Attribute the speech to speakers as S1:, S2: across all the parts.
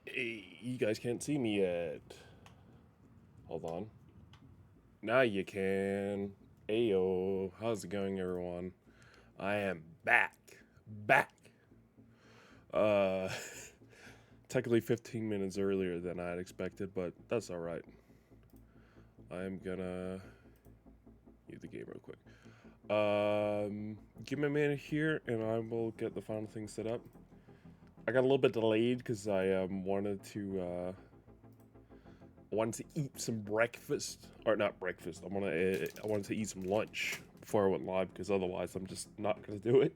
S1: Hey, you guys can't see me yet. Hold on. Now you can. Ayo, how's it going, everyone? I am back. Back. Uh, technically 15 minutes earlier than I had expected, but that's alright. I'm gonna use the game real quick. Give me a minute here, and I will get the final thing set up. I got a little bit delayed because I wanted to eat some breakfast, or not breakfast. I wanted to eat some lunch before I went live because otherwise I'm just not gonna do it.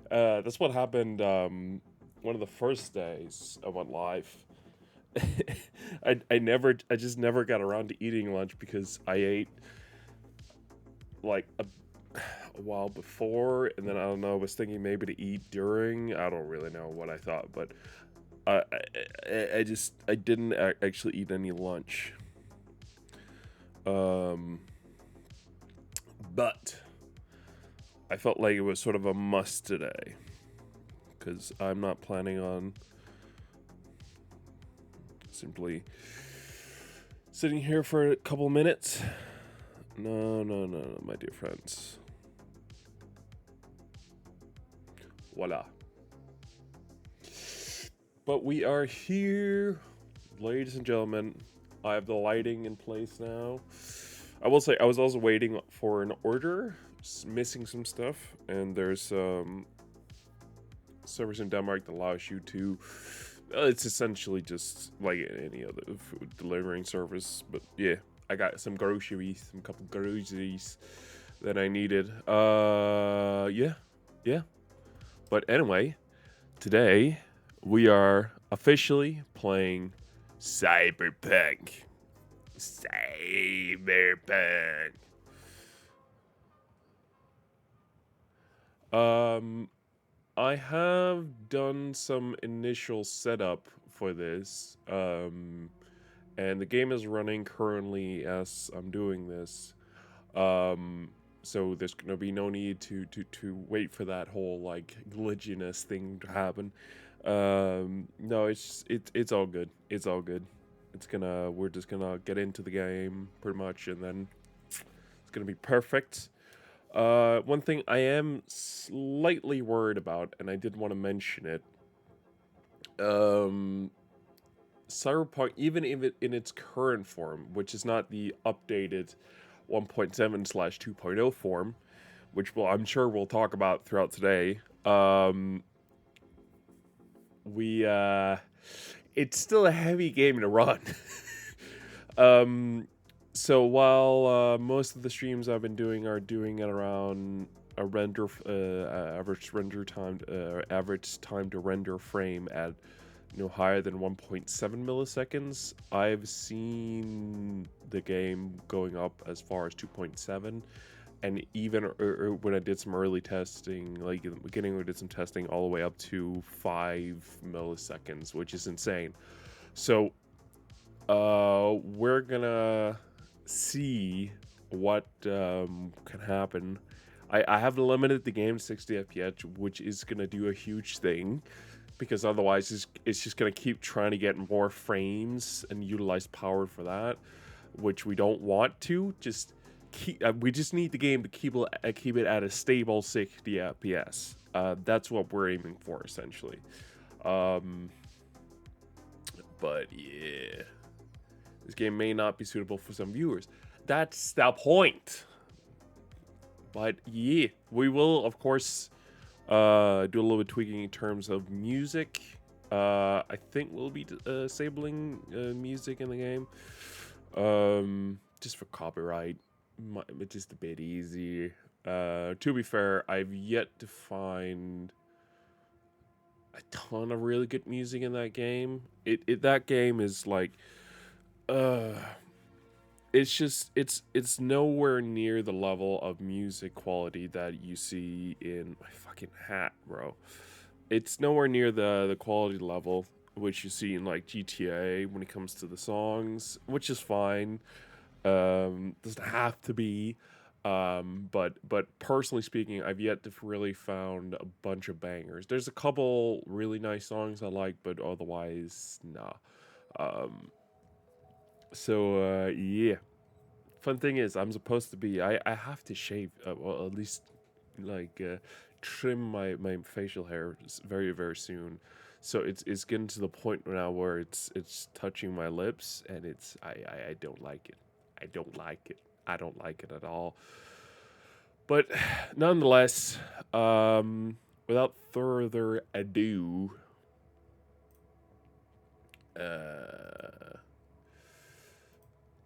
S1: That's what happened. One of the first days I went live. I just never got around to eating lunch because I ate like a while before, and then I don't know. I was thinking maybe to eat during. I don't really know what I thought, but I didn't actually eat any lunch. But I felt like it was sort of a must today because I'm not planning on simply sitting here for a couple minutes. No, my dear friends. Voila. But we are here, ladies and gentlemen. I have the lighting in place now. I will say I was also waiting for an order, missing some stuff, and there's servers in Denmark that allows you to. It's essentially just like any other food delivering service, but yeah, I got some groceries, some couple groceries that I needed. Yeah. But anyway, today we are officially playing Cyberpunk. Cyberpunk. Um, I have done some initial setup for this, and the game is running currently as I'm doing this. So there's gonna be no need to wait for that whole like glitchiness thing to happen. No, it's all good. It's all good. We're just gonna get into the game pretty much, and then it's gonna be perfect. One thing I am slightly worried about, and I did want to mention it. Cyberpunk, even if it in its current form, which is not the updated 1.7/2.0 form, which I'm sure we'll talk about throughout today. We it's still a heavy game to run. So while most of the streams I've been doing are doing at around a render average time to render frame at higher than 1.7 milliseconds. I've seen the game going up as far as 2.7, and even when I did some early testing, like in the beginning, we did some testing all the way up to 5 milliseconds, which is insane. So, we're gonna see what can happen. I have limited the game to 60 FPS, which is gonna do a huge thing, because otherwise it's just gonna keep trying to get more frames and utilize power for that, which we don't want to. We just need the game to keep it at a stable 60 FPS. That's what we're aiming for, essentially. But yeah, this game may not be suitable for some viewers. That's the point. But yeah, we will, of course, do a little bit tweaking in terms of music. I think we'll be disabling music in the game, just for copyright. It's just a bit easy. To be fair, I've yet to find a ton of really good music in that game. That game is like, it's nowhere near the level of music quality that you see in my fucking hat, bro. It's nowhere near the quality level which you see in like GTA when it comes to the songs, which is fine. Doesn't have to be. But personally speaking, I've yet to really found a bunch of bangers. There's a couple really nice songs I like, but otherwise, nah. Yeah. Fun thing is, I'm supposed to be. I have to shave. Well, at least like trim my facial hair very very soon. So it's getting to the point now where it's touching my lips, and I don't like it. I don't like it. I don't like it at all. But nonetheless, without further ado,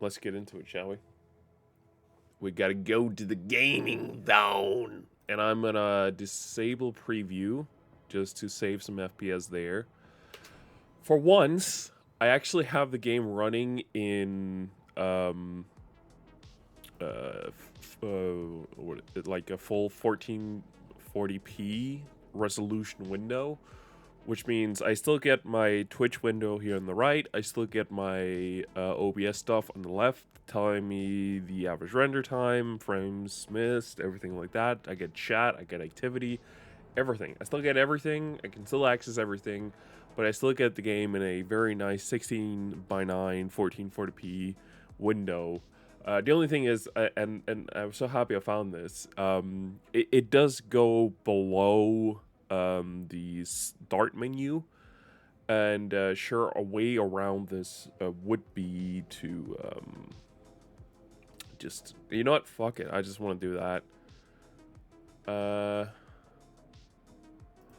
S1: let's get into it, shall we? We gotta go to the gaming zone. And I'm gonna disable preview just to save some FPS there. For once, I actually have the game running in like a full 1440p resolution window, which means I still get my Twitch window here on the right. I still get my OBS stuff on the left, telling me the average render time, frames missed, everything like that. I get chat, I get activity, everything. I still get everything. I can still access everything, but I still get the game in a very nice 16:9 1440p window. The only thing is, and I'm so happy I found this. It does go below the start menu, and sure, a way around this would be to just, you know what, fuck it, I just want to do that.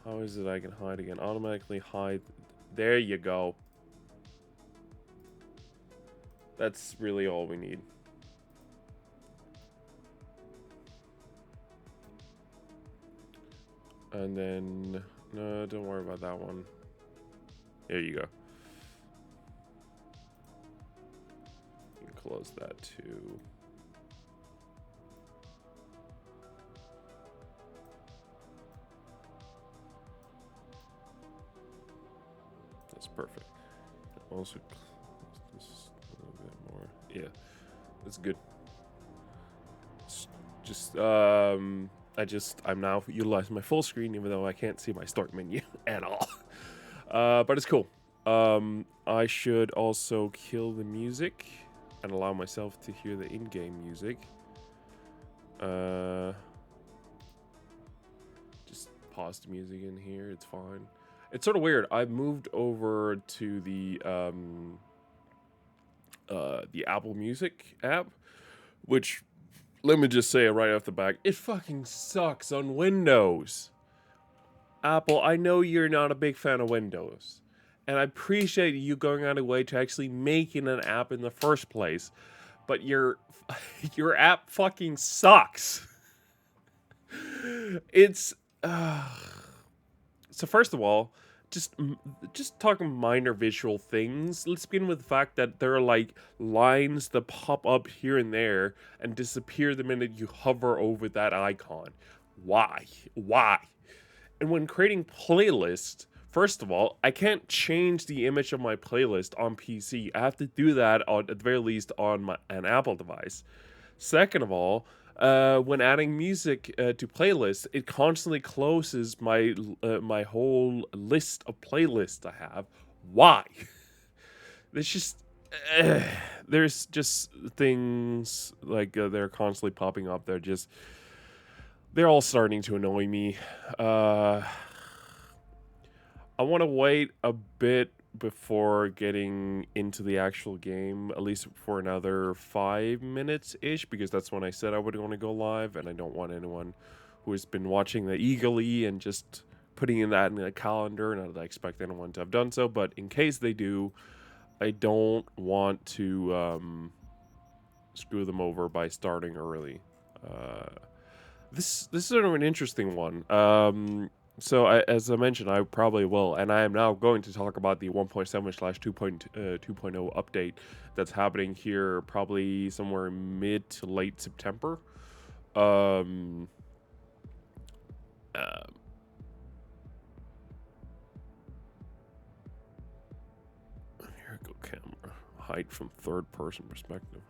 S1: How is it I can hide again? Automatically hide. There you go. That's really all we need. And then, no, don't worry about that one. There you go. You can close that too. That's perfect. Also, this a little bit more. Yeah, that's good. I'm now utilizing my full screen, even though I can't see my start menu at all. But it's cool. I should also kill the music and allow myself to hear the in-game music. Just pause the music in here. It's fine. It's sort of weird. I've moved over to the Apple Music app, which, let me just say it right off the back, it fucking sucks on Windows. Apple, I know you're not a big fan of Windows, and I appreciate you going out of your way to actually making an app in the first place, but your app fucking sucks. It's uh, so first of all, just just talking minor visual things. Let's begin with the fact that there are like lines that pop up here and there and disappear the minute you hover over that icon. Why? Why? And when creating playlists, first of all, I can't change the image of my playlist on PC. I have to do that on, at the very least on an Apple device. Second of all, when adding music to playlists, it constantly closes my whole list of playlists I have. Why? There's just uh, there's just things like they're constantly popping up. They're all starting to annoy me. Uh, I want to wait a bit before getting into the actual game, at least for another 5 minutes ish, because that's when I said I would want to go live, and I don't want anyone who has been watching that eagerly and just putting in that in a calendar, and I expect anyone to have done so. But in case they do, I don't want to screw them over by starting early. Uh, this is sort of an interesting one. So as I mentioned, I probably will, and I am now going to talk about the 1.7 slash 2.0 update that's happening here, probably somewhere in mid to late September. Um, uh, Here we go, camera height from third person perspective.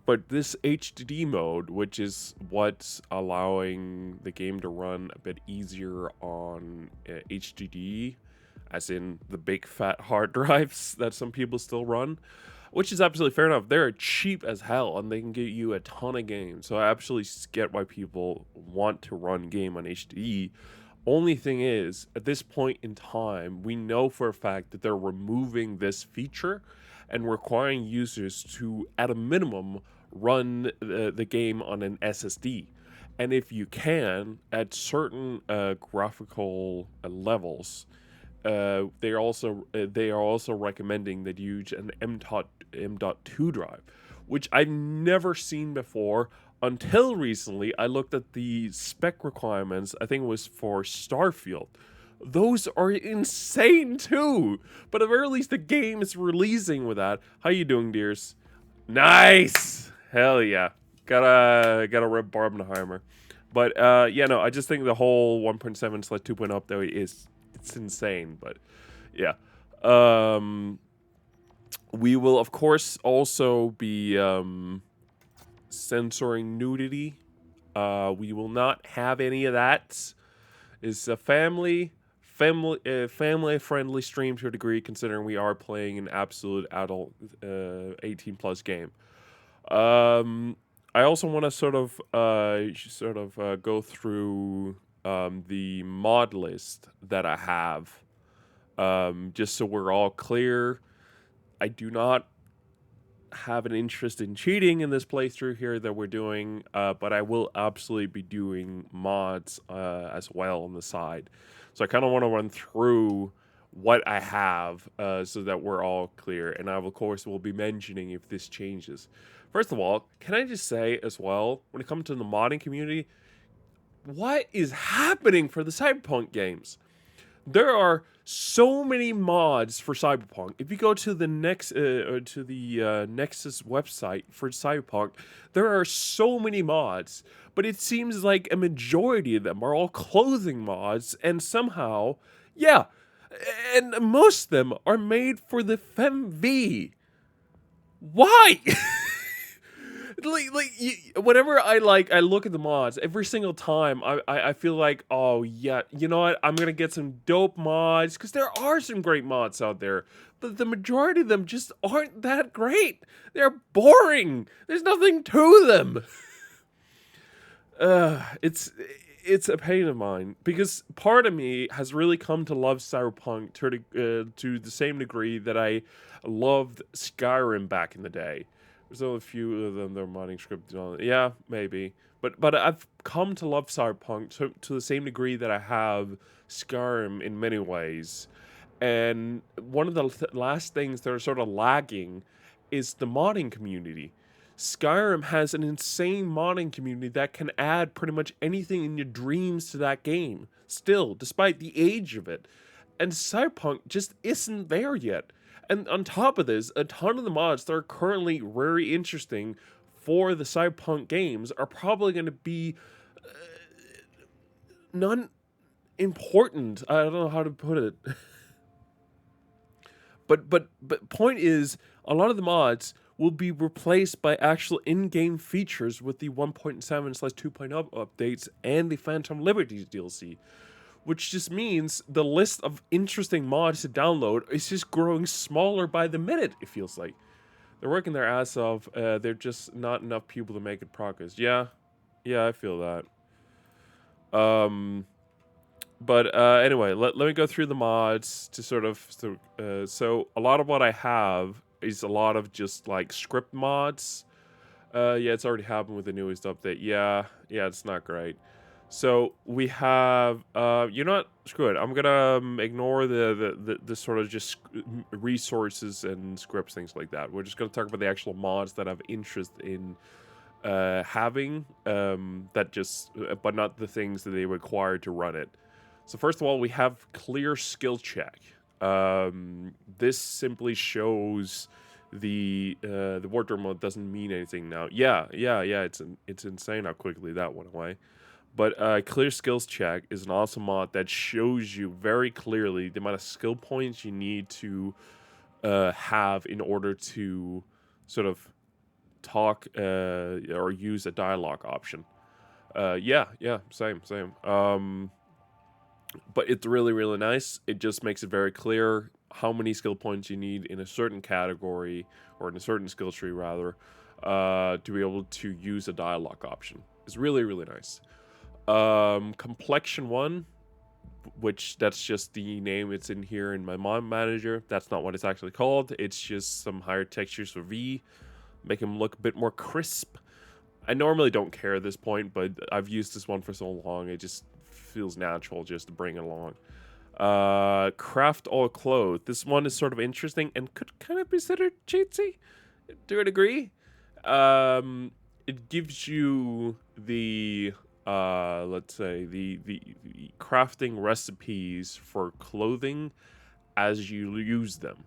S1: But this HD mode, which is what's allowing the game to run a bit easier on HDD, as in the big fat hard drives that some people still run, which is absolutely fair enough. They're cheap as hell and they can get you a ton of games. So I absolutely get why people want to run game on HDD. Only thing is, at this point in time, we know for a fact that they're removing this feature and requiring users to, at a minimum, run the game on an SSD. And if you can, at certain graphical levels, they are also recommending that you use an M.2 drive, which I've never seen before until recently. I looked at the spec requirements. I think it was for Starfield. Those are insane too. But at the very least, the game is releasing with that. How you doing, dears? Nice. Hell yeah. Gotta rip Barbenheimer. But yeah, no, I just think the whole 1.7 slash 2.0 update is it's insane. But yeah. We will of course also be censoring nudity. We will not have any of that. It's a family friendly stream to a degree, considering we are playing an absolute adult 18 plus game. I also want to go through the mod list that I have, just so we're all clear. I do not have an interest in cheating in this playthrough here that we're doing, but I will absolutely be doing mods as well on the side. So I kind of want to run through what I have so that we're all clear, and I of course will be mentioning if this changes. First of all, can I just say as well, when it comes to the modding community, what is happening for the Cyberpunk games? There are so many mods for Cyberpunk. If you go to the Nexus website for Cyberpunk, there are so many mods, but it seems like a majority of them are all clothing mods, and somehow, yeah, and most of them are made for the FemV. Why? Whenever I look at the mods every single time, I feel like, oh yeah, you know what, I'm gonna get some dope mods, because there are some great mods out there, but the majority of them just aren't that great. They're boring. There's nothing to them. It's a pain of mine, because part of me has really come to love Cyberpunk to the same degree that I loved Skyrim back in the day. There's only a few of them that are modding scripted on it. Yeah, maybe. But I've come to love Cyberpunk to the same degree that I have Skyrim in many ways. And one of the last things that are sort of lagging is the modding community. Skyrim has an insane modding community that can add pretty much anything in your dreams to that game, still, despite the age of it. And Cyberpunk just isn't there yet. And on top of this, a ton of the mods that are currently very interesting for the Cyberpunk games are probably going to be non important. I don't know how to put it. But point is, a lot of the mods will be replaced by actual in-game features with the 1.7/2.0 updates and the Phantom Liberties DLC, which just means the list of interesting mods to download is just growing smaller by the minute. It feels like they're working their ass off. They're just not enough people to make it progress. Yeah, I feel that. But anyway, let me go through the mods to sort of so a lot of what I have is a lot of just like script mods. Yeah, it's already happened with the newest update. Yeah, it's not great. So we have you know what? Screw it. I'm gonna ignore the sort of just resources and scripts, things like that. We're just gonna talk about the actual mods that have interest in having that just but not the things that they require to run it. So first of all, we have clear skill check. This simply shows the wardrobe mode doesn't mean anything now. Yeah. It's insane how quickly that went away. But clear skills check is an awesome mod that shows you very clearly the amount of skill points you need to have in order to sort of talk or use a dialogue option. Same. But it's really, really nice. It just makes it very clear how many skill points you need in a certain category, or in a certain skill tree, rather, to be able to use a dialogue option. It's really, really nice. Complexion 1, which that's just the name it's in here in my mod manager. That's not what it's actually called. It's just some higher textures for V, make them look a bit more crisp. I normally don't care at this point, but I've used this one for so long, it just feels natural just to bring it along. Craft all clothes. This one is sort of interesting and could kind of be considered cheatsy to a degree. It gives you the let's say the crafting recipes for clothing as you use them.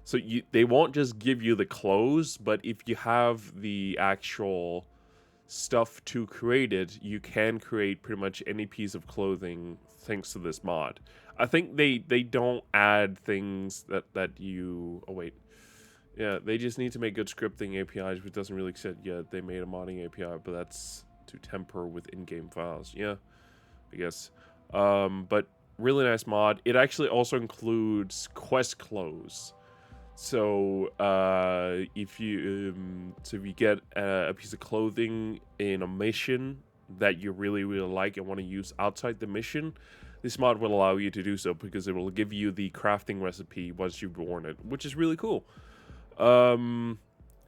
S1: So they won't just give you the clothes, but if you have the actual stuff to create it, you can create pretty much any piece of clothing thanks to this mod. I think they don't add things that you... Oh, wait. Yeah, they just need to make good scripting APIs, which doesn't really exist yet. They made a modding API, but that's to temper with in-game files. Yeah, I guess. But really nice mod. It actually also includes quest clothes. So if you get a piece of clothing in a mission that you really, really like and want to use outside the mission, this mod will allow you to do so because it will give you the crafting recipe once you've worn it, which is really cool.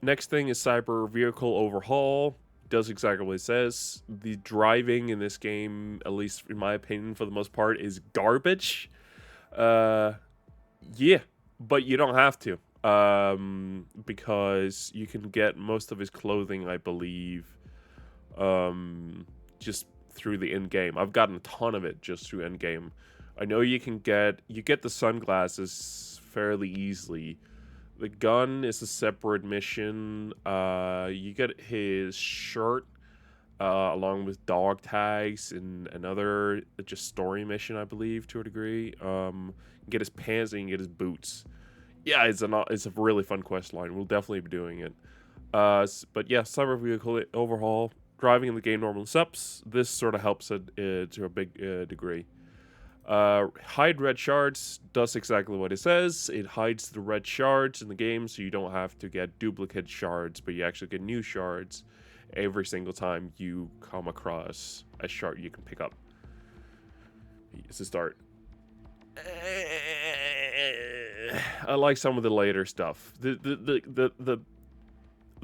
S1: Next thing is Cyber Vehicle Overhaul. Does exactly what it says. The driving in this game, at least in my opinion, for the most part, is garbage. Yeah. But you don't have to, because you can get most of his clothing, I believe, just through the end game. I've gotten a ton of it just through end game. I know you get the sunglasses fairly easily. The gun is a separate mission. You get his shirt, along with dog tags and another just story mission, I believe, to a degree. Get his pants and you get his boots. Yeah, it's a really fun quest line. We'll definitely be doing it. But yeah, Cyber Vehicle Overhaul. Driving in the game normally sups. This sort of helps it to a big degree. Hide red shards does exactly what it says. It hides the red shards in the game, so you don't have to get duplicate shards, but you actually get new shards every single time you come across a shard you can pick up. It's a start. I like some of the later stuff. The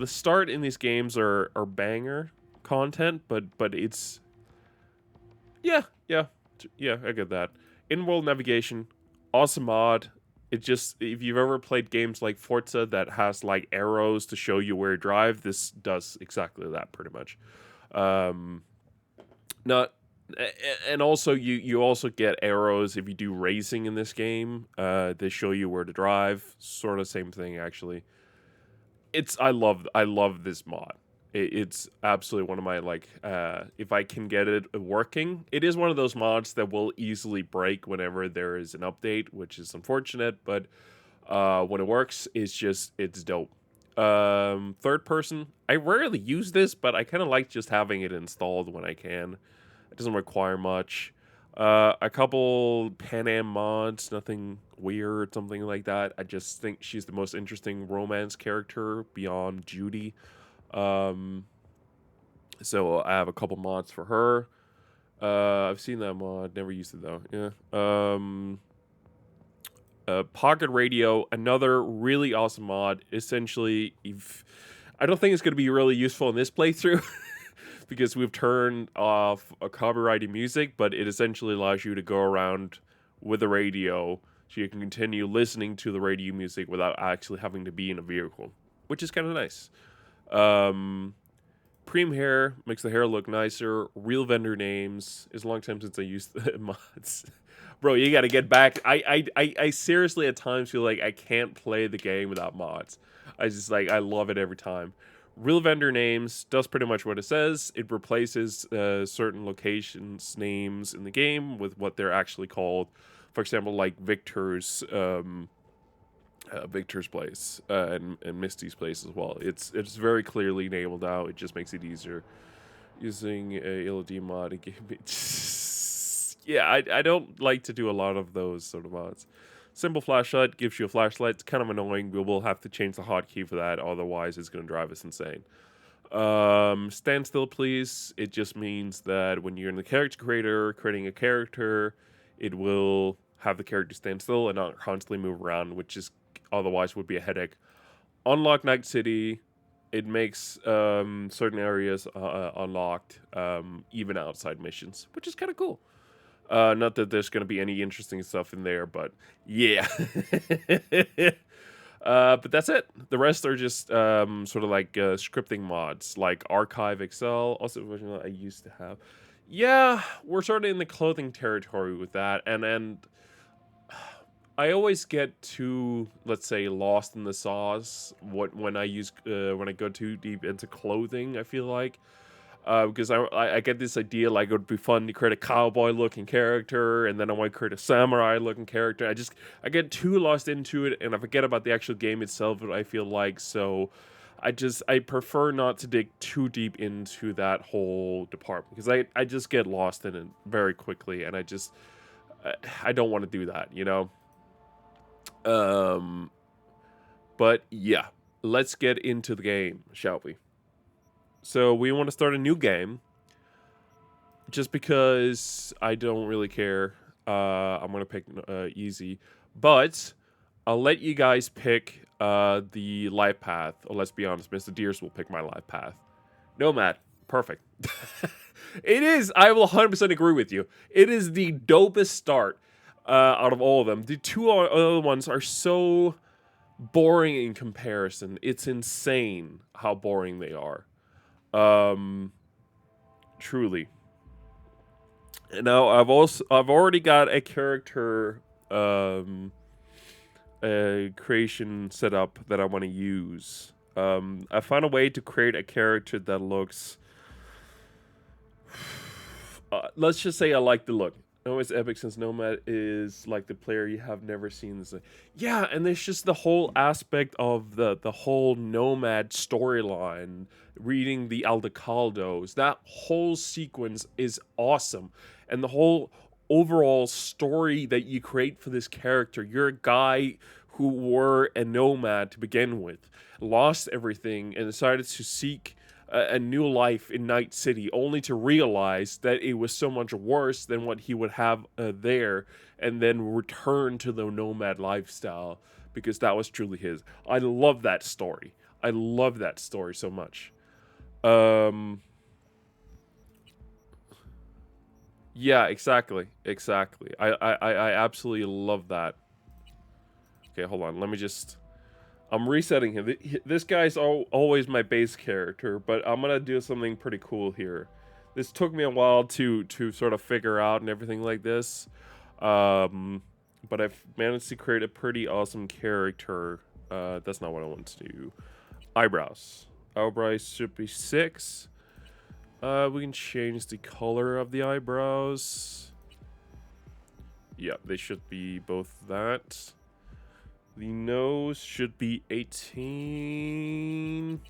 S1: start in these games are banger content, but it's yeah, I get that. In-world navigation, awesome mod. It just, if you've ever played games like Forza that has like arrows to show you where to drive, this does exactly that pretty much. Um, not and also you also get arrows if you do racing in this game. They show you where to drive. Sort of same thing actually. I love this mod. It's absolutely one of my like if I can get it working. It is one of those mods that will easily break whenever there is an update, which is unfortunate, but when it works, it's dope. Third person, I rarely use this, but I kind of like just having it installed when I can. It doesn't require much. A couple Pan Am mods, nothing weird, something like that. I just think she's the most interesting romance character beyond Judy. Um, so I have a couple mods for her. I've seen that mod, never used it though. Yeah. Pocket Radio, another really awesome mod. Essentially, if I don't think it's going to be really useful in this playthrough because we've turned off a copyrighted music, but it essentially allows you to go around with the radio so you can continue listening to the radio music without actually having to be in a vehicle, which is kind of nice. Um, Preem hair makes the hair look nicer. Real vendor names. It's a long time since I used the mods. Bro, you gotta get back. I seriously at times feel like I can't play the game without mods. I love it every time. Real vendor names does pretty much what it says. It replaces certain locations names in the game with what they're actually called. For example, like Victor's place and Misty's place as well. It's very clearly enabled out. It just makes it easier using a LOD mod. It gave me yeah, I don't like to do a lot of those sort of mods. Simple flashlight gives you a flashlight. It's kind of annoying. We will have to change the hotkey for that. Otherwise, it's going to drive us insane. Stand still, please. It just means that when you're in the character creator creating a character, it will have the character stand still and not constantly move around, which is otherwise would be a headache. Unlock Night City. It makes certain areas unlocked, even outside missions, which is kind of cool. Not that there's going to be any interesting stuff in there, but yeah. But that's it. The rest are just sort of like scripting mods, like Archive Excel, also a version that I used to have. Yeah, we're sort of in the clothing territory with that, and I always get too, let's say, lost in the sauce. When when I go too deep into clothing, I feel like because I get this idea like it would be fun to create a cowboy looking character, and then I want to create a samurai looking character. I get too lost into it, and I forget about the actual game itself. I feel like so. I prefer not to dig too deep into that whole department because I just get lost in it very quickly, and I don't want to do that, you know. Um, but yeah, let's get into the game, shall we? So we want to start a new game, just because I don't really care. I'm gonna pick easy, but I'll let you guys pick the life path. Or let's be honest, Mr. Deers will pick my life path. Nomad, perfect. It is. I will 100% agree with you. It is the dopest start out of all of them. The two other ones are so boring in comparison. It's insane how boring they are. Um, truly. Now I've already got a character creation set up that I want to use. I found a way to create a character that looks. Let's just say I like the look. Oh, it's epic since Nomad is like the player you have never seen. This, yeah, and there's just the whole aspect of the whole Nomad storyline. Reading the Aldecaldos, that whole sequence is awesome, and the whole overall story that you create for this character. You're a guy who were a nomad to begin with, lost everything, and decided to seek a new life in Night City, only to realize that it was so much worse than what he would have there, and then return to the nomad lifestyle because that was truly his. I love that story. I love that story so much. Um, yeah, exactly, exactly. I absolutely love that. Okay, hold on. Let me just... I'm resetting him. This guy's always my base character, but I'm gonna do something pretty cool here. This took me a while to sort of figure out and everything like this. But I've managed to create a pretty awesome character. That's not what I want to do. Eyebrows. Eyebrows should be 6. We can change the color of the eyebrows. Yeah, they should be both that. The nose should be 18.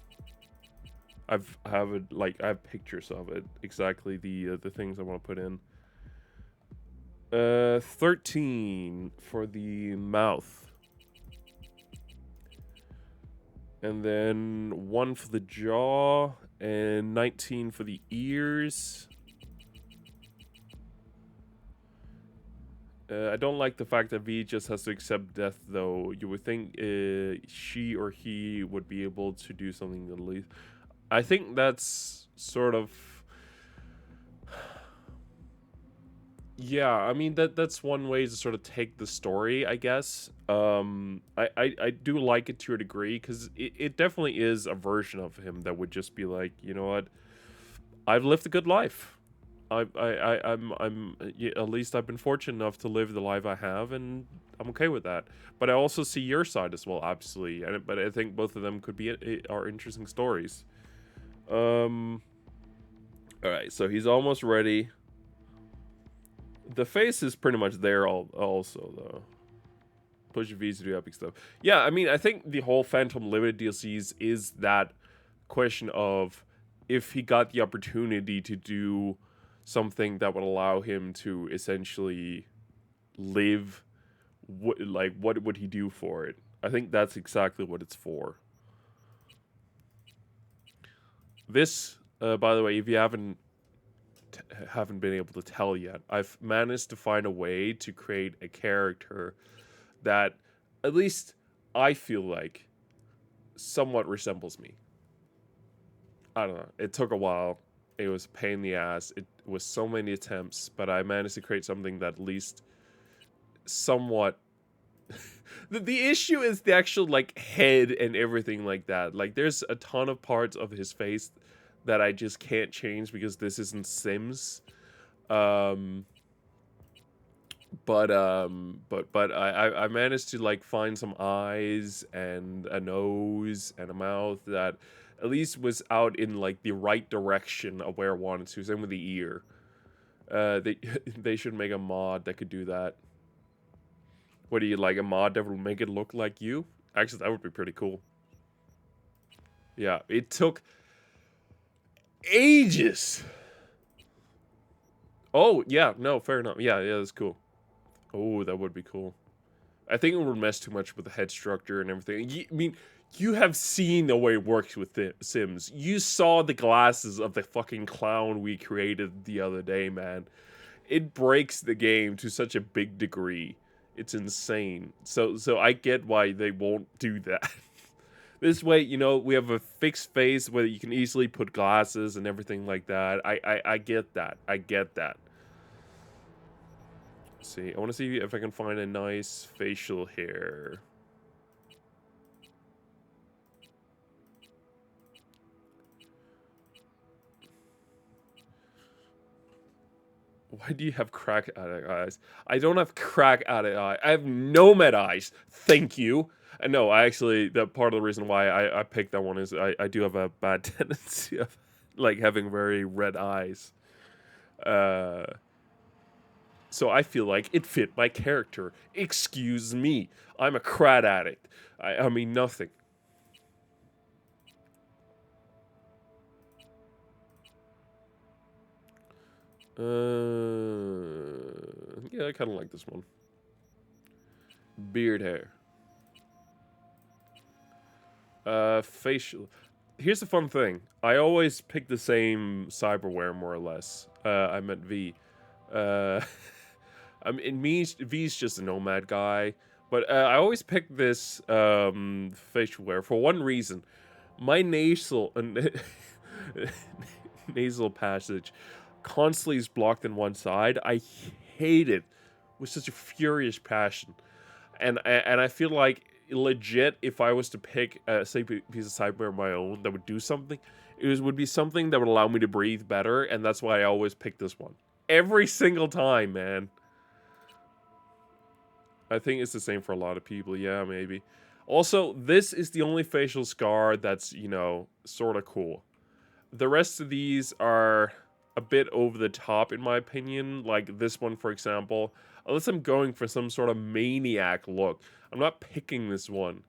S1: I have pictures of it. Exactly the things I want to put in. 13 for the mouth. And then 1 for the jaw and 19 for the ears. I don't like the fact that V just has to accept death, though. You would think she or he would be able to do something at least. I think that's sort of... Yeah, I mean, that's one way to sort of take the story, I guess. I do like it to a degree, because it definitely is a version of him that would just be like, you know what? I've lived a good life. At least I've been fortunate enough to live the life I have, and I'm okay with that. But I also see your side as well, absolutely. But I think both of them could be are interesting stories. All right, so he's almost ready. The face is pretty much there also though. Push V's to do epic stuff. Yeah, I mean, I think the whole Phantom Limited DLCs is that question of if he got the opportunity to do something that would allow him to essentially live, what would he do for it? I think that's exactly what it's for. This, by the way, if you haven't been able to tell yet, I've managed to find a way to create a character that, at least I feel like, somewhat resembles me. I don't know. It took a while. It was a pain in the ass. It was so many attempts, but I managed to create something that at least somewhat... the issue is the actual, like, head and everything like that. Like, there's a ton of parts of his face that I just can't change because this isn't Sims. But I managed to, like, find some eyes and a nose and a mouth that at least was out in, like, the right direction of where I wanted to. Same with the ear. They should make a mod that could do that. What do you like, a mod that would make it look like you? Actually, that would be pretty cool. Yeah, it took ages. Oh, yeah, no, fair enough. Yeah, that's cool. Oh, that would be cool. I think it would mess too much with the head structure and everything. I mean, you have seen the way it works with the Sims. You saw the glasses of the fucking clown we created the other day, man. It breaks the game to such a big degree. It's insane. So I get why they won't do that. This way, you know, we have a fixed face where you can easily put glasses and everything like that. I get that. I get that. Let's see, I want to see if I can find a nice facial hair. Why do you have crack addict eyes? I don't have crack addict eyes. I have nomad eyes. Thank you. And no, I actually, that part of the reason why I picked that one is I do have a bad tendency of, like, having very red eyes. So I feel like it fit my character. Excuse me. I'm a crack addict. I mean nothing. Yeah, I kind of like this one. Beard hair. Facial. Here's the fun thing. I always pick the same cyberware, more or less. I meant V. I mean, V's just a nomad guy. But I always pick this facial wear for one reason. My nasal nasal passage constantly is blocked on one side. I hate it with such a furious passion. And I feel like legit, if I was to pick say piece of cyberware of my own that would do something, would be something that would allow me to breathe better, and that's why I always pick this one every single time, man. I think it's the same for a lot of people. Yeah, maybe. Also, this is the only facial scar that's, sort of cool. The rest of these are a bit over the top, in my opinion. Like this one, for example. Unless I'm going for some sort of maniac look, I'm not picking this one.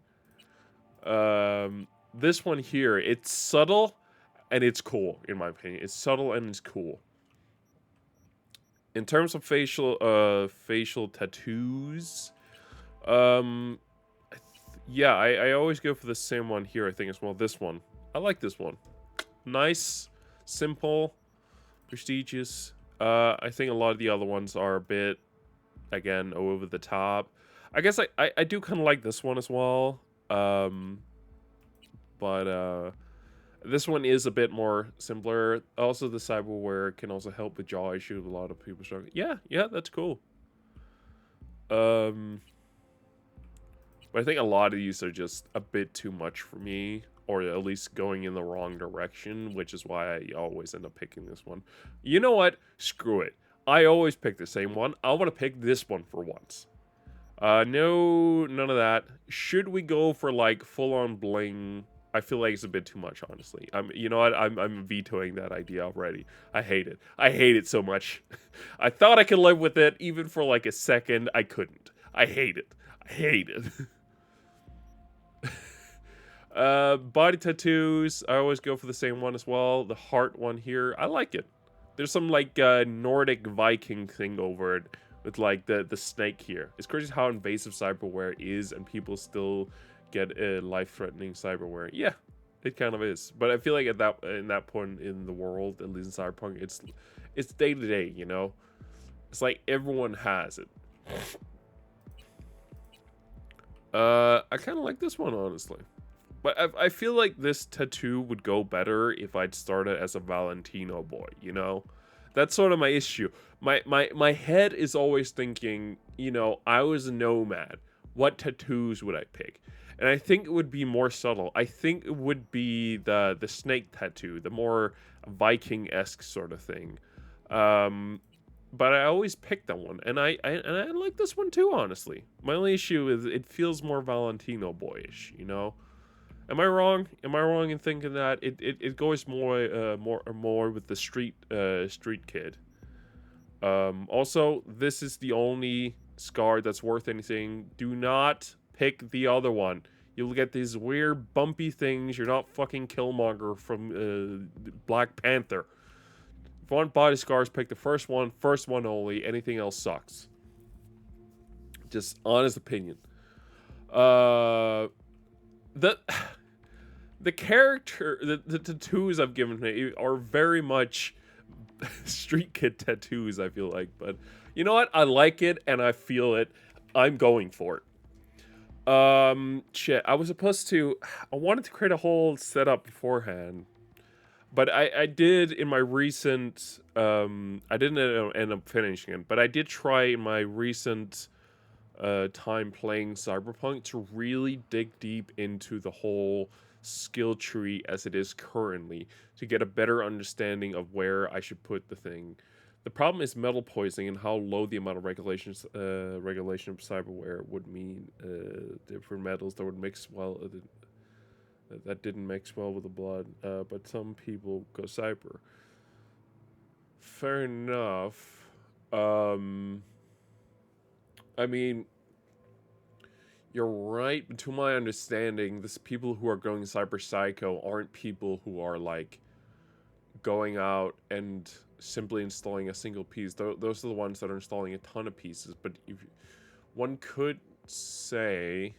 S1: This one here, it's subtle and it's cool, in my opinion. It's subtle and it's cool. In terms of facial tattoos, um, yeah, I always go for the same one here, I think, as well. This one. I like this one. Nice, simple, prestigious. I think a lot of the other ones are a bit, again, over the top. I guess I do kind of like this one as well. But this one is a bit more simpler. Also, the cyberware can also help with jaw issues. A lot of people struggle. Yeah, that's cool. Um, but I think a lot of these are just a bit too much for me, or at least going in the wrong direction, which is why I always end up picking this one. You know what? Screw it. I always pick the same one. I want to pick this one for once. No, none of that. Should we go for like full-on bling? I feel like it's a bit too much, honestly. You know what? I'm vetoing that idea already. I hate it. I hate it so much. I thought I could live with it, even for like a second. I couldn't. I hate it. I hate it. Body tattoos. I always go for the same one as well. The heart one here. I like it. There's some like Nordic Viking thing over it with like the snake here. It's crazy how invasive cyberware is, and people still get life-threatening cyberware. Yeah, it kind of is. But I feel like at that point in the world, at least in Cyberpunk, it's day to day. You know, it's like everyone has it. I kind of like this one, honestly. But I feel like this tattoo would go better if I'd started as a Valentino boy, you know? That's sort of my issue. My head is always thinking, I was a nomad. What tattoos would I pick? And I think it would be more subtle. I think it would be the snake tattoo, the more Viking-esque sort of thing. But I always pick that one, and I like this one too, honestly. My only issue is it feels more Valentino boyish, you know? Am I wrong? Am I wrong in thinking that it goes more with the street kid? Also, this is the only scar that's worth anything. Do not pick the other one. You'll get these weird bumpy things. You're not fucking Killmonger from Black Panther. If you want body scars, pick the first one only. Anything else sucks. Just honest opinion. The character, the tattoos I've given me are very much street kid tattoos, I feel like. But you know what? I like it and I feel it. I'm going for it. Shit. I wanted to create a whole setup beforehand. But I did in my recent, I didn't end up finishing it, but I did try in my recent time playing Cyberpunk to really dig deep into the whole skill tree as it is currently to get a better understanding of where I should put the thing. The problem is metal poisoning and how low the amount of regulation of cyberware would mean different metals that would mix well. That didn't mix well with the blood, but some people go cyber. Fair enough. I mean, you're right. But to my understanding, this people who are going cyber psycho aren't people who are like going out and simply installing a single piece. Those are the ones that are installing a ton of pieces. But one could say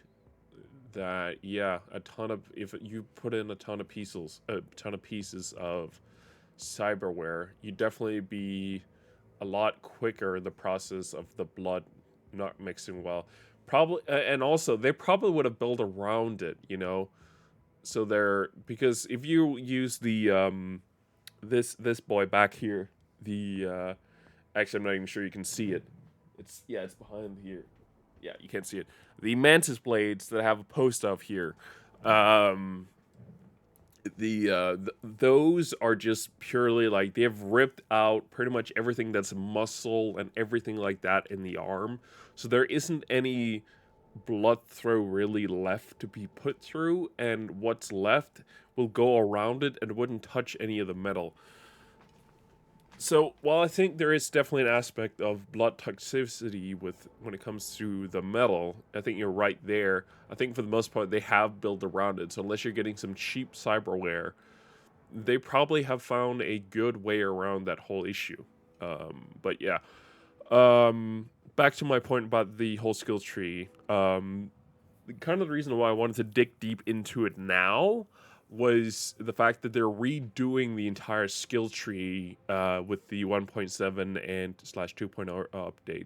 S1: that if you put in a ton of pieces of cyberware, you'd definitely be a lot quicker in the process of the blood not mixing well. Probably, and also they probably would have built around it, So because if you use the this boy back here, the actually I'm not even sure you can see it. It's behind here. Yeah, you can't see it. The mantis blades that I have a post of here. Um, those are just purely like they have ripped out pretty much everything that's muscle and everything like that in the arm, so there isn't any blood throw really left to be put through, and what's left will go around it and wouldn't touch any of the metal. So while I think there is definitely an aspect of blood toxicity with when it comes to the metal, I think you're right there. I think for the most part they have built around it. So unless you're getting some cheap cyberware, they probably have found a good way around that whole issue. But yeah, back to my point about the whole skills tree. Kind of the reason why I wanted to dig deep into it now was the fact that they're redoing the entire skill tree with the 1.7 and slash 2.0 update.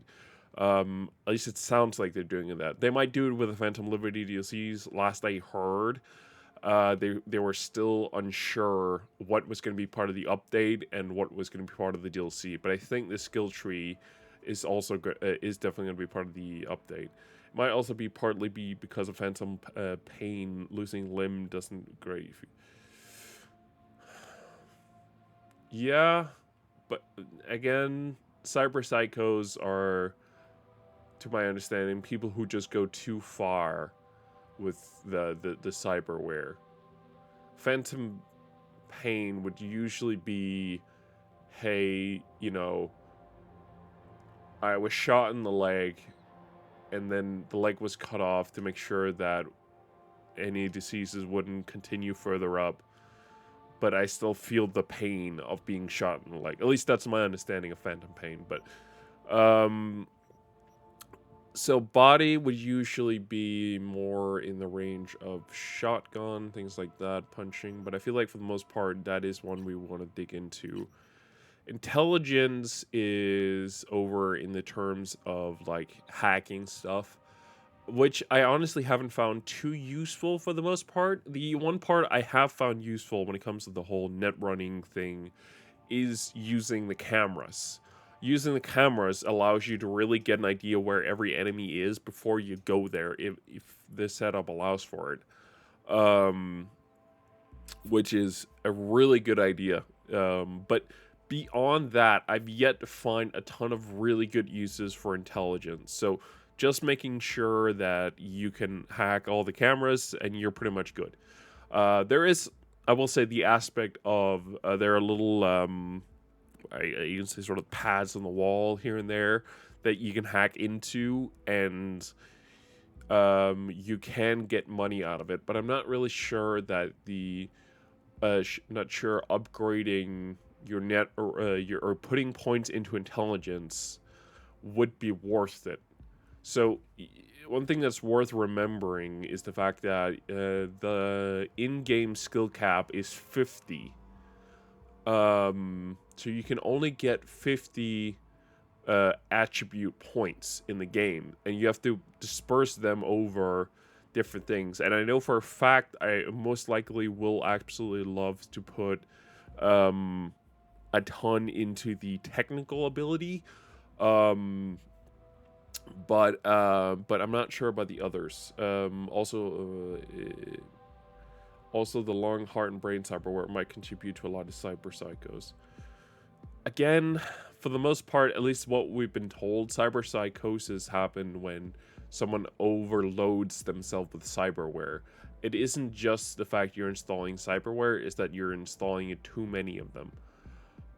S1: At least it sounds like they're doing that. They might do it with the Phantom Liberty DLCs. Last I heard, they were still unsure what was going to be part of the update and what was going to be part of the DLC. But I think the skill tree is also is definitely going to be part of the update. It might also be partly be because of Phantom Pain. Losing limb doesn't great. Yeah, but again, cyber psychos are, to my understanding, people who just go too far with the cyberware. Phantom Pain would usually be, hey, I was shot in the leg, and then the leg was cut off to make sure that any diseases wouldn't continue further up, but I still feel the pain of being shot in the leg. At least that's my understanding of Phantom Pain. But so body would usually be more in the range of shotgun, things like that, punching. But I feel like for the most part, that is one we want to dig into. Intelligence is over in the terms of like hacking stuff, which I honestly haven't found too useful for the most part. The one part I have found useful when it comes to the whole net running thing is using the cameras. Using the cameras allows you to really get an idea where every enemy is before you go there, if the setup allows for it. Which is a really good idea. But beyond that, I've yet to find a ton of really good uses for intelligence. So just making sure that you can hack all the cameras and you're pretty much good. There is, I will say, the aspect of there are little, you can say, sort of pads on the wall here and there that you can hack into, and you can get money out of it. But I'm not really sure that not sure upgrading your net or putting points into intelligence would be worth it. So one thing that's worth remembering is the fact that the in-game skill cap is 50. So you can only get 50 attribute points in the game, and you have to disperse them over different things. And I know for a fact I most likely will absolutely love to put a ton into the technical ability. But I'm not sure about the others. Also, the long heart and brain cyberware might contribute to a lot of cyber psychos. Again, for the most part, at least what we've been told, cyber psychosis happen when someone overloads themselves with cyberware. It isn't just the fact you're installing cyberware; it's that you're installing too many of them.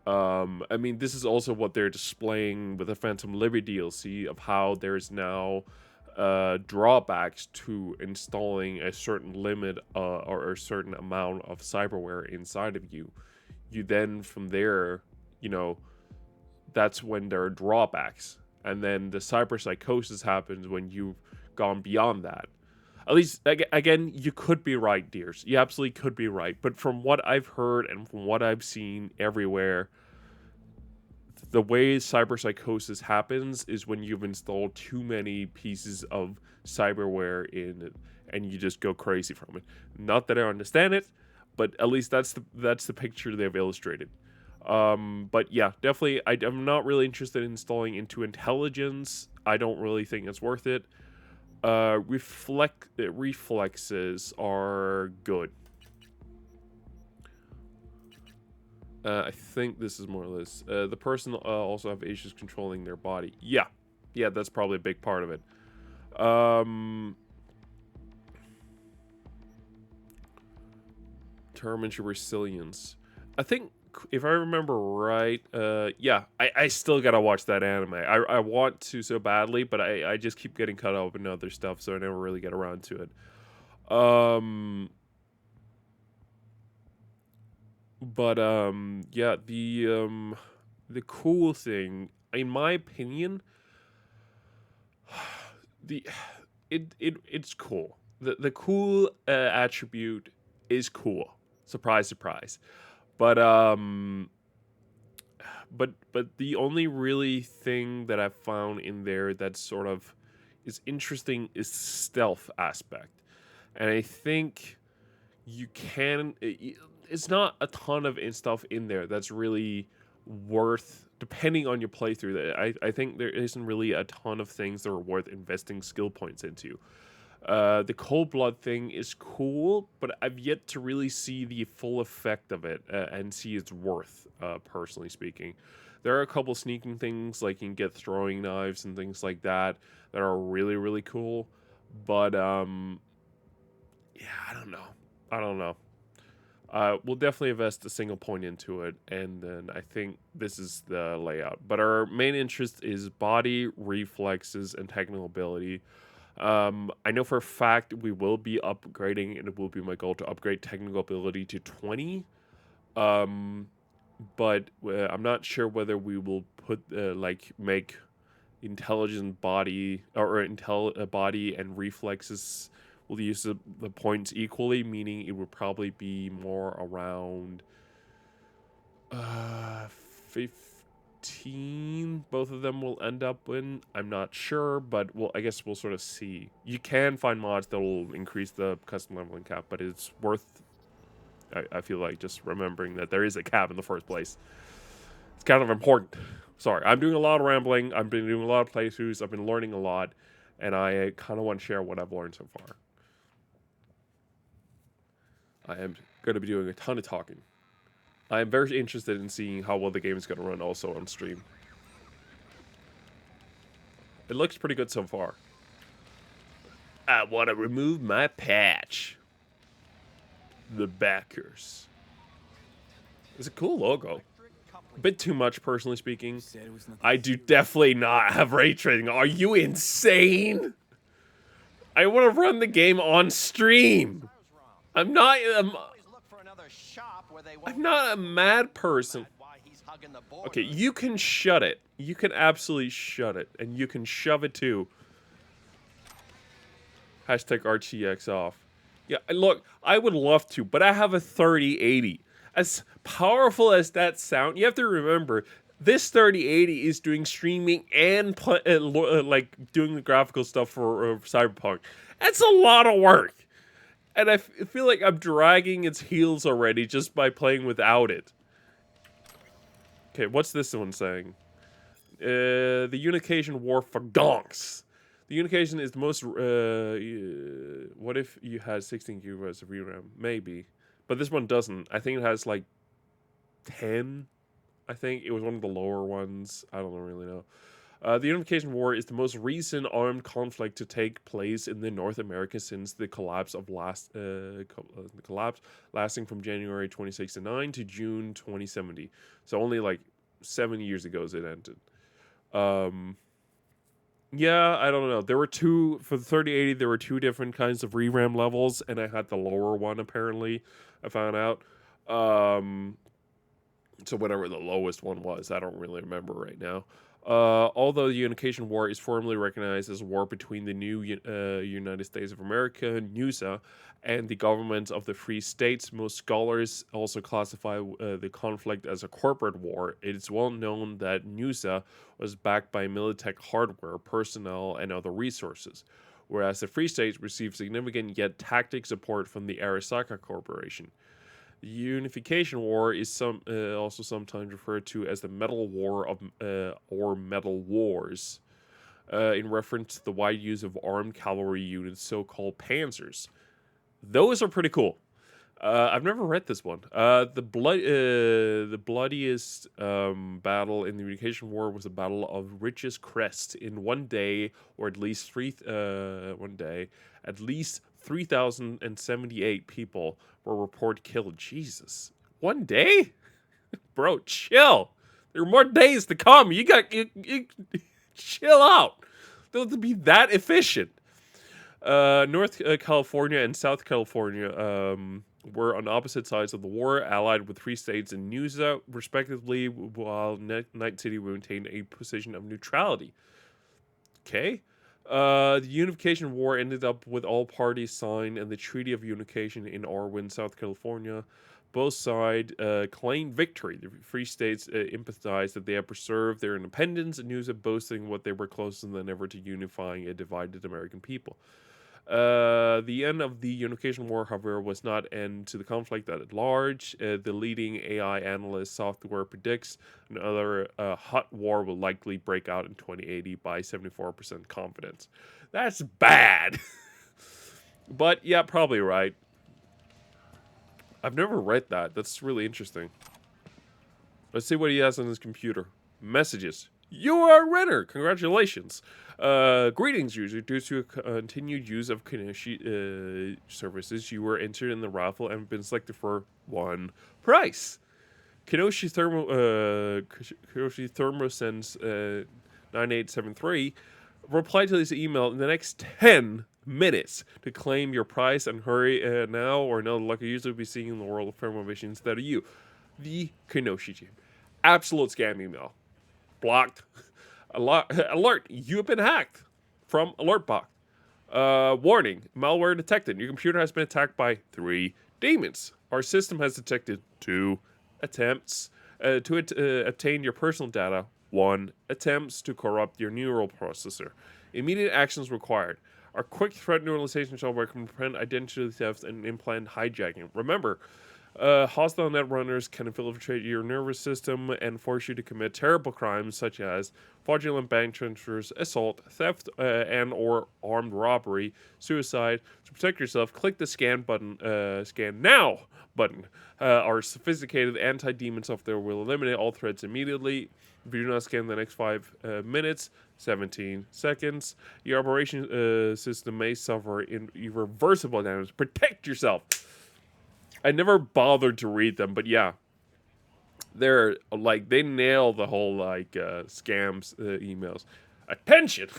S1: I mean, this is also what they're displaying with the Phantom Liberty DLC of how there's now drawbacks to installing a certain limit or a certain amount of cyberware inside of you. You then, from there, that's when there are drawbacks. And then the cyber psychosis happens when you've gone beyond that. At least, again, you could be right, dears. You absolutely could be right. But from what I've heard and from what I've seen everywhere, the way cyber psychosis happens is when you've installed too many pieces of cyberware in it, and you just go crazy from it. Not that I understand it, but at least that's the picture they've illustrated. But yeah, definitely, I'm not really interested in installing into intelligence. I don't really think it's worth it. Reflexes are good. I think this is more or less. The person also have issues controlling their body. Yeah. Yeah, that's probably a big part of it. Determines your resilience. I think, if I remember right, yeah, I still gotta watch that anime. I want to so badly, but I just keep getting caught up in other stuff, so I never really get around to it. Yeah, the cool thing, in my opinion, the it's cool. The cool attribute is cool. Surprise, surprise. But but the only really thing that I've found in there that sort of is interesting is stealth aspect, and I think you can. It's not a ton of stuff in there that's really worth, depending on your playthrough. I think there isn't really a ton of things that are worth investing skill points into. The cold blood thing is cool, but I've yet to really see the full effect of it and see its worth, personally speaking. There are a couple sneaking things, like you can get throwing knives and things like that, that are really, really cool. But, yeah, I don't know. I don't know. We'll definitely invest a single point into it, and then I think this is the layout. But our main interest is body, reflexes, and technical ability. I know for a fact we will be upgrading, and it will be my goal to upgrade technical ability to 20. Um, but I'm not sure whether we will put make intelligent body or body and reflexes. We'll use the points equally, meaning it would probably be more around 15. Both of them will end up in. I'm not sure, but I guess we'll sort of see. You can find mods that will increase the custom leveling cap, but it's worth. I feel like just remembering that there is a cap in the first place. It's kind of important. Sorry, I'm doing a lot of rambling. I've been doing a lot of playthroughs. I've been learning a lot, and I kind of want to share what I've learned so far. I am going to be doing a ton of talking. I am very interested in seeing how well the game is going to run also on stream. It looks pretty good so far. I want to remove my patch. The backers. It's a cool logo. A bit too much, personally speaking. I do definitely not have ray tracing. Are you insane? I want to run the game on stream. I'm not a mad person. Okay, you can shut it. You can absolutely shut it. And you can shove it too. Hashtag RTX off. Yeah, look, I would love to, but I have a 3080. As powerful as that sound, you have to remember, this 3080 is doing streaming and like doing the graphical stuff for Cyberpunk. That's a lot of work. And I feel like I'm dragging its heels already just by playing without it. Okay, what's this one saying? The Unification War for gonks. The Unification is the most. What if you had 16 gigabytes of VRAM? Maybe, but this one doesn't. I think it has like 10. I think it was one of the lower ones. I don't really know. The Unification War is the most recent armed conflict to take place in the North America since the collapse of lasting from January 2069 to June 2070. So only like 7 years ago it ended. Yeah, I don't know. There were two for the 3080. There were two different kinds of ReRAM levels, and I had the lower one. Apparently, I found out. So whatever the lowest one was, I don't really remember right now. Although the Unification War is formally recognized as a war between the new United States of America, NUSA, and the governments of the Free States, most scholars also classify the conflict as a corporate war. It is well known that NUSA was backed by Militech hardware, personnel, and other resources, whereas the Free States received significant yet tactic support from the Arasaka Corporation. The Unification War is also sometimes referred to as the Metal War or Metal Wars. in reference to the wide use of armed cavalry units, so-called panzers. Those are pretty cool. I've never read this one. The bloodiest battle in the Unification War was the Battle of Rich's Crest. In one day, or at least 3,078 people were reported killed. Jesus, one day, bro, chill. There are more days to come. You chill out. Don't have to be that efficient. North California and South California were on opposite sides of the war, allied with three states in USA, respectively, while Night City maintained a position of neutrality. Okay. The Unification War ended up with all parties signed and the Treaty of Unification in Arwin, South California. Both sides claimed victory. The free states empathized that they had preserved their independence and used it boasting what they were closer than ever to unifying a divided American people. The end of the Unification War, however, was not end to the conflict at large. The leading AI analyst software predicts another hot war will likely break out in 2080 by 74% confidence. That's bad. But yeah, probably right. I've never read that. That's really interesting. Let's see what he has on his computer. Messages. You are a Renner. Congratulations. Greetings, user. Due to a continued use of Kenoshi services, you were entered in the raffle and have been selected for one prize. Kenoshi Thermo sends 9873. Reply to this email in the next 10 minutes to claim your prize and hurry now, or no lucky user will be seeing the world of Thermovision instead of you. The Kenoshi team. Absolute scam email. Blocked. Alert, you have been hacked from Alertbot. Warning, malware detected. Your computer has been attacked by 3 demons. Our system has detected 2 attempts to obtain your personal data. 1 attempts to corrupt your neural processor. Immediate actions required. Our quick threat neutralization software can prevent identity theft and implant hijacking. Remember, hostile net runners can infiltrate your nervous system and force you to commit terrible crimes such as fraudulent bank transfers, assault, theft, and or armed robbery, suicide. To protect yourself, click the scan now button. Our sophisticated anti-demon software will eliminate all threats immediately. If you do not scan the next 5 minutes, 17 seconds, your operation system may suffer irreversible damage. Protect yourself. I never bothered to read them, but yeah, they're like, they nail the whole scams emails. Attention,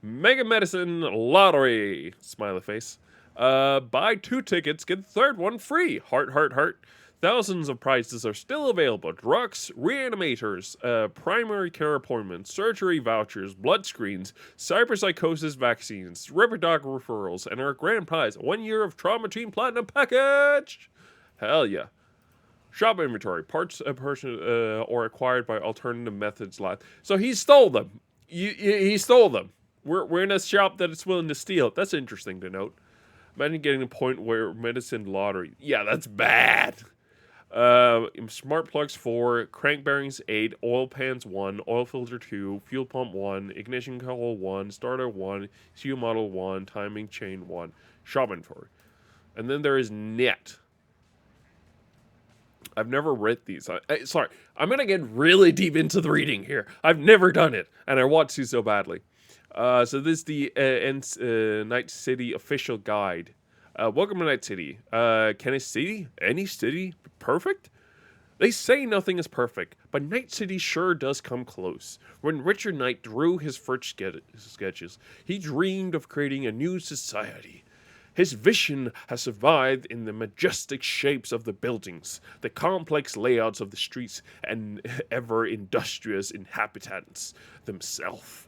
S1: Mega Medicine Lottery, smiley face. Buy 2 tickets, get the third one free. Heart, heart, heart. Thousands of prizes are still available. Drugs, reanimators, primary care appointments, surgery vouchers, blood screens, cyberpsychosis vaccines, rubber dog referrals, and our grand prize, 1 year of Trauma Team Platinum package. Hell yeah. Shop inventory, parts or acquired by alternative methods. So he stole them. He stole them. We're in a shop that it's willing to steal. That's interesting to note. Imagine getting a point where medicine lottery. Yeah, that's bad. Smart plugs 4, crank bearings 8, oil pans 1, oil filter 2, fuel pump 1, ignition coil 1, starter 1, CU model 1, timing chain 1, shop inventory. And then there is net. I've never read these. Sorry, I'm going to get really deep into the reading here. I've never done it, and I want to so badly. So this is the Night City official guide. Welcome to Night City. Can a city, any city, be perfect? They say nothing is perfect, but Night City sure does come close. When Richard Knight drew his first sketches, he dreamed of creating a new society. His vision has survived in the majestic shapes of the buildings, the complex layouts of the streets, and ever-industrious inhabitants themselves.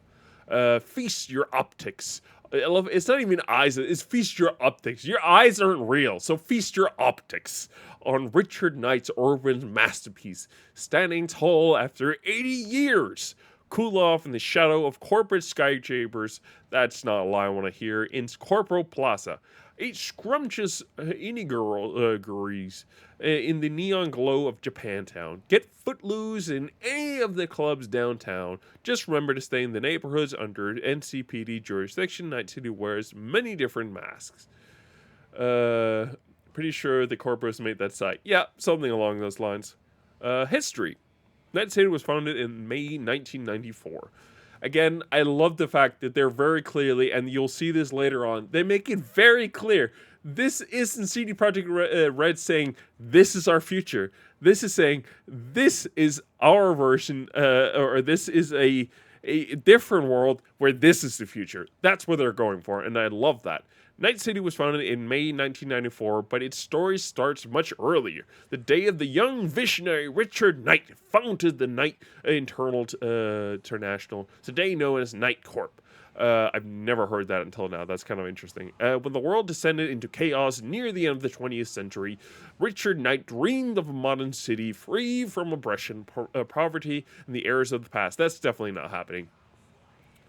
S1: Feast your optics. I love it's not even eyes, it's feast your optics. Your eyes aren't real, so feast your optics on Richard Knight's urban masterpiece, standing tall after 80 years. Cool off in the shadow of corporate skyscrapers. That's not a lie I want to hear. In Corporal Plaza. 8 scrumptious inigiris in the neon glow of Japantown. Get footloose in any of the clubs downtown. Just remember to stay in the neighborhoods under NCPD jurisdiction. Night City wears many different masks. Pretty sure the corporates made that site. Yeah, something along those lines. History. Night City was founded in May 1994. Again, I love the fact that they're very clearly, and you'll see this later on, they make it very clear. This isn't CD Projekt Red saying, this is our future. This is saying, this is our version, or this is a different world where this is the future. That's what they're going for, and I love that. Night City was founded in May 1994, but its story starts much earlier. The day of the young visionary Richard Knight founded the Knight International, today known as Knight Corp. I've never heard that until now. That's kind of interesting. When the world descended into chaos near the end of the 20th century, Richard Knight dreamed of a modern city free from oppression, poverty, and the errors of the past. That's definitely not happening.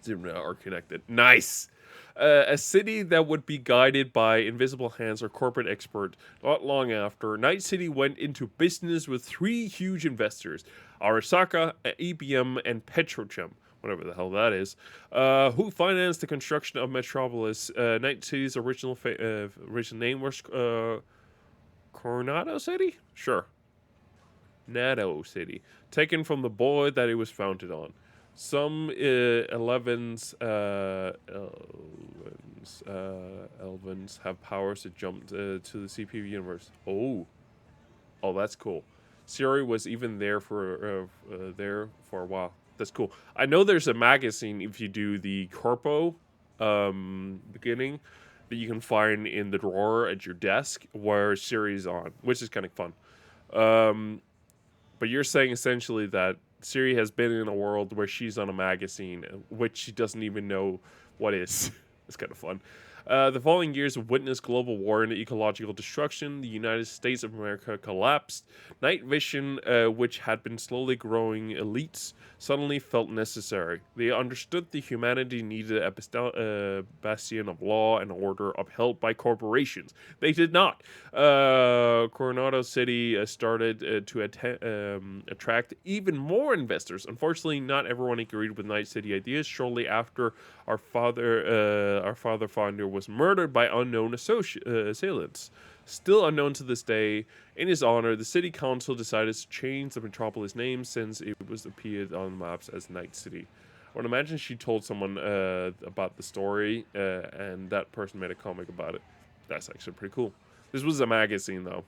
S1: Are connected. Nice. A city that would be guided by invisible hands or corporate expert. Not long after, Night City went into business with 3 huge investors, Arasaka, EBM, and Petrochem, whatever the hell that is, who financed the construction of Metropolis. Night City's original name was Coronado City? Sure. Nado City, taken from the boy that it was founded on. Some Elvens have powers to jump to the CPU universe. Oh, that's cool. Siri was even there for a while. That's cool. I know there's a magazine if you do the Corpo beginning that you can find in the drawer at your desk where Siri's on, which is kind of fun. But you're saying essentially that Siri has been in a world where she's on a magazine, which she doesn't even know what is. It's kind of fun. The following years witnessed global war and ecological destruction. The United States of America collapsed. Night Vision, which had been slowly growing elites, suddenly felt necessary. They understood that humanity needed a bastion of law and order upheld by corporations. They did not. Coronado City started to attract even more investors. Unfortunately, not everyone agreed with Night City ideas. Shortly after, our father founder was murdered by unknown assailants. Still unknown to this day, in his honor, the city council decided to change the metropolis name since it was appeared on maps as Night City. I would imagine she told someone about the story, and that person made a comic about it. That's actually pretty cool. This was a magazine, though.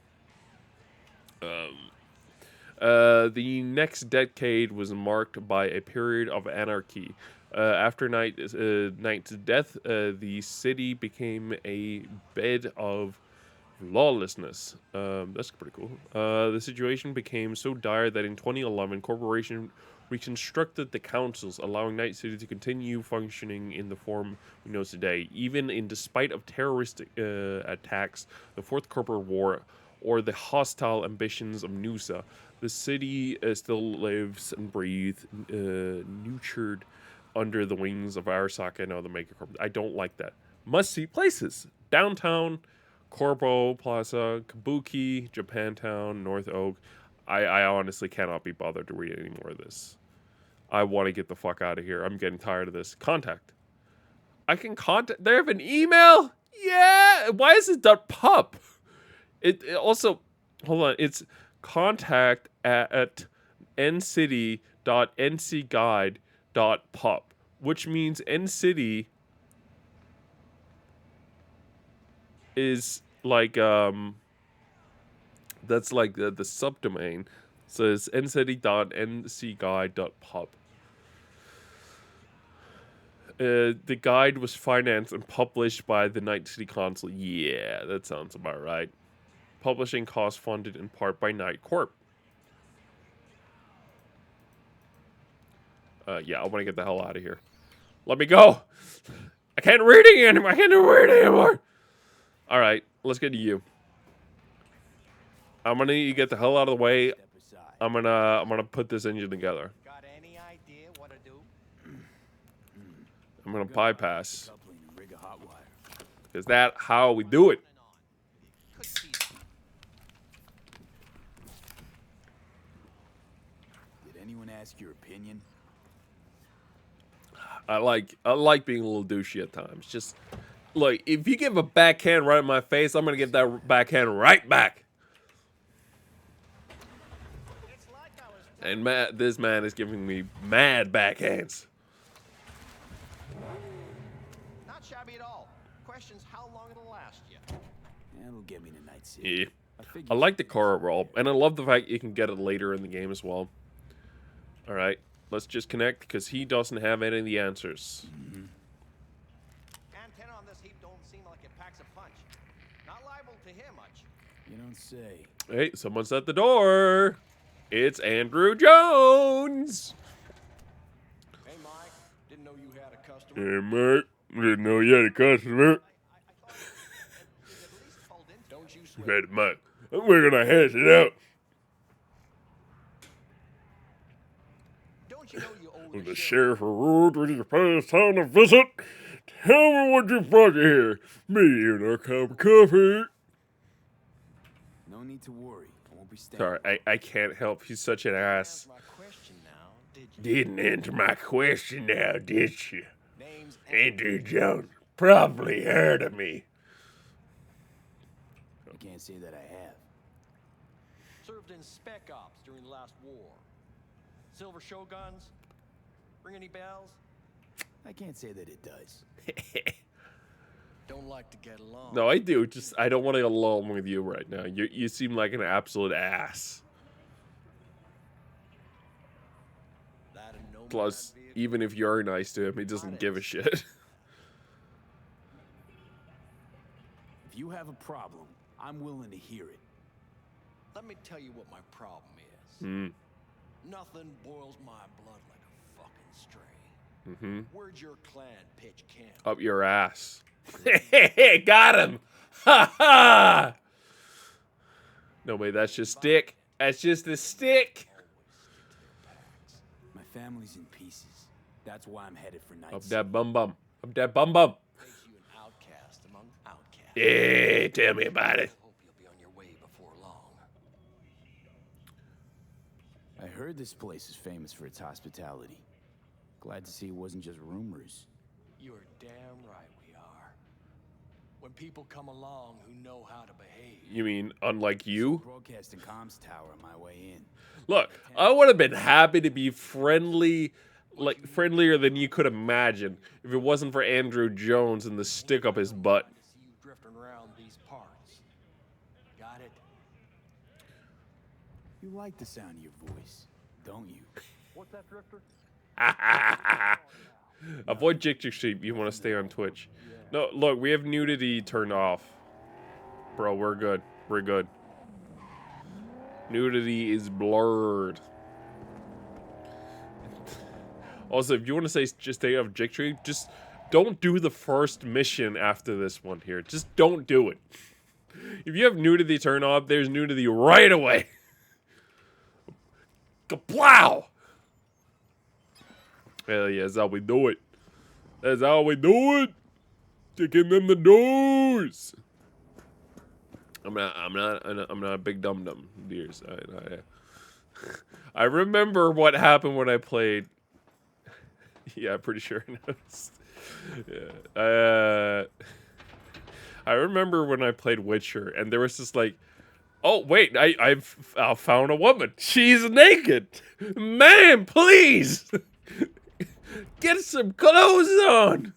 S1: The next decade was marked by a period of anarchy. After Knight's death, the city became a bed of lawlessness. That's pretty cool. The situation became so dire that in 2011, corporation reconstructed the councils, allowing Night City to continue functioning in the form we know today, even in despite of terroristic attacks, the Fourth Corporate War, or the hostile ambitions of Nusa. The city still lives and breathes, nurtured under the wings of Arasaka and other mega corporations. I don't like that. Must-see places. Downtown, Corpo Plaza, Kabuki, Japantown, North Oak. I honestly cannot be bothered to read any more of this. I want to get the fuck out of here. I'm getting tired of this. Contact. I can contact. They have an email? Yeah. Why is it .pup? It also, hold on. It's contact at ncity.ncguide.pup, which means ncity is like that's like the subdomain. So it's ncity.ncguide.pub. The guide was financed and published by the Night City Council. Yeah, that sounds about right. Publishing costs funded in part by Knight Corp. Yeah, I want to get the hell out of here. Let me go. I can't read it anymore. I can't read it anymore. All right, let's get to you. I'm gonna need to get the hell out of the way. I'm gonna put this engine together.
S2: Got any idea what to do?
S1: I'm gonna bypass Is that how we do it?
S2: Did anyone ask your opinion?
S1: I like being a little douchey at times. Just look, if you give a backhand right in my face, I'm gonna get that backhand right back. And this man is giving me mad backhands.
S3: Not shabby at all. Question's how long it'll last you.
S2: That'll get me to Night City.
S1: Yeah. I like the car roll, and I love the fact you can get it later in the game as well. All right, let's just connect because he doesn't have any of the answers.
S3: Antenna on this heap don't seem like it packs a punch. Not liable to hear much.
S2: You don't say.
S1: Hey, someone's at the door. It's Andrew Jones.
S3: Hey, Mike. Didn't know you had a customer.
S1: Hey, Mike. Didn't know you had a customer.
S3: I thought you at least called in. Don't you swear.
S1: Ready, Mike. We're gonna hash it out.
S3: Don't you know you owe
S1: The sheriff rode with your past town to visit. Tell me what you brought you here. Me and a cup of coffee.
S2: No need to worry. I won't be standing.
S1: Sorry, I can't help. He's such an ass.
S3: my question now, did you?
S1: Didn't answer my question now, did you?
S3: Name's
S1: Andrew Jones probably heard of me.
S2: I can't say that I have.
S3: served in Spec Ops during the last war. Silver Shoguns? Ring any bells?
S2: I can't say that it does.
S3: Don't like to get along.
S1: No, I do. Just I don't want to get along with you right now. You seem like an absolute ass.
S3: That and no
S1: Plus,
S3: mad vehicle.
S1: even if you're nice to him, he doesn't give a shit.
S2: If you have a problem, I'm willing to hear it.
S3: Let me tell you what my problem is.
S1: Hmm.
S3: Nothing boils my blood like a fucking stray.
S1: Mm-hmm.
S3: Where'd your clan pitch camp?
S1: Up your ass. Got him. Ha ha. No, wait, that's just stick. That's just a stick.
S2: My family's in pieces. That's why I'm headed for Night
S1: Up
S2: City.
S1: that bum bum. Up that bum bum.
S3: Makes you an outcast among outcasts.
S1: Yeah, tell me about it.
S3: Hope you'll be on your way before long.
S2: I heard this place is famous for its hospitality. Glad to see it wasn't just rumors.
S3: You're damn right we are. When people come along who know how to behave.
S1: You mean unlike you?
S2: Broadcasting comms tower on my way in.
S1: Look, I would have been happy to be friendly, like friendlier than you could imagine, if it wasn't for Andrew Jones and the stick up his butt.
S3: To see you drifting around these parts. Got it?
S2: You like the sound of your voice, don't you?
S3: What's that, Drifter?
S1: Avoid Jictor Sheep. You want to stay on Twitch. No, look, we have nudity turned off. Bro, we're good. We're good. Nudity is blurred. Also, if you want to say just stay off Jictor, just don't do the first mission after this one here. Just don't do it. If you have nudity turned off, there's nudity right away. Kaplow! Hell yeah, that's how we do it. That's how we do it. Kicking them the doors. I'm not a big dum dum, dears. I remember what happened when I played. Yeah, I'm pretty sure I noticed. Yeah. I remember when I played Witcher, and there was this like, oh wait, I've found a woman. She's naked. Man, please. Get some clothes on.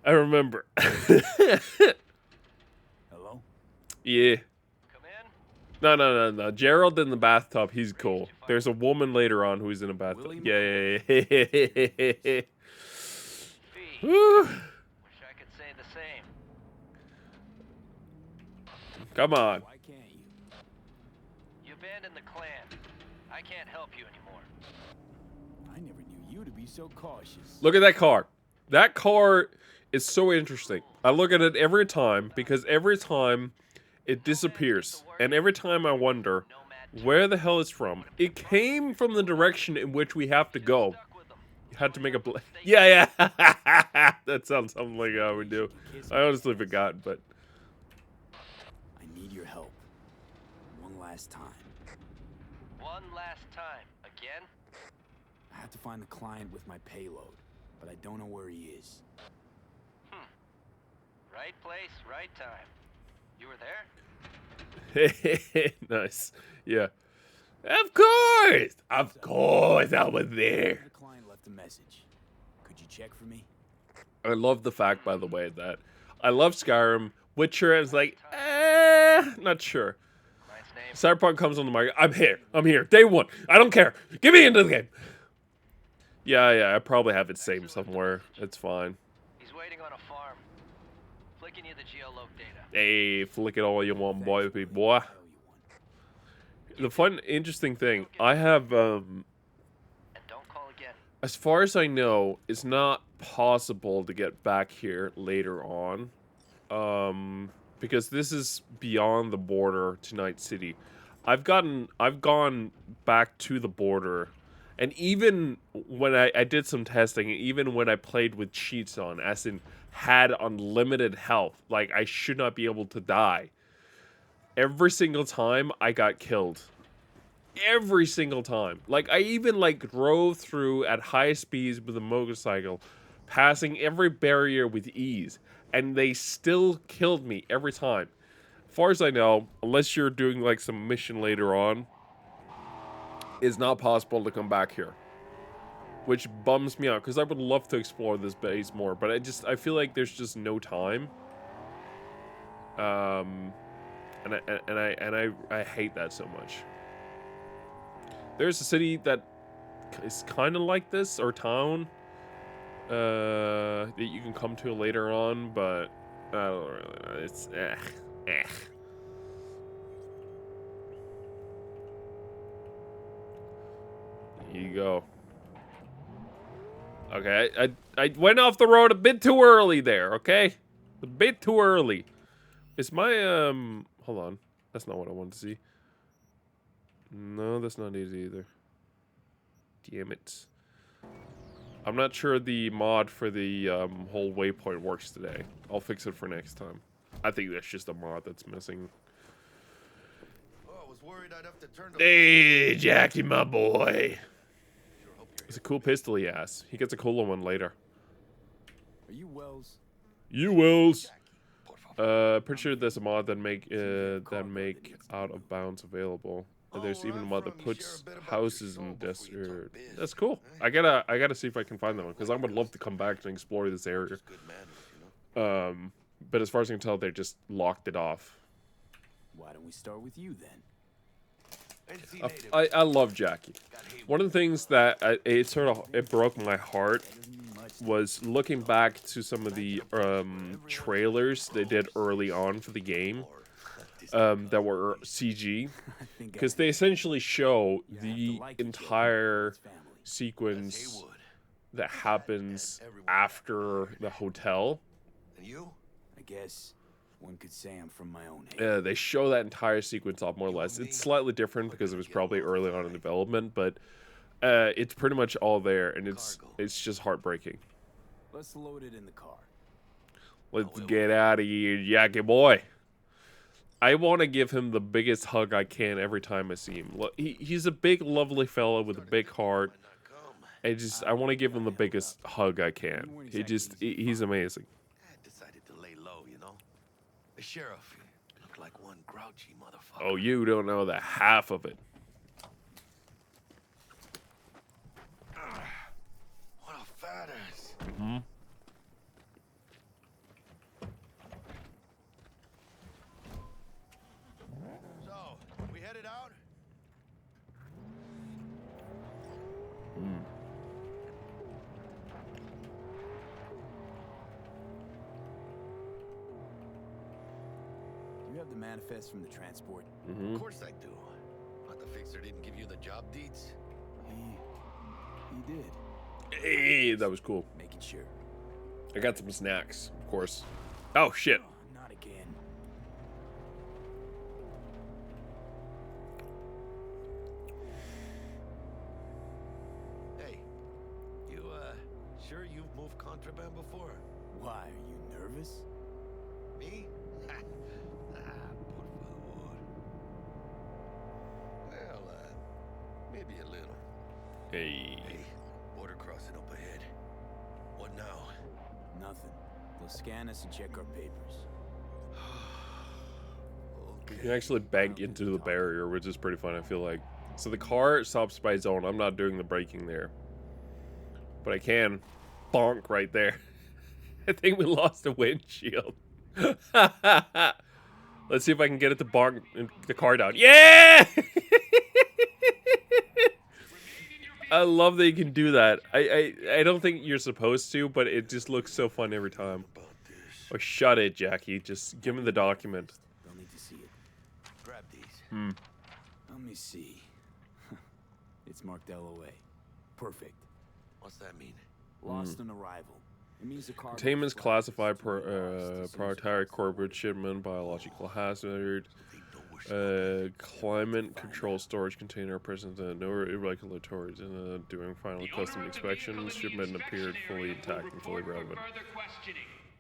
S1: I remember.
S2: Hello?
S1: Yeah.
S3: Come in.
S1: No. Gerald in the bathtub, he's cool. There's a woman later on who's in a bathtub.
S2: Willie
S1: Yeah.
S4: Fee.
S1: Woo.
S4: Wish I could say the same.
S1: Come on.
S2: Why can't you?
S4: You abandoned the clan. I can't help you anymore.
S2: I never knew you to be so cautious.
S1: Look at that car. That car is so interesting. I look at it every time because every time it disappears. And every time I wonder where the hell it's from. It came from the direction in which we have to go. You had to make a yeah. That sounds something like I would do. I honestly forgot, but
S2: I need your help. One last time.
S4: One last time. Again?
S2: I have to find the client with my payload, but I don't know where he is.
S4: Right place, right time. You were there?
S1: nice. Yeah. Of course, I was there.
S2: The client left a message. Could you check for me?
S1: I love the fact, by the way, that I love Skyrim. Witcher is like, not sure.
S4: Client's name?
S1: Cyberpunk comes on the market. I'm here. Day one. I don't care. Get me into the game. Yeah. I probably have it saved somewhere. It's fine.
S4: He's waiting on a farm. Flicking you the geoloc data.
S1: Hey, flick it all you want, boy. The fun, interesting thing, I have,
S4: And don't call again.
S1: as far as I know, it's not possible to get back here later on. Because this is beyond the border to Night City. I've gone back to the border, and even when I did some testing, even when I played with cheats on, as in had unlimited health, like I should not be able to die. Every single time I got killed. Every single time. Like I even like drove through at high speeds with a motorcycle, passing every barrier with ease, and they still killed me every time. As far as I know, unless you're doing like some mission later on, it's not possible to come back here. Which bums me out, because I would love to explore this base more, but I feel like there's just no time. And I hate that so much. There's a city that is kind of like this, or town, that you can come to later on, but I don't really know. It's Here you go. Okay, I went off the road a bit too early there, okay? A bit too early. Is my, hold on. That's not what I want to see. No, that's not easy either. Damn it. I'm not sure the mod for the, whole waypoint works today. I'll fix it for next time. I think that's just a mod that's missing.
S5: Oh, I was worried I'd have to turn to
S1: Hey, Jackie, my boy. It's a cool pistol he has. He gets a cooler one later.
S2: Are you Wells?
S1: You Wills. Pretty sure there's a mod that make out of bounds available. There's even a mod that puts houses in the desert. That's cool. I gotta see if I can find that one, because I would love to come back and explore this area. But as far as I can tell, they just locked it off.
S2: Why don't we start with you then?
S1: I love Jackie. One of the things that it broke my heart was looking back to some of the trailers they did early on for the game that were CG, because they essentially show the entire sequence that happens after the hotel.
S5: And you?
S2: I guess one could say I'm from my own head.
S1: They show that entire sequence off more or less. It's slightly different because it was probably early on in development, but it's pretty much all there, and it's just heartbreaking.
S2: Let's load it in the car.
S1: Let's get out of here, Jackie boy. I want to give him the biggest hug I can every time I see him. Look, he's a big, lovely fellow with a big heart. I want to give him the biggest hug I can. He's amazing.
S5: I decided to lay low, you know? The sheriff looked like one grouchy motherfucker.
S1: Oh, you don't know the half of it.
S5: What a fat ass.
S1: Mm-hmm.
S5: So, we headed out?
S2: Do you have the manifest from the transport?
S5: Of course I do. But the fixer didn't give you the job deeds?
S2: He did.
S1: Hey, that was cool.
S2: Making sure.
S1: I got some snacks, of course. Oh, shit.
S2: Not again.
S5: Hey, sure you've moved contraband before?
S2: Why, are you nervous?
S5: Me? Por favor. Well, maybe a little.
S1: Hey.
S5: Hey, border crossing up ahead. What now?
S2: Nothing. They'll scan us and check our papers.
S1: You can actually bank into the barrier, which is pretty fun, I feel like. So the car stops by its own. I'm not doing the braking there. But I can bonk right there. I think we lost the windshield. Let's see if I can get it to bonk the car down. Yeah! I love that you can do that. I don't think you're supposed to, but it just looks so fun every time. Oh, shut it, Jackie. Just give me the document.
S2: They'll need to see it.
S5: Grab these.
S2: Let me see. It's marked LOA. Perfect.
S5: What's that mean?
S2: Lost on arrival. It means the car.
S1: Containments classified proprietary corporate shipment, biological hazard,
S5: They know we're
S1: climate control storage container present no irregulatories doing final custom inspections. Shipment appeared fully intact and fully relevant.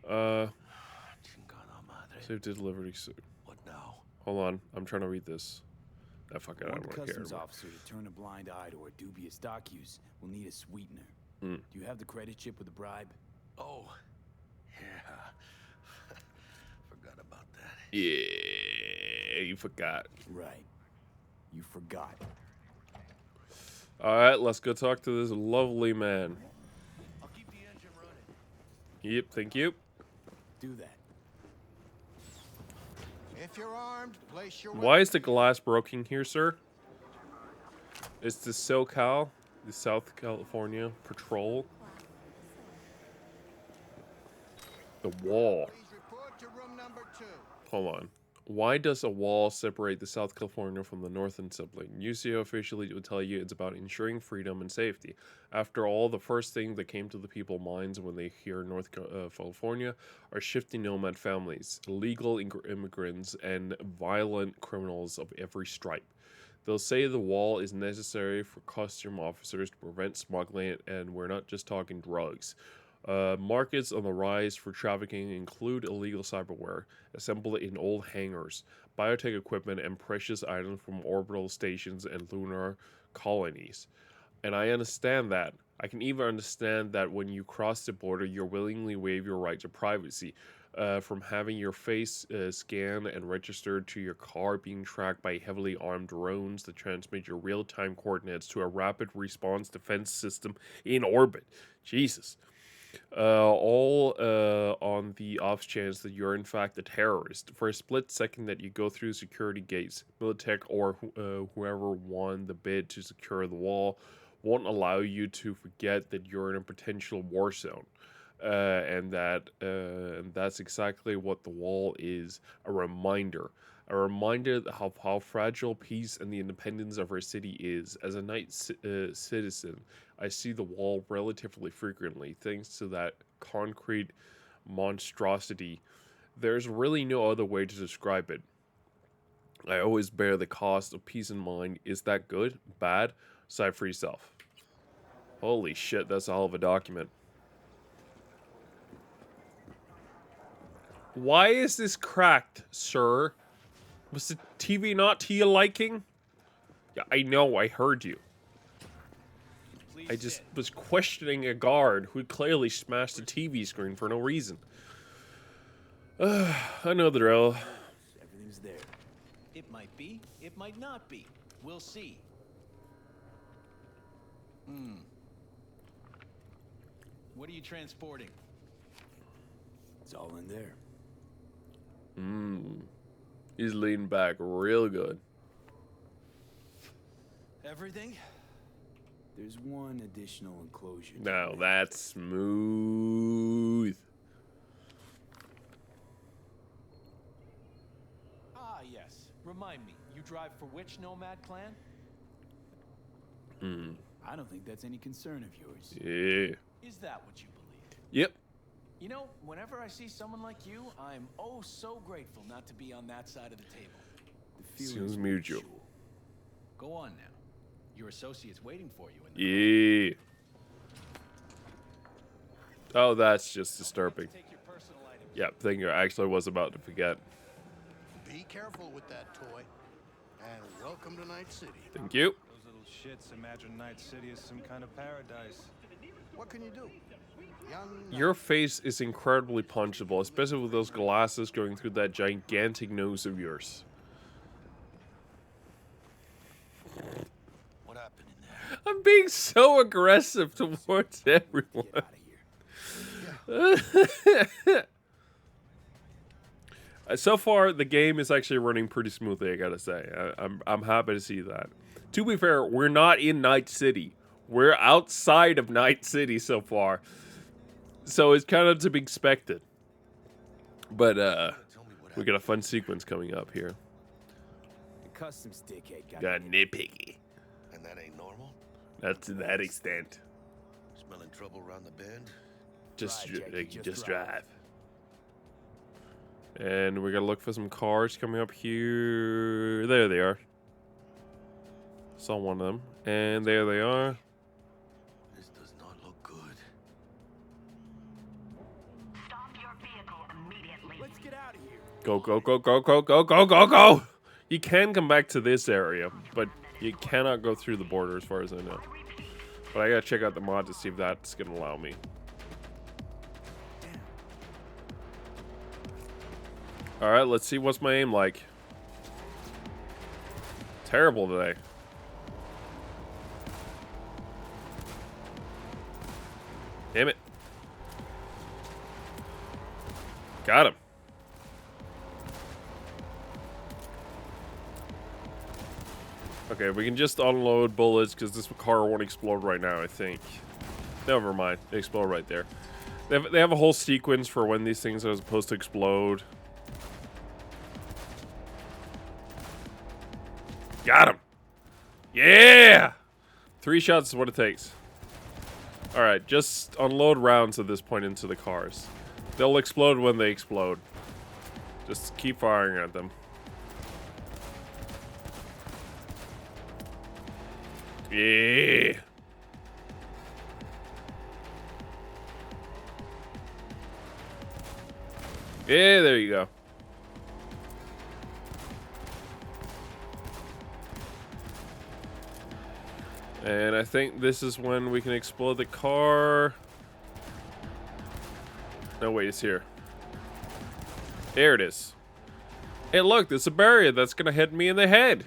S5: Chingada madre.
S1: Safe delivery.
S5: What now?
S1: Hold on, I'm trying to read this. Ah, fuck it, I
S2: One
S1: don't care.
S2: customs officer to turn a blind eye to our dubious dock use will need a sweetener. Do you have the credit chip with the bribe?
S5: Oh, yeah. Forgot about that.
S1: Yeah, you forgot.
S2: Right. You forgot.
S1: All right, let's go talk to this lovely man.
S5: I'll keep the engine running.
S1: Yep, thank you.
S2: Do that.
S6: If you're armed, place your
S1: Why is the glass broken here, sir? It's the SoCal, the South California Patrol. The wall.
S6: weapons. Report to room number 2.
S1: Hold on. Why does a wall separate the South California from the Northern sibling? UCO officially would tell you it's about ensuring freedom and safety. After all, the first thing that came to the people's minds when they hear North California are shifty nomad families, illegal immigrants, and violent criminals of every stripe. They'll say the wall is necessary for customs officers to prevent smuggling, and we're not just talking drugs. Markets on the rise for trafficking include illegal cyberware assembled in old hangars, biotech equipment, and precious items from orbital stations and lunar colonies. And I understand that. I can even understand that when you cross the border, you willingly waive your right to privacy. From having your face scanned and registered to your car being tracked by heavily armed drones that transmit your real-time coordinates to a rapid response defense system in orbit. Jesus. All on the off chance that you're in fact a terrorist. For a split second that you go through security gates, Militech or whoever won the bid to secure the wall won't allow you to forget that you're in a potential war zone. And that's exactly what the wall is, a reminder of how fragile peace and the independence of our city is. As a night citizen, I see the wall relatively frequently, thanks to that concrete monstrosity. There's really no other way to describe it. I always bear the cost of peace in mind. Is that good? Bad? Decide for yourself. Holy shit, that's a hell of a document. Why is this cracked, sir? Was the TV not to your liking? Yeah, I know, I heard you. I just was questioning a guard who clearly smashed the TV screen for no reason. I know the drill.
S2: Everything's there.
S7: It might be, it might not be. We'll see. What are you transporting?
S2: It's all in there.
S1: He's leaning back real good.
S7: Everything?
S2: There's one additional enclosure.
S1: Now that's smooth.
S7: Ah, yes. Remind me, you drive for which nomad clan?
S2: I don't think that's any concern of yours.
S1: Yeah.
S7: Is that what you believe?
S1: Yep.
S7: You know, whenever I see someone like you, I'm oh so grateful not to be on that side of the table.
S2: The
S1: Seems
S2: feeling's
S1: mutual.
S7: Go on now. Your associate's waiting for you in the
S1: Yeah. Oh, that's just disturbing.
S3: Take your personal items.
S1: Yeah, thing I actually was about to forget.
S6: Be careful with that toy. And welcome to Night City.
S1: Thank you.
S8: Those little shits imagine Night City as some kind of paradise.
S6: What can you do? Young
S1: Your face is incredibly punchable, especially with those glasses going through that gigantic nose of yours.
S5: What happened in there?
S1: I'm being so aggressive towards everyone.
S2: Get out of here.
S1: So far, the game is actually running pretty smoothly, I gotta say. I'm happy to see that. To be fair, we're not in Night City. We're outside of Night City so far. So it's kind of to be expected. But, we got a fun sequence coming up here.
S2: The customs dickhead
S1: Got nitpicky.
S5: And that ain't normal?
S1: Not to that extent.
S5: Smelling trouble around the bend?
S1: Just,
S2: Drive, Jackie,
S1: just
S2: just
S1: drive. And we gotta look for some cars coming up here. There they are. Saw one of them. And there they are.
S5: This does not look good.
S9: Stop your vehicle immediately.
S2: Let's get out of here.
S1: Go, go, go, go, go, go, go, go, go! You can come back to this area, but you cannot go through the border as far as I know. But I gotta check out the mod to see if that's gonna allow me. Alright, let's see what's my aim like. Terrible today. Damn it. Got him. Okay, we can just unload bullets because this car won't explode right now, I think. Never mind. They explode right there. They have a whole sequence for when these things are supposed to explode. Got him. Yeah! 3 shots is what it takes. Alright, just unload rounds at this point into the cars. They'll explode when they explode. Just keep firing at them. Yeah. Yeah, there you go. And I think this is when we can explode the car. No, wait, it's here. There it is. Hey, look, there's a barrier that's gonna hit me in the head.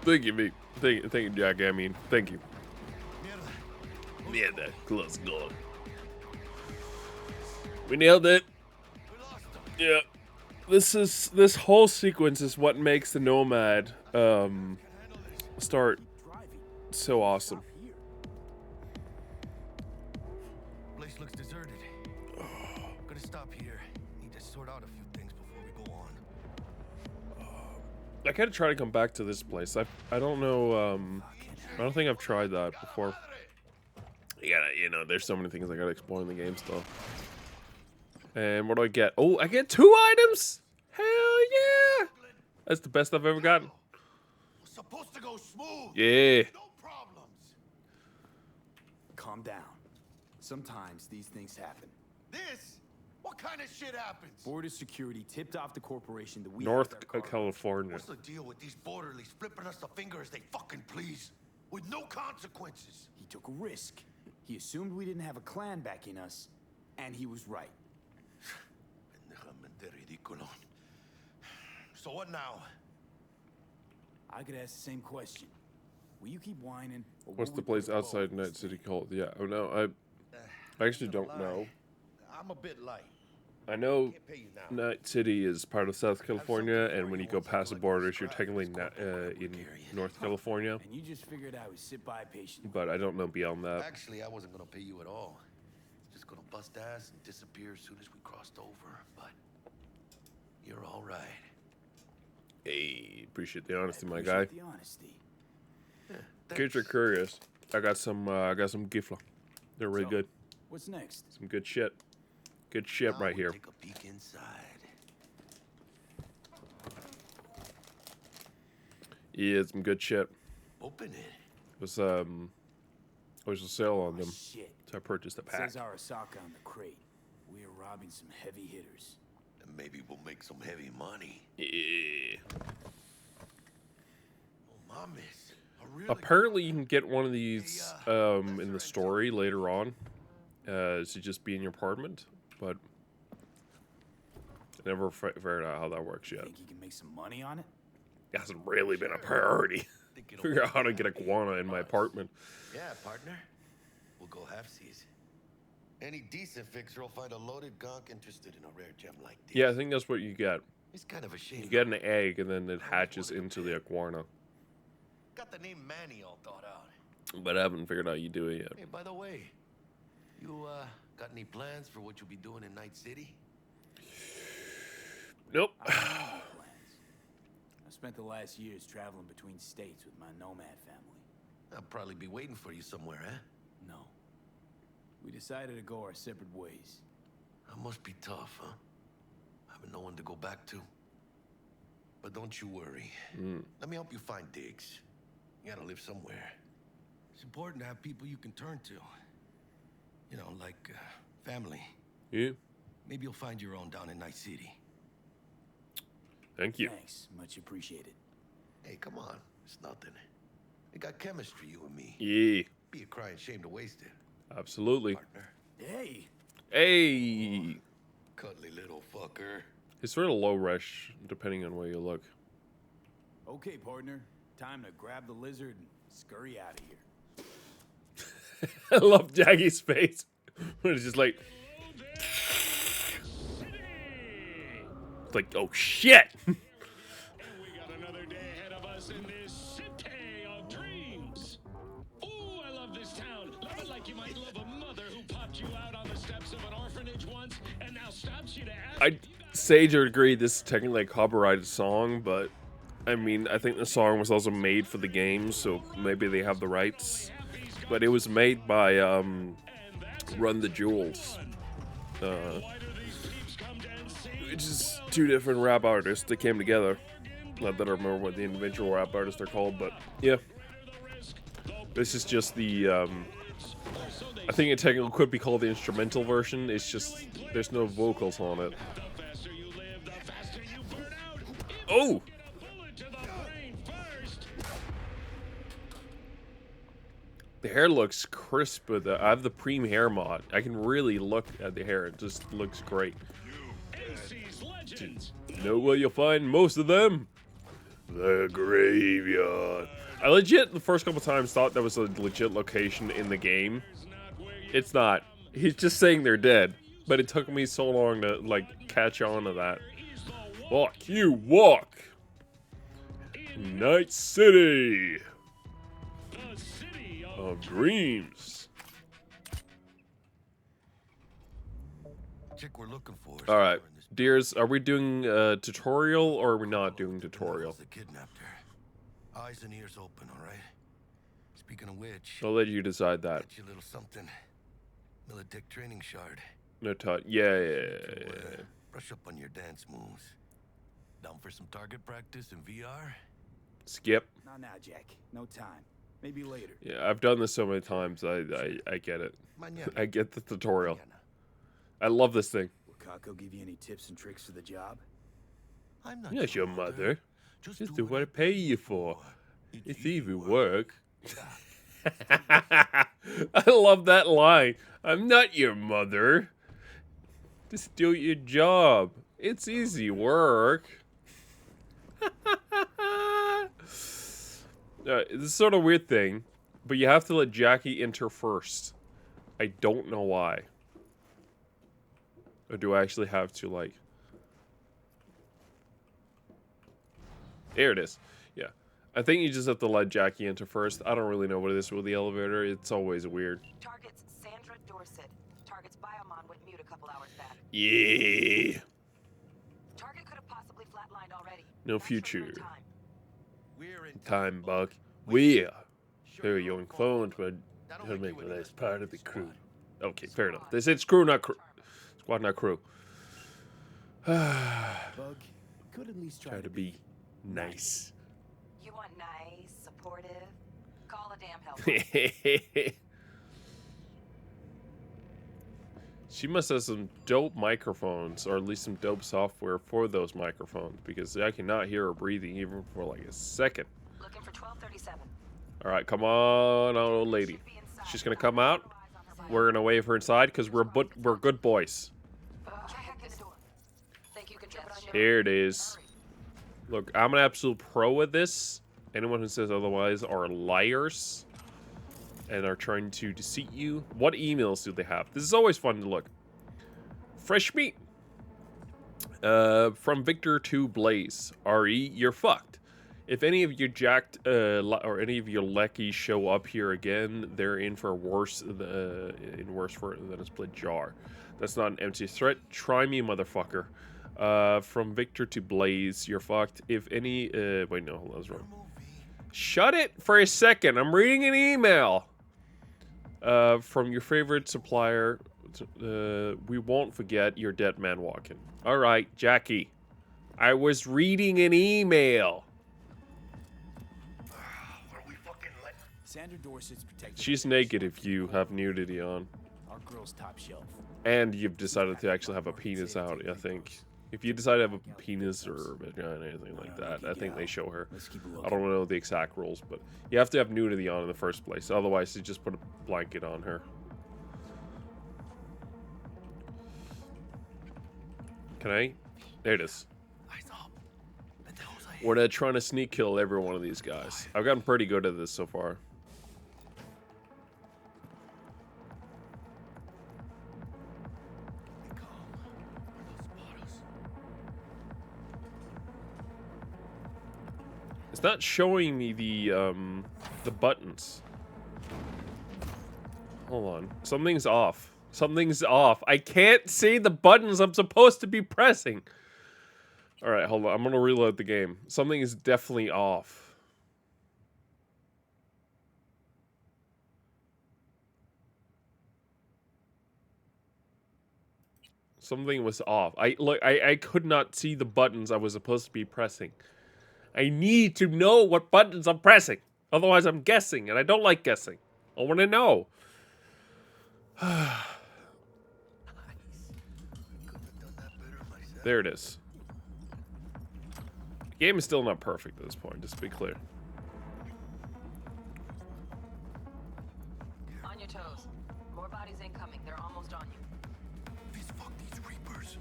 S1: Thank you, mate. Thank you, Jack. I mean, thank you. Mierda, close goal. We nailed it. Yeah. This whole sequence is what makes the Nomad start so awesome.
S5: Place looks deserted. I'm gonna stop here. Need to sort out a few things before we go on.
S1: I gotta try to come back to this place. I don't know. I don't think I've tried that before. You know, there's so many things I gotta explore in the game still. And what do I get? Oh, I get 2 items. Hell yeah! That's the best I've ever gotten.
S5: Supposed to go smooth.
S1: Yeah.
S5: No problems.
S2: Calm down. Sometimes these things happen.
S5: This? What kind of shit happens?
S2: Border security tipped off the corporation that we
S1: North
S2: hacked our car.
S1: California.
S5: What's the deal with these borderlies flipping us the finger as they fucking please? With no consequences.
S2: He took a risk. He assumed we didn't have a clan backing us, and he was right.
S5: So what now?
S2: I could ask the same question. Will you keep whining? Or
S1: What's
S2: will
S1: the
S2: we
S1: place
S2: put a bow
S1: outside
S2: on
S1: Night
S2: this
S1: City
S2: thing?
S1: called? Yeah. Oh no, I actually don't know.
S6: I'm a bit light.
S1: I know
S6: Can't pay you now.
S1: Night City is part of South California, and when you go past the borders, you're technically in North California.
S2: And you just figured I would sit by patiently.
S1: But I don't know beyond that.
S5: Actually, I wasn't gonna pay you at all. Just gonna bust ass and disappear as soon as we crossed over. But you're all right.
S1: Hey, appreciate the honesty, my
S2: Appreciate
S1: guy.
S2: the honesty.
S5: Yeah,
S1: In case you're
S5: thanks.
S1: curious, I got some gifla. They're really
S2: So,
S1: good.
S2: What's next?
S1: Some good shit. Good shit
S5: Now
S1: right
S5: we'll
S1: here.
S5: Take a peek inside.
S1: Yeah, some good shit.
S5: Open it.
S1: It was There's a sale on
S2: Oh,
S1: them,
S2: shit.
S1: so I purchased a
S2: It
S1: pack.
S2: says Arasaka on the crate. We are robbing some heavy hitters.
S5: And maybe we'll make some heavy money.
S1: Yeah.
S5: Oh, mames. A really
S1: Apparently, you can get one of these in the story later on, to just be in your apartment, but I never figured out how that works yet.
S2: Think you can make some money on it?
S1: It hasn't really been a priority.
S5: think it'll
S1: Figure out
S5: make
S1: how to
S5: you
S1: get a
S5: happy.
S1: guana in my apartment.
S5: Yeah, partner. We'll go halfsies. Any decent fixer will find a loaded gonk interested in a rare gem like this.
S1: Yeah, I think that's what you get.
S5: It's kind of a shame.
S1: You get an egg, and then it hatches into the iguana.
S5: Got the name Manny all thought out.
S1: But I haven't figured out you do it yet.
S5: Hey, by the way, you got any plans for what you'll be doing in Night City?
S1: Nope.
S2: I don't have any plans. I spent the last years traveling between states with my nomad family.
S5: I'll probably be waiting for you somewhere, eh?
S2: No. We decided to go our separate ways.
S5: That must be tough, huh? Having no one to go back to. But don't you worry. Let me help you find digs. You gotta live somewhere. It's important to have people you can turn to. You know, like family.
S1: Yeah.
S5: Maybe you'll find your own down in Night City.
S1: Thank you.
S2: Thanks. Much appreciated.
S5: Hey, come on. It's nothing. We got chemistry, you and me.
S1: Yeah.
S5: Be a crying shame to waste it,
S1: Absolutely.
S5: partner.
S2: Hey!
S1: Hey.
S5: Cuddly little fucker.
S1: It's sort of low rush, depending on where you look.
S2: Okay, partner. Time to grab the lizard and scurry out of here.
S1: I love Jaggy's face. When it's just like... It's like, oh shit!
S10: We got another day ahead of us in this city of dreams. Ooh, I love this town. Love it like you might love a mother who popped you out on the steps of an orphanage once and now stops you to ask.
S1: Sage would agree this is technically a copyrighted song, but I mean, I think the song was also made for the game, so maybe they have the rights. But it was made by Run the Jewels, which is two different rap artists that came together. Not that I remember what the individual rap artists are called, but yeah. This is just the, I think it technically could be called the instrumental version. It's just, there's no vocals on it. Oh! The hair looks crisp, but I have the Preem hair mod. I can really look at the hair. It just looks great. Know where you'll find most of them? The graveyard. I legit, the first couple times, thought that was a legit location in the game. It's not. He's just saying they're dead. But it took me so long to, like, catch on to that. Walk, you walk! Night City! Of dreams.
S5: Chick we're looking for.
S1: All right, dears, are we doing a tutorial or are we not doing tutorial?
S5: The kidnapped her. Eyes and ears open, all right? Speaking of which,
S1: I'll let you decide that.
S5: get you a little something. Militech training shard.
S1: No touch. Yeah.
S5: Brush up on your dance moves. Down for some target practice in VR?
S1: Skip.
S2: Not now, Jack. No time. Maybe later.
S1: Yeah, I've done this so many times. I get it.
S5: Mañana.
S1: I get the tutorial.
S5: Mañana.
S1: I love this thing.
S2: Will Kako give you any tips and tricks for the job?
S5: I'm not
S1: Yes, your mother.
S5: Just
S1: Just
S5: do
S1: do what I pay you for. It's easy work.
S5: Yeah.
S1: I love that line. I'm not your mother. Just do your job. It's easy work. This is sort of a weird thing, but you have to let Jackie enter first. I don't know why. Or do I actually have to, like... There it is. Yeah. I think you just have to let Jackie enter first. I don't really know what it is with the elevator. It's always weird.
S9: Target's Sandra Dorset. Target's biomon went mute a couple hours back.
S1: Yeah.
S9: Target could have possibly flatlined already.
S1: No
S9: That's short
S1: future.
S9: time.
S5: We're in
S1: Time, Buck. We are very young clones, but to make the next part of the crew. Okay, fair enough. They said screw, not crew. Squad, not crew.
S2: Bug, could at least
S1: Try to be nice.
S9: You want nice, supportive? Call a damn helper.
S1: She must have some dope microphones, or at least some dope software for those microphones, because I cannot hear her breathing even for like a second.
S9: Looking for 1237.
S1: All right, come on, old lady. She's gonna come out. We're gonna wave her inside because we're good boys. Here it is. Look, I'm an absolute pro at this. Anyone who says otherwise are liars and are trying to deceive you. What emails do they have? This is always fun to look. Fresh meat. From Victor to Blaze. RE, you're fucked. If any of your jacked or any of your lackeys show up here again, they're in for worse than a split jar. That's not an empty threat. Try me, motherfucker. From Victor to Blaze, you're fucked. If any, wait, no, that was wrong. Shut it for a second. I'm reading an email. From your favorite supplier, we won't forget your dead man walking. All right, Jackie. I was reading an email.
S2: Sandra Dorset's protected.
S1: She's naked if you have nudity on.
S2: Our girl's top shelf.
S1: And you've decided to actually have a penis out, I think. If you decide to have a penis or vagina or anything like that, I think they show her. I don't know the exact rules, but you have to have nudity on in the first place. Otherwise, you just put a blanket on her. Can I? There it is. We're trying to sneak kill every one of these guys. I've gotten pretty good at this so far. It's not showing me the buttons. Hold on. Something's off. Something's off. I can't see the buttons I'm supposed to be pressing. Alright, hold on. I'm gonna reload the game. Something is definitely off. Something was off. I could not see the buttons I was supposed to be pressing. I need to know what buttons I'm pressing. Otherwise, I'm guessing, and I don't like guessing. I want to know. There it is. The game is still not perfect at this point, just to be clear.
S9: On your toes. More bodies incoming. They're almost on you.
S5: Fuck these Reapers.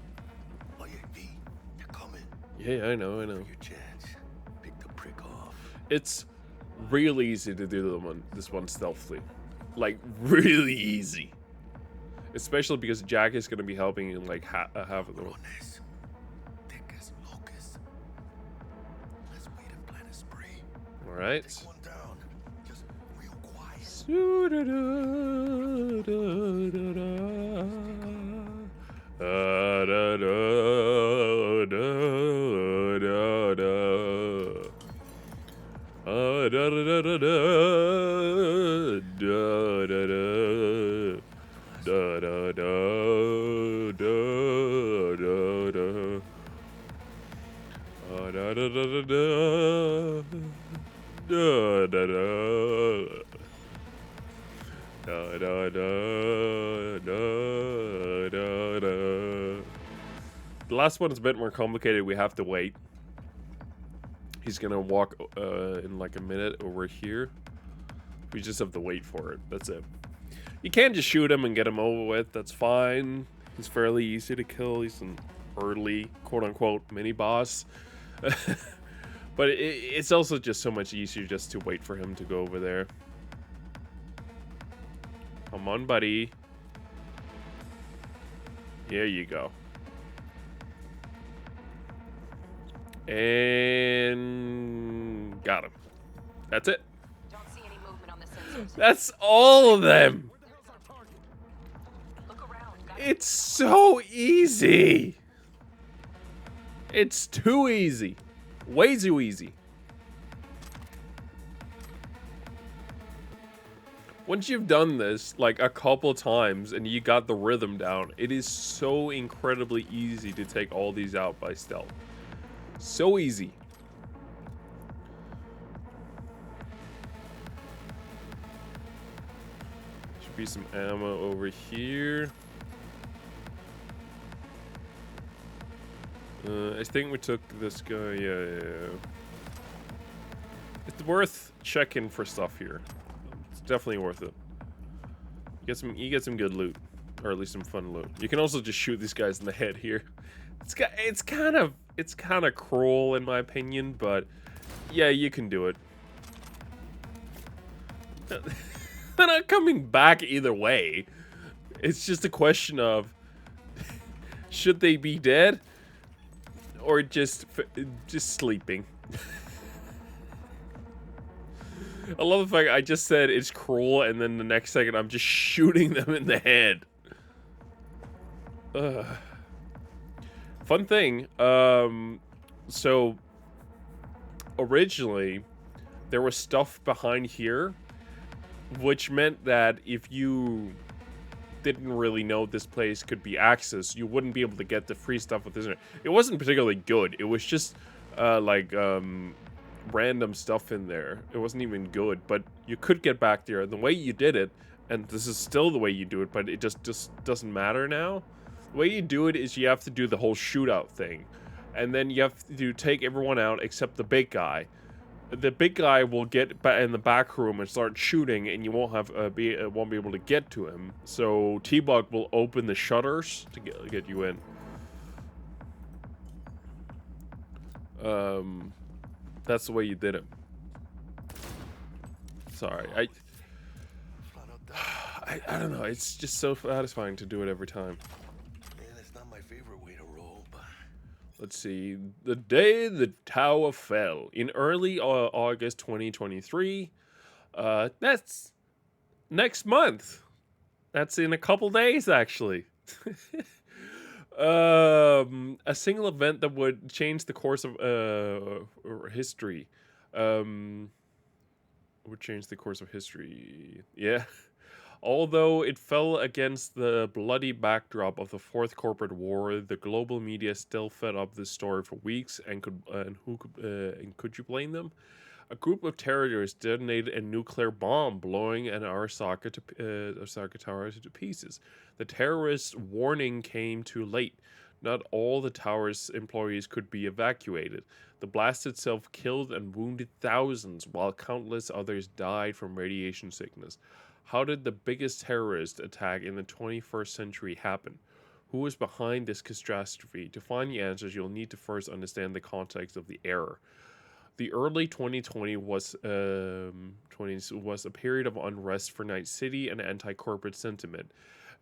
S5: Oh yeah, V, they're coming.
S1: Yeah, I know.
S5: Your chance. Pick the prick off.
S1: It's really easy to do this one stealthily. Like, really easy. Especially because Jack is going to be helping in like half of the... Alright. The last one is a bit more complicated. We have to wait. He's gonna walk in like a minute over here. We just have to wait for it. That's it. You can just shoot him and get him over with. That's fine. He's fairly easy to kill. He's an early, quote-unquote, mini-boss. But it's also just so much easier just to wait for him to go over there. Come on, buddy. There you go. And got him. That's it.
S9: Don't see any movement on the sensors.
S1: That's all of them.
S9: Look around.
S1: It's so easy. It's too easy. Way too easy. Once you've done this like a couple times and you got the rhythm down, it is so incredibly easy to take all these out by stealth. So easy. Should be some ammo over here. I think we took this guy. Yeah. It's worth checking for stuff here. It's definitely worth it. You get some good loot, or at least some fun loot. You can also just shoot these guys in the head here. It's kind of cruel in my opinion, but yeah, you can do it. They're not coming back either way. It's just a question of should they be dead or just sleeping. I love the fact I just said it's cruel, and then the next second I'm just shooting them in the head. Fun thing, so originally there was stuff behind here, which meant that if you didn't really know this place could be accessed, you wouldn't be able to get the free stuff with this. It wasn't particularly good. It was just random stuff in there. It wasn't even good, but you could get back there. And the way you did it, and this is still the way you do it, but it just doesn't matter now. The way you do it is you have to do the whole shootout thing, and then you have to take everyone out except the big guy. The big guy will get in the back room and start shooting, and you won't be able to get to him. So T-Bug will open the shutters to get you in. That's the way you did it. Sorry, I don't know. It's just so satisfying to do it every time.
S5: Man, it's not my favorite way to roll, but
S1: let's see. The day the tower fell in early August 2023. That's next month. That's in a couple days, actually. A single event that would change the course of history. Would change the course of history. Yeah. Although it fell against the bloody backdrop of the Fourth Corporate War, the global media still fed up this story for weeks, and could you blame them? A group of terrorists detonated a nuclear bomb, blowing an Arasaka tower to pieces. The terrorists' warning came too late. Not all the tower's employees could be evacuated. The blast itself killed and wounded thousands, while countless others died from radiation sickness. How did the biggest terrorist attack in the 21st century happen? Who was behind this catastrophe? To find the answers, you'll need to first understand the context of the error. The early 2020 was a period of unrest for Night City, and anti-corporate sentiment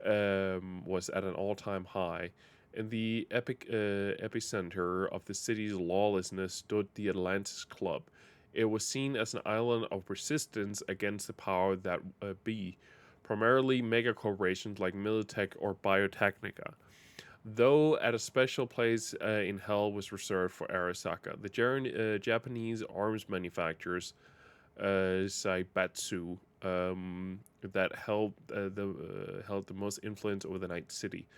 S1: was at an all-time high. In the epicenter of the city's lawlessness stood the Atlantis Club. It was seen as an island of resistance against the power that be, primarily megacorporations like Militech or Biotechnica. Though at a special place in hell was reserved for Arasaka, the Japanese arms manufacturers, Saibatsu, that held the most influence over the Night City.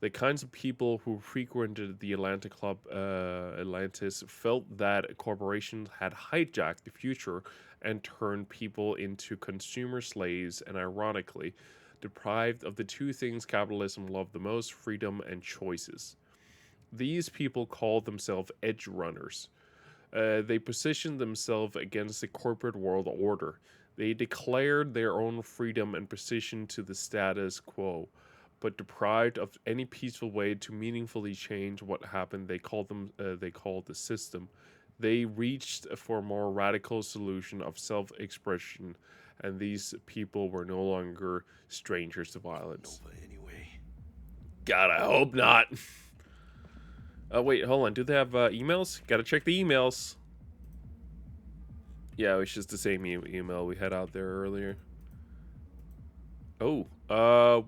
S1: The kinds of people who frequented the Atlantis felt that corporations had hijacked the future and turned people into consumer slaves, and ironically, deprived of the two things capitalism loved the most: freedom and choices. These people called themselves edge runners. They positioned themselves against the corporate world order. They declared their own freedom and position to the status quo, but deprived of any peaceful way to meaningfully change what happened. They called the system. They reached for a more radical solution of self-expression, and these people were no longer strangers to violence.
S5: Anyway.
S1: God, I hope not. Wait, hold on. Do they have emails? Gotta check the emails. Yeah, it's just the same email we had out there earlier. Oh,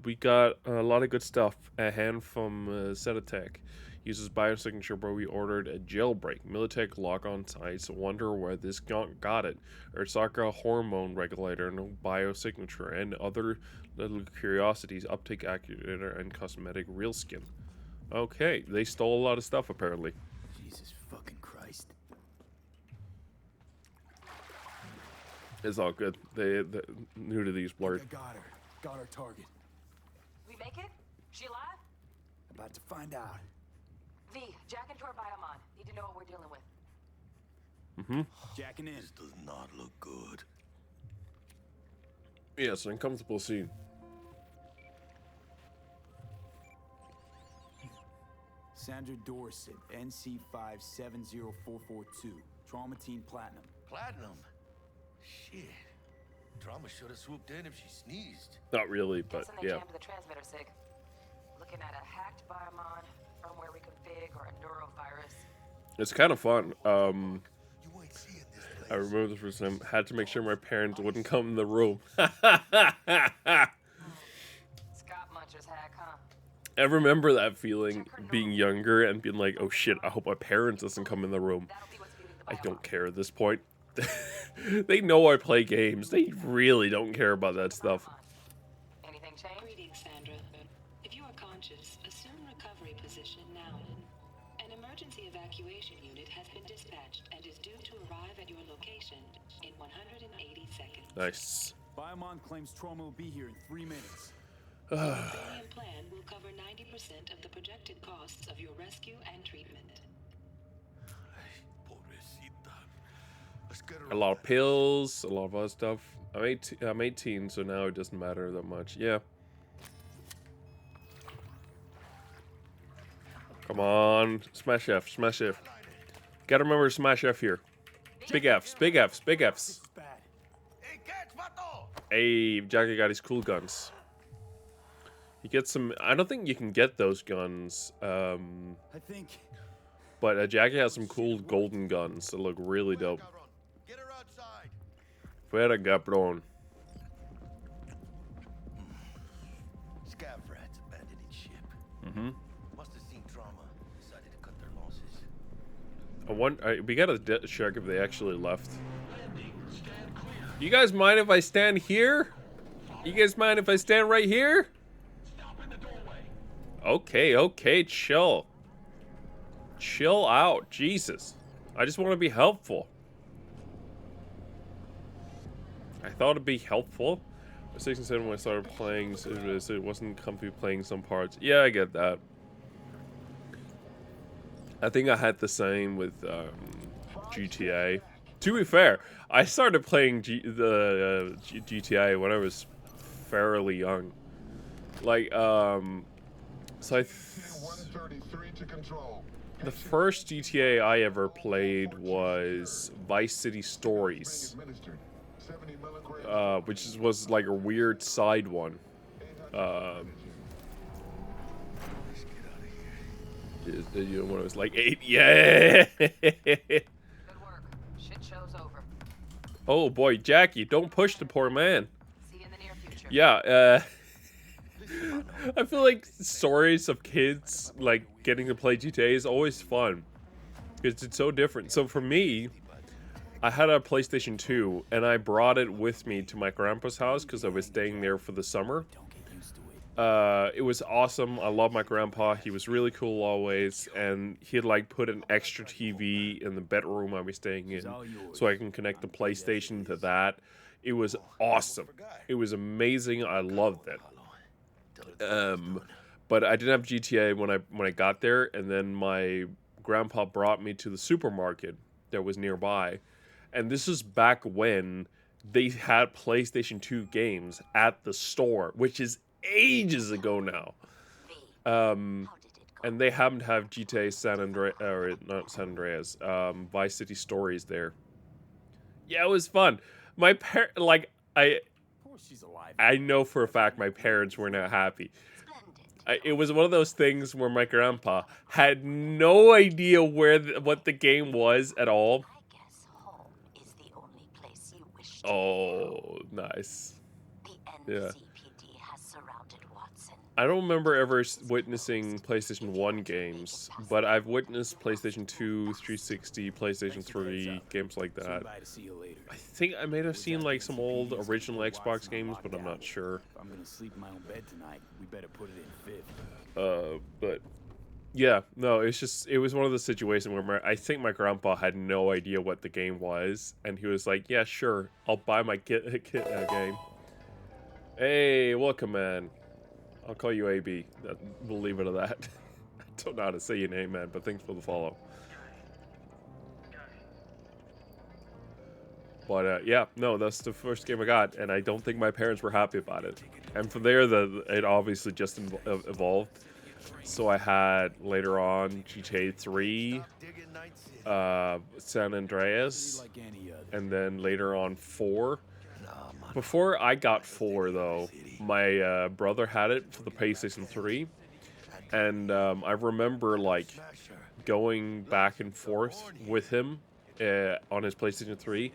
S1: we got a lot of good stuff. A hand from Zetatech. Uses biosignature, but we ordered a jailbreak. Militech lock-on sites. Wonder where this got it. Arasaka hormone regulator, no biosignature, and other little curiosities. Uptake activator and cosmetic real skin. Okay, they stole a lot of stuff apparently.
S2: Jesus fucking Christ.
S1: It's all good. They new to these blurred.
S2: I got her. Got our target.
S9: We make it? She alive?
S2: About to find out.
S9: V, Jack and Tor Biomon. Need to know what we're dealing with.
S2: Jacking in.
S5: This does not look good.
S1: Yeah, it's an uncomfortable scene.
S2: Sandra Dorset, NC570442. Traumatine Platinum.
S5: Platinum? Shit. Drama should have swooped in if she sneezed.
S1: Not really, but
S9: Guessing they
S1: yeah.
S9: jammed the transmitter, Sig. Looking at a hacked Biomon, firmware reconfig, or a neurovirus.
S1: It's kind of fun.
S5: You ain't seeing this place.
S1: I remember the first time. Had to make sure my parents wouldn't come in the room.
S9: Scott Muncher's hack, huh?
S1: I remember that feeling, being younger and being like, "Oh shit! I hope my parents doesn't come in the room."
S9: That'll be what's feeding the
S1: I
S9: Biomon.
S1: don't care at this point. They know I play games. They really don't care about that stuff.
S9: Anything change?
S11: Greetings, Sandra. If you are conscious, assume recovery position now. An emergency evacuation unit has been dispatched and is due to arrive at your location in 180 seconds.
S1: Nice.
S2: Biomon claims trauma will be here in 3 minutes.
S11: The Valium plan will cover 90% of the projected costs of your rescue and treatment.
S5: Pobrecita. Let's get her
S1: A lot of pills, a lot of other stuff. I'm 18, so now it doesn't matter that much. Yeah. Come on, Smash F, Smash F. Gotta remember Smash F here. Big Fs, big Fs, big Fs.
S2: This is bad.
S5: Hey, catch, vato!
S1: Hey, Jackie got his cool guns. You get some. I don't think you can get those guns.
S2: I think.
S1: But Jackie has some cool golden guns that look really dope.
S5: Get her outside.
S1: Fuera cabrón.
S5: Scav rats abandoning ship. Must have seen trauma. Decided to cut their losses.
S1: We gotta check if they actually left. You guys mind if I stand here? You guys mind if I stand right here? Okay, chill. Chill out, Jesus. I just want to be helpful. I thought it'd be helpful. 6 and 7 when I started playing, so it wasn't comfy playing some parts. Yeah, I get that. I think I had the same with GTA. To be fair, I started playing GTA when I was fairly young. Like, so the first GTA I ever played was Vice City Stories, which was like a weird side one. You know, when I was like 8, yeah.
S9: Good work. Shit show's over.
S1: Oh boy, Jackie, don't push the poor man.
S9: See you in the near future.
S1: Yeah, I feel like stories of kids like getting to play GTA is always fun because it's so different. So for me, I had a PlayStation 2 and I brought it with me to my grandpa's house because I was staying there for the summer. It was awesome. I love my grandpa. He was really cool always, and he'd like put an extra TV in the bedroom I was staying in so I can connect the PlayStation to that. It was awesome. It was amazing. I loved it. But I didn't have GTA when I got there, and then my grandpa brought me to the supermarket that was nearby, and this is back when they had PlayStation 2 games at the store, which is ages ago now. And they happened to have GTA San Andreas, or not San Andreas, Vice City Stories there. Yeah, it was fun. My I know for a fact my parents were not happy. It was one of those things where my grandpa had no idea what the game was at all.
S9: I guess home is the only place you wish to
S1: Oh, nice.
S9: The
S1: Yeah.
S9: NCPD has surrounded Watson.
S1: I don't remember ever witnessing PlayStation 1 games, but I've witnessed PlayStation 2, 360, PlayStation 3, games like that.
S2: See you later.
S1: I think I may have seen like some old original Xbox games, but I'm not sure.
S2: If I'm gonna sleep in my own bed tonight, we better put it in fifth.
S1: But yeah, no, it was one of those situations where I think my grandpa had no idea what the game was, and he was like, "Yeah, sure, I'll buy my game." Hey, welcome, man. I'll call you AB. We'll leave it at that. don't know how to say your name, man, but thanks for the follow. But yeah, no, that's the first game I got, and I don't think my parents were happy about it. And from there, it obviously just evolved. So I had later on GTA 3, San Andreas, and then later on 4. Before I got 4, though, my brother had it for the PlayStation 3, and I remember like going back and forth with him on his PlayStation 3,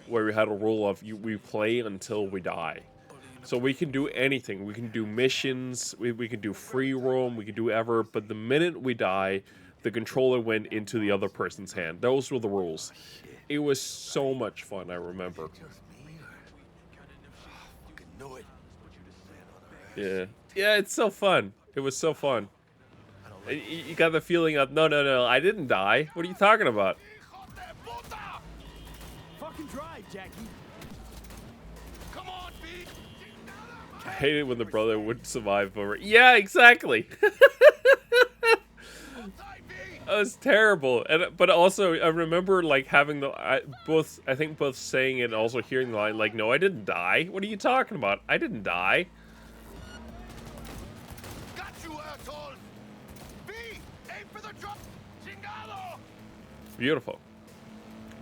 S1: where we had a rule of we play until we die. So we can do anything. We can do missions, we can do free roam, we can do ever, but the minute we die, the controller went into the other person's hand. Those were the rules. It was so much fun, I remember. Yeah. Yeah, it's so fun. It was so fun. You got the feeling of, no, I didn't die. What are you talking about?
S2: Fucking drive, Jackie. Come on, Pete.
S1: I hated when the brother would survive over. Yeah, exactly. That was terrible. But also, I remember like having I think both saying it and also hearing the line like, "No, I didn't die. What are you talking about? I didn't die."
S5: Got you, asshole! B, aim for the drop! Chingado!
S1: Beautiful.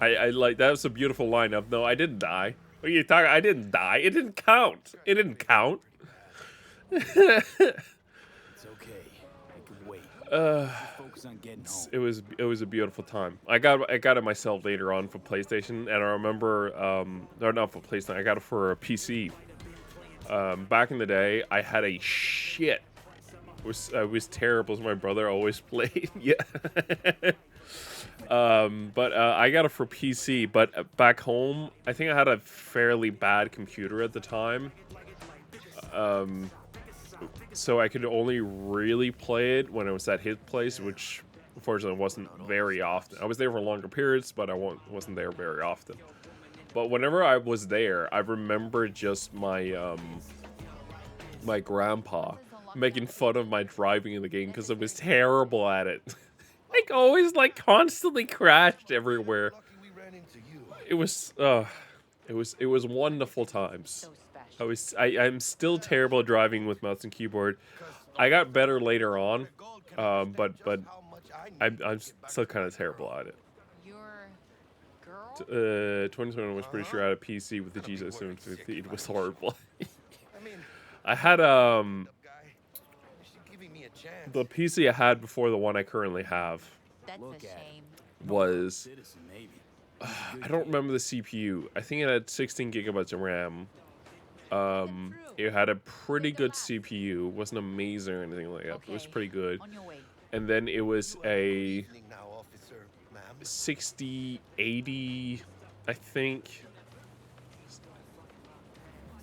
S1: I like that was a beautiful line of, "No, I didn't die. What are you talking? I didn't die. It didn't count. It didn't count."
S2: It's okay. I can wait. Focus on getting home.
S1: It was a beautiful time. I got it myself later on for PlayStation, and I remember or not for PlayStation. I got it for a PC. Back in the day, I had a shit. It was terrible as my brother always played. Yeah. But I got it for PC. But back home, I think I had a fairly bad computer at the time. So I could only really play it when I was at his place, which unfortunately wasn't very often. I was there for longer periods, but I wasn't there very often. But whenever I was there, I remember just my my grandpa making fun of my driving in the game because I was terrible at it. Like always, like constantly crashed everywhere. It was wonderful times. I'm still terrible at driving with mouse and keyboard. I got better later on, but I'm still kind of terrible at it. 2021 was pretty sure I had a PC with the G750. It was horrible. I had the PC I had before the one I currently have was I don't remember the CPU. I think it had 16 gigabytes of RAM. It had a pretty good CPU. It wasn't amazing or anything like that. It was pretty good. And then it was a 6080, I think.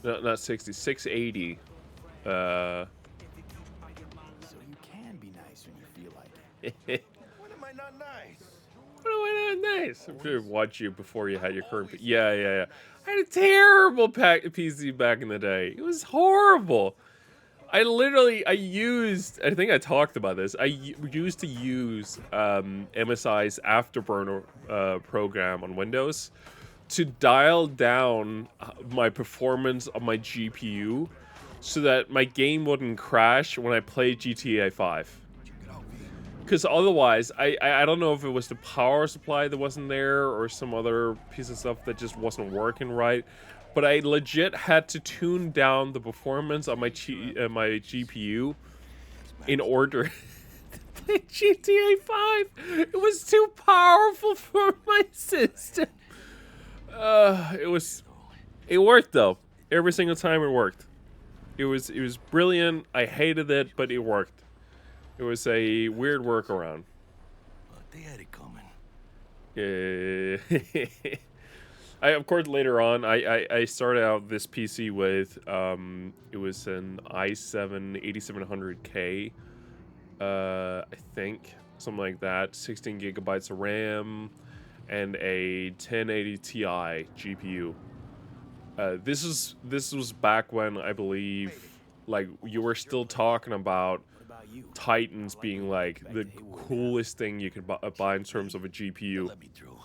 S1: No, not 60, 680.
S2: So you can be nice when you feel like it.
S5: When am I not nice?
S1: When am I not nice? I'm sure watch you before you had your current. Yeah. I had a terrible PC back in the day. It was horrible. I think I talked about this. I used to use MSI's Afterburner program on Windows to dial down my performance of my GPU so that my game wouldn't crash when I played GTA 5. Because otherwise, I don't know if it was the power supply that wasn't there or some other piece of stuff that just wasn't working right. But I legit had to tune down the performance of my GPU in order to play GTA 5. It was too powerful for my system. It worked though. Every single time it worked. It was brilliant. I hated it, but it worked. It was a weird workaround.
S5: They had it coming.
S1: Yeah. Of course, later on, I started out this PC with, it was an i7 8700K, I think, something like that, 16 gigabytes of RAM, and a 1080 Ti GPU. This was back when, I believe, like, you were still talking about Titans being like the coolest thing you could buy in terms of a GPU.
S5: Let me through.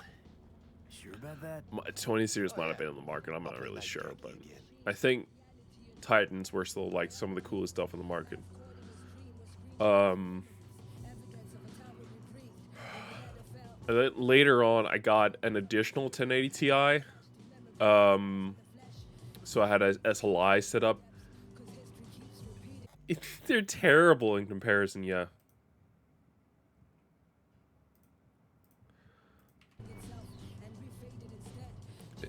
S2: Sure about that?
S1: 20 series might have been on the market. I'm not really sure, but I think Titans were still like some of the coolest stuff in the market. And then later on, I got an additional 1080 Ti. So I had a SLI set up. They're terrible in comparison, yeah.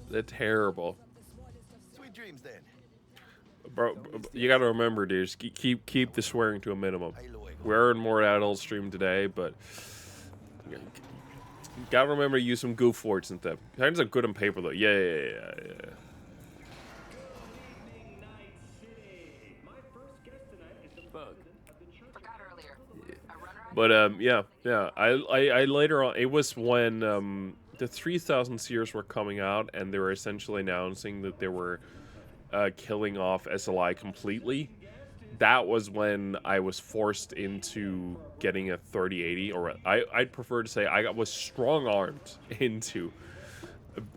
S1: They're terrible.
S5: Sweet dreams then.
S1: Bro, you gotta remember, dude, keep the swearing to a minimum. We're in more adult stream today, but you gotta remember to use some goof words and stuff. Titans are good on paper, though. Yeah. But yeah. I later on, it was when the 3000 series were coming out, and they were essentially announcing that they were killing off SLI completely. That was when I was forced into getting a 3080, or I'd prefer to say I was strong-armed into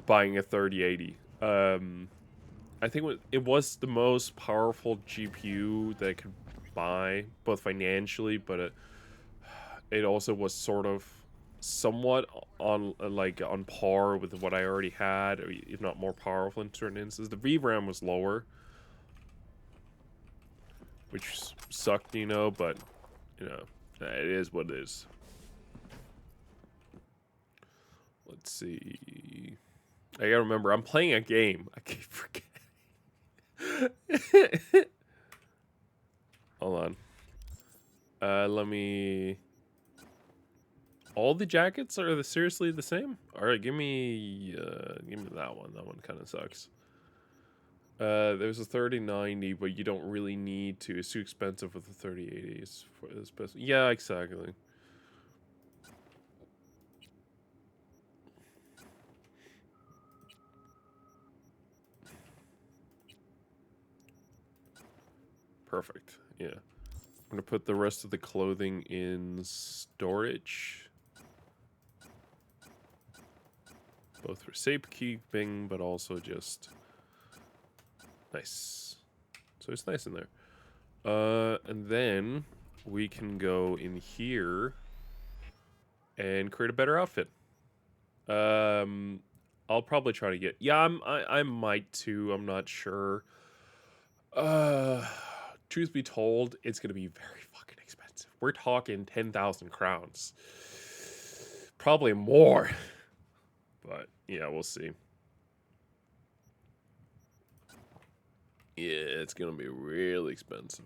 S1: buying a 3080. I think it was the most powerful GPU that I could buy, both financially, but it also was sort of somewhat on on par with what I already had, or if not more powerful in certain instances. The VRAM was lower, which sucked, you know, but you know, it is what it is. Let's see. I gotta remember, I'm playing a game. I keep forgetting. Hold on. Let me. All the jackets are seriously the same? All right, give me that one. That one kind of sucks. There's a 3090, but you don't really need to. It's too expensive with the 3080s for this best. Yeah, exactly. Perfect. Yeah. I'm gonna put the rest of the clothing in storage. Both for safekeeping, but also just nice. So it's nice in there. And then we can go in here and create a better outfit. I'll probably try to get. Yeah, I might too. I'm not sure. Truth be told, it's gonna be very fucking expensive. We're talking 10,000 crowns, probably more. But yeah, we'll see. Yeah, it's gonna be really expensive.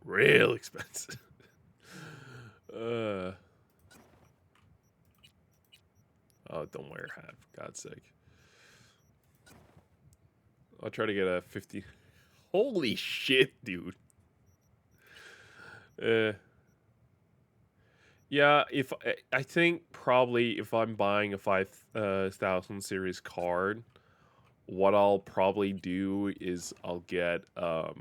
S1: Real expensive. Oh, don't wear a hat, for God's sake. I'll try to get a 50. Holy shit, dude. Yeah, if I think probably if I'm buying a 5000 series card, what I'll probably do is I'll get a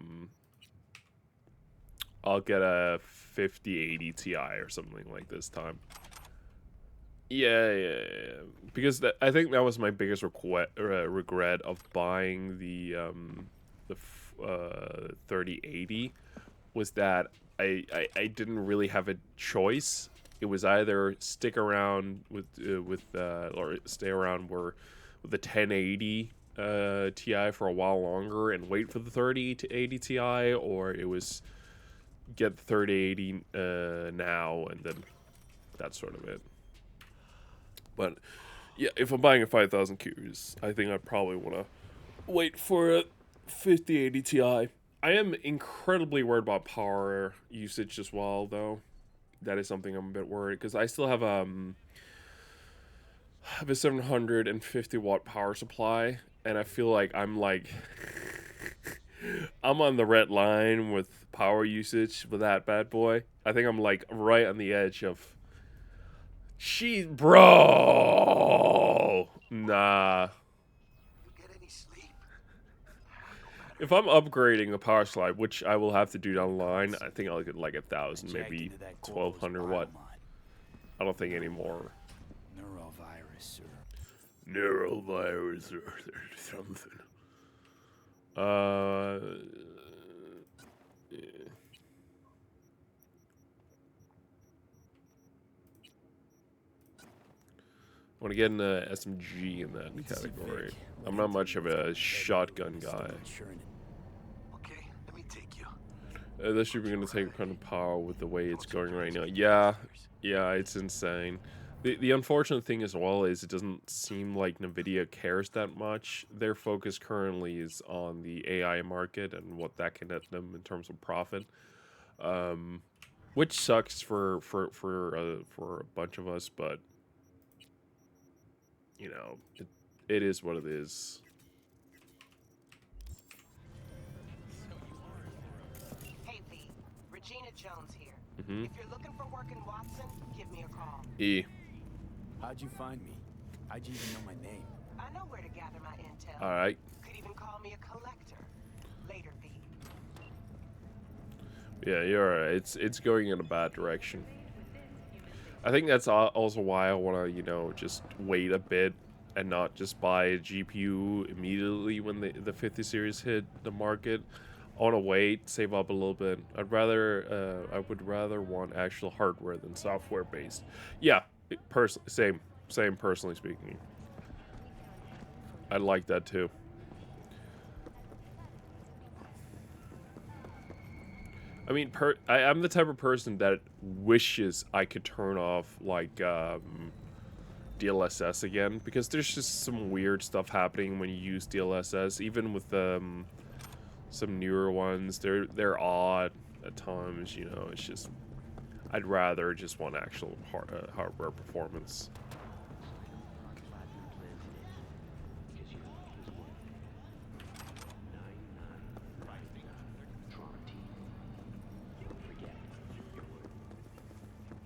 S1: 5080 Ti or something like this time. Yeah. Because I think that was my biggest regret of buying the 3080 was that I didn't really have a choice. It was either stick around with or stay around with the 1080 Ti for a while longer and wait for the 3080 Ti, or it was get the 3080 now and then that's sort of it. But yeah, if I'm buying a 5000 Qs, I think I'd probably want to wait for a 5080 Ti. I am incredibly worried about power usage as well, though. That is something I'm a bit worried, because I still have a 750 watt power supply, and I feel like I'm on the red line with power usage with that bad boy. I think I'm like right on the edge of. Bro, nah. If I'm upgrading a power slide, which I will have to do online, I think I'll get like 1,000, maybe 1,200. What? I don't think anymore.
S2: Neurovirus or
S1: Neurovirus or something. Yeah. I want to get an SMG in that category. I'm not much of a shotgun guy.
S5: Okay, let me take you.
S1: This should be going to take kind of power with the way it's going right now. Yeah, it's insane. The unfortunate thing as well is it doesn't seem like Nvidia cares that much. Their focus currently is on the AI market and what that can net them in terms of profit, which sucks for a bunch of us. But you know, it is what it is.
S9: Hey, V. Regina Jones here.
S1: Mm-hmm.
S9: If you're looking for work in Watson, give me a call.
S1: E.
S2: how'd you find me? How'd you even know my name?
S9: I know where to gather my intel.
S1: All right.
S9: Could even call me a collector. Later, V.
S1: Yeah, you're right. It's going in a bad direction. I think that's also why I want to, just wait a bit and not just buy a GPU immediately when the 50 series hit the market. I want to wait, save up a little bit. I would rather want actual hardware than software based. Yeah, same personally speaking. I like that too. I mean, I'm the type of person that wishes I could turn off, like, DLSS again, because there's just some weird stuff happening when you use DLSS, even with, some newer ones. They're odd at times, it's just, I'd rather just want actual hardware performance.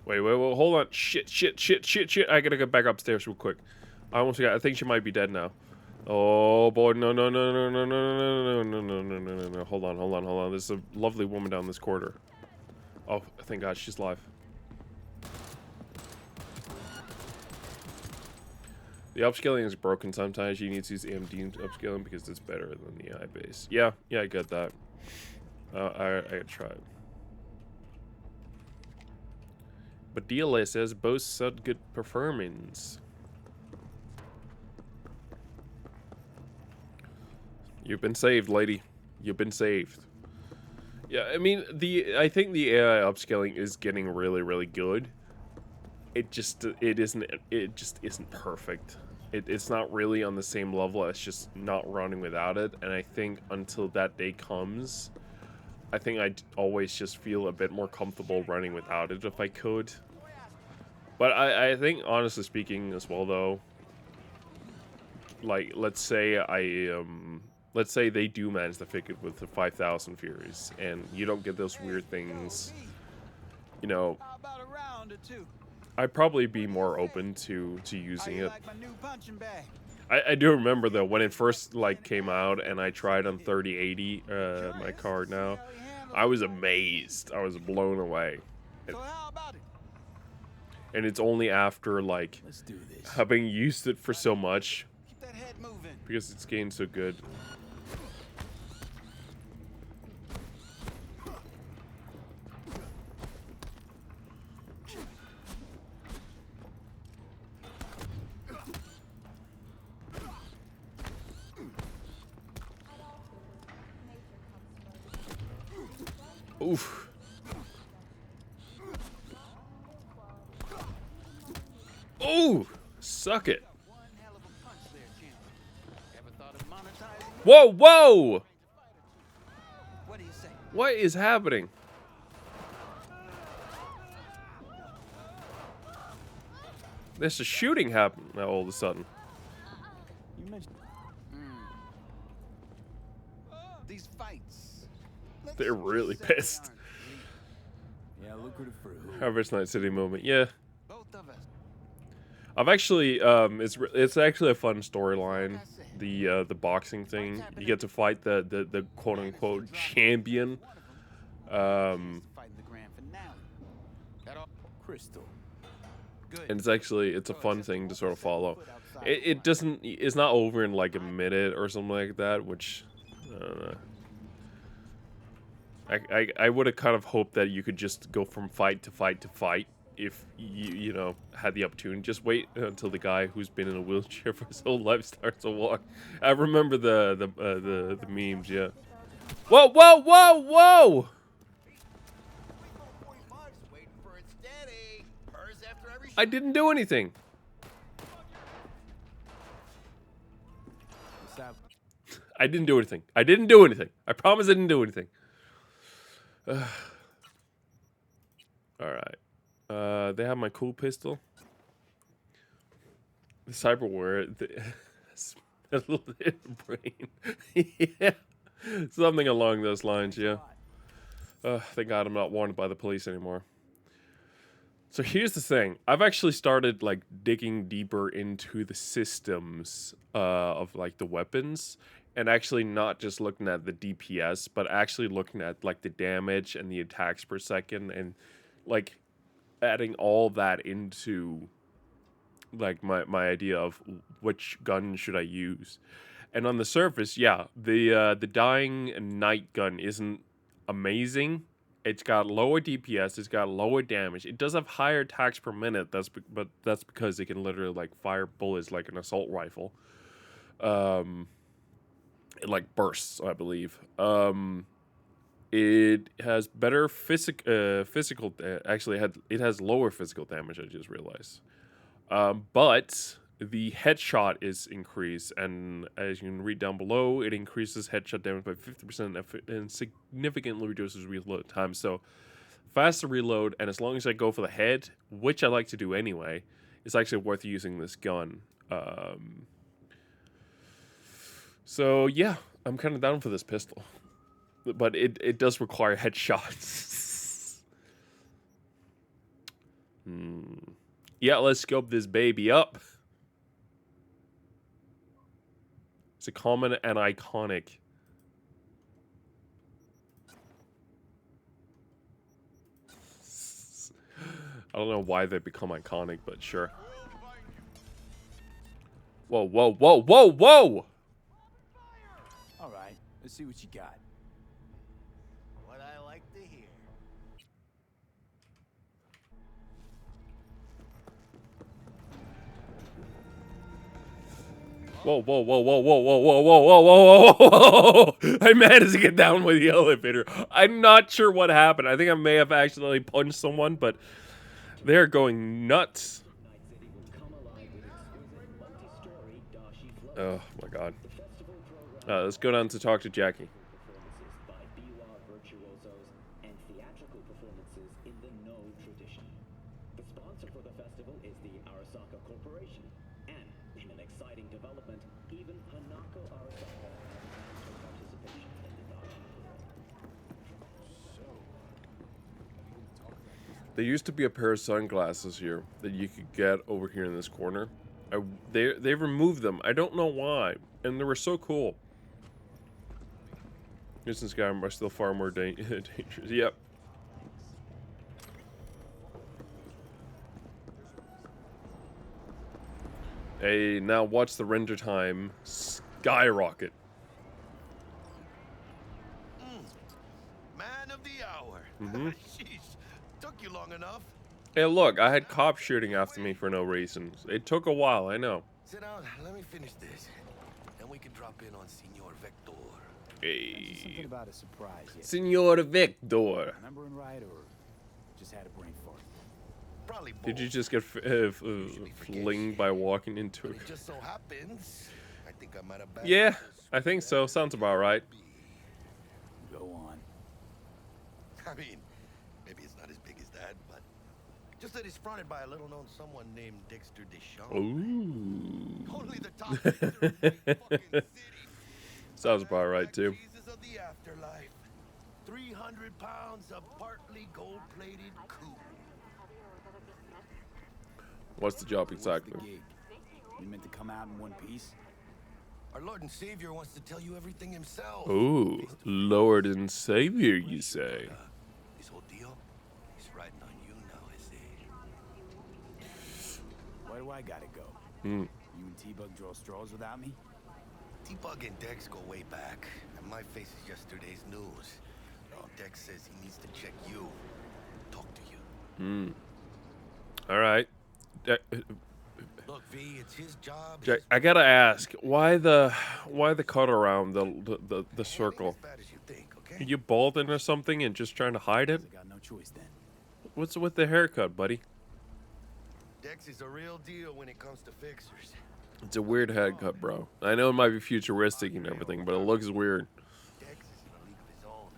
S1: Wait, hold on. Shit. I gotta get back upstairs real quick. I almost forgot. I think she might be dead now. Oh, boy. No. Hold on. There's a lovely woman down this corridor. Oh, thank God, she's alive. The upscaling is broken sometimes. You need to use AMD upscaling because it's better than the AI base. Yeah, I get that. I gotta try it. But DLSS boasts such good performance. You've been saved, lady. You've been saved. Yeah, I mean, I think the AI upscaling is getting really, really good. It just isn't perfect. It's not really on the same level. It's just not running without it. And I think until that day comes, I think I'd always just feel a bit more comfortable running without it if I could. But I think, honestly speaking, as well, though, like, let's say they do manage to fix it with the 5,000 Furies, and you don't get those weird things, I'd probably be more open to using it. I do remember, though, when it first, came out, and I tried on 3080, my card now, I was amazed. I was blown away. And it's only after, having used it for so much, because it's getting so good. Oof. Oh, suck it. Whoa. What is happening? There's a shooting happening now all of a sudden.
S2: These fights.
S1: They're really pissed.
S2: Yeah, lucrative for who?
S1: Harvest Night City moment. Yeah.
S2: Both of us.
S1: I've actually, it's actually a fun storyline. the boxing thing. You get to fight the quote unquote champion.
S2: Fighting the grand finale. Crystal. Good.
S1: And it's a fun thing to sort of follow. It's not over in like a minute or something like that, which I don't know. I would have kind of hoped that you could just go from fight to fight to fight if you know had the opportunity. Just wait until the guy who's been in a wheelchair for his whole life starts to walk. I remember the memes. Yeah. Whoa! Whoa! Whoa! Whoa! I didn't do anything. I didn't do anything. I didn't do anything. I promise I didn't do anything. Alright. They have my cool pistol. The cyberware. A little bit of brain. Yeah. Something along those lines, yeah. Thank God I'm not wanted by the police anymore. So here's the thing. I've actually started like digging deeper into the systems of like the weapons, and actually not just looking at the DPS, but actually looking at like the damage and the attacks per second, and like adding all that into like my idea of which gun should I use. And on the surface, yeah, the dying night gun isn't amazing. It's got lower DPS, it's got lower damage. It does have higher attacks per minute. But that's because it can literally like fire bullets like an assault rifle. It like bursts, I believe. It has better physical. Actually, it has lower physical damage. I just realized. But the headshot is increased, and as you can read down below, it increases headshot damage by 50% and significantly reduces reload time. So faster reload, and as long as I go for the head, which I like to do anyway, it's actually worth using this gun. So yeah, I'm kind of down for this pistol, but it does require headshots. Yeah, let's scope this baby up. It's a common and iconic. I don't know why they become iconic, but sure. Whoa, whoa, whoa, whoa, whoa!
S2: All right, let's see what you got.
S6: What I like to hear.
S1: Whoa, whoa, whoa, whoa, whoa, whoa, whoa, whoa, whoa, whoa, whoa, whoa! I managed to get down with the elevator. I'm not sure what happened. I think I may have accidentally punched someone, but they're going nuts. Oh my God. Let's go down to talk to Jackie. There used to be a pair of sunglasses here that you could get over here in this corner. They removed them. I don't know why. And they were so cool. Distance guy are still far more dangerous. Yep. Hey, now watch the render time skyrocket.
S5: Man of the hour. Jeez, took you long enough.
S1: Hey, look, I had cops shooting after me for no reason. It took a while, I know.
S5: Sit down, let me finish this. Then we can drop in on Senor Vector.
S1: Hey.
S2: Something about a surprise yet.
S1: Senor Vector.
S2: Remembering right, or just had a brain fart?
S5: Probably both.
S1: Did you just get flinged by walking into it?
S5: It just so happens, I think I might have bagged.
S1: Yeah, I think so. Sounds about right.
S2: Go on.
S5: I mean, maybe it's not as big as that, but just that it's fronted by a little-known someone named Dexter Deschamps.
S1: Ooh.
S5: Only the top fucking city.
S1: Sounds about right too.
S5: Jesus of the afterlife. 300 pounds of partly gold-plated coupe.
S1: What's the job exactly?
S2: What's the gig? You meant to come out in one piece?
S5: Our Lord and Savior wants to tell you everything himself.
S1: Ooh, Lord and Savior, you say?
S5: This whole deal is riding on you now, is it?
S2: Why do I gotta go?
S1: Hmm.
S2: You and T-Bug draw straws without me?
S5: T-Bug and Dex go way back, and my face is yesterday's news. Oh, Dex says he needs to check you, talk to you.
S1: Hmm. All right.
S5: Look, V, it's his job.
S1: Jack, I gotta ask, why the cut around the circle? Are you balding or something and just trying to hide it?
S2: I got no choice then.
S1: What's with the haircut, buddy?
S5: Dex is a real deal when it comes to fixers.
S1: It's a weird haircut, bro. I know it might be futuristic and everything, but it looks weird.
S5: Dex is in a league of his own.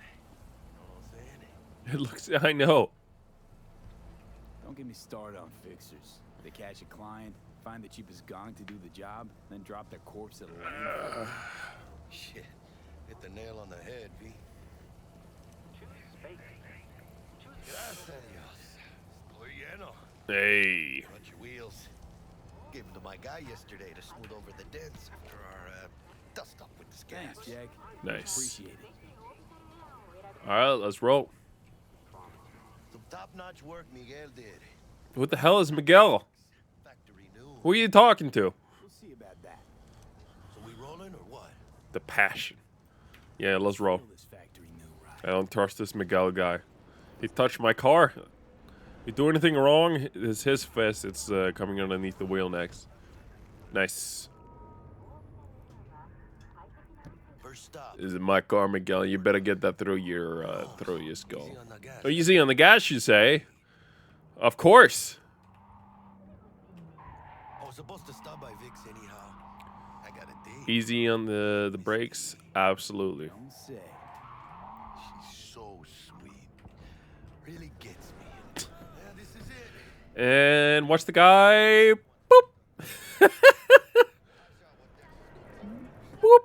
S5: You know what I'm saying?
S1: It looks. I know.
S2: Don't get me started on fixers. They catch a client, find the cheapest gong to do the job, then drop their corpse at a landfill.
S5: Shit, hit the nail on the head, V. Gracias a Dios. Estoy lleno.
S1: Hey.
S5: Watch your wheels. Gave them to my guy yesterday to smooth over the dents after our dust up with the scabs.
S2: Thanks, Jack.
S1: Nice.
S2: Appreciate it.
S1: All right, let's roll.
S5: Some top-notch work Miguel did.
S1: What the hell is Miguel?
S5: Factory new.
S1: Who are you talking to?
S2: We'll see about that.
S5: So we rolling or what?
S1: The passion. Yeah, let's roll.
S2: This factory new, right?
S1: I don't trust this Miguel guy. He touched my car. You do anything wrong, it's his fist. It's coming underneath the wheel next. Nice.
S5: First stop.
S1: This is my car, Miguel. You better get that through your skull.
S5: Easy on the gas.
S1: Oh, easy on the gas, you say? Of course.
S5: I was supposed to stop by Vic's anyhow. I got a date.
S1: Easy on the brakes, absolutely.
S2: Don't say.
S5: She's so sweet. Really gets me. Yeah, this is it.
S1: And watch the guy. Boop. Boop.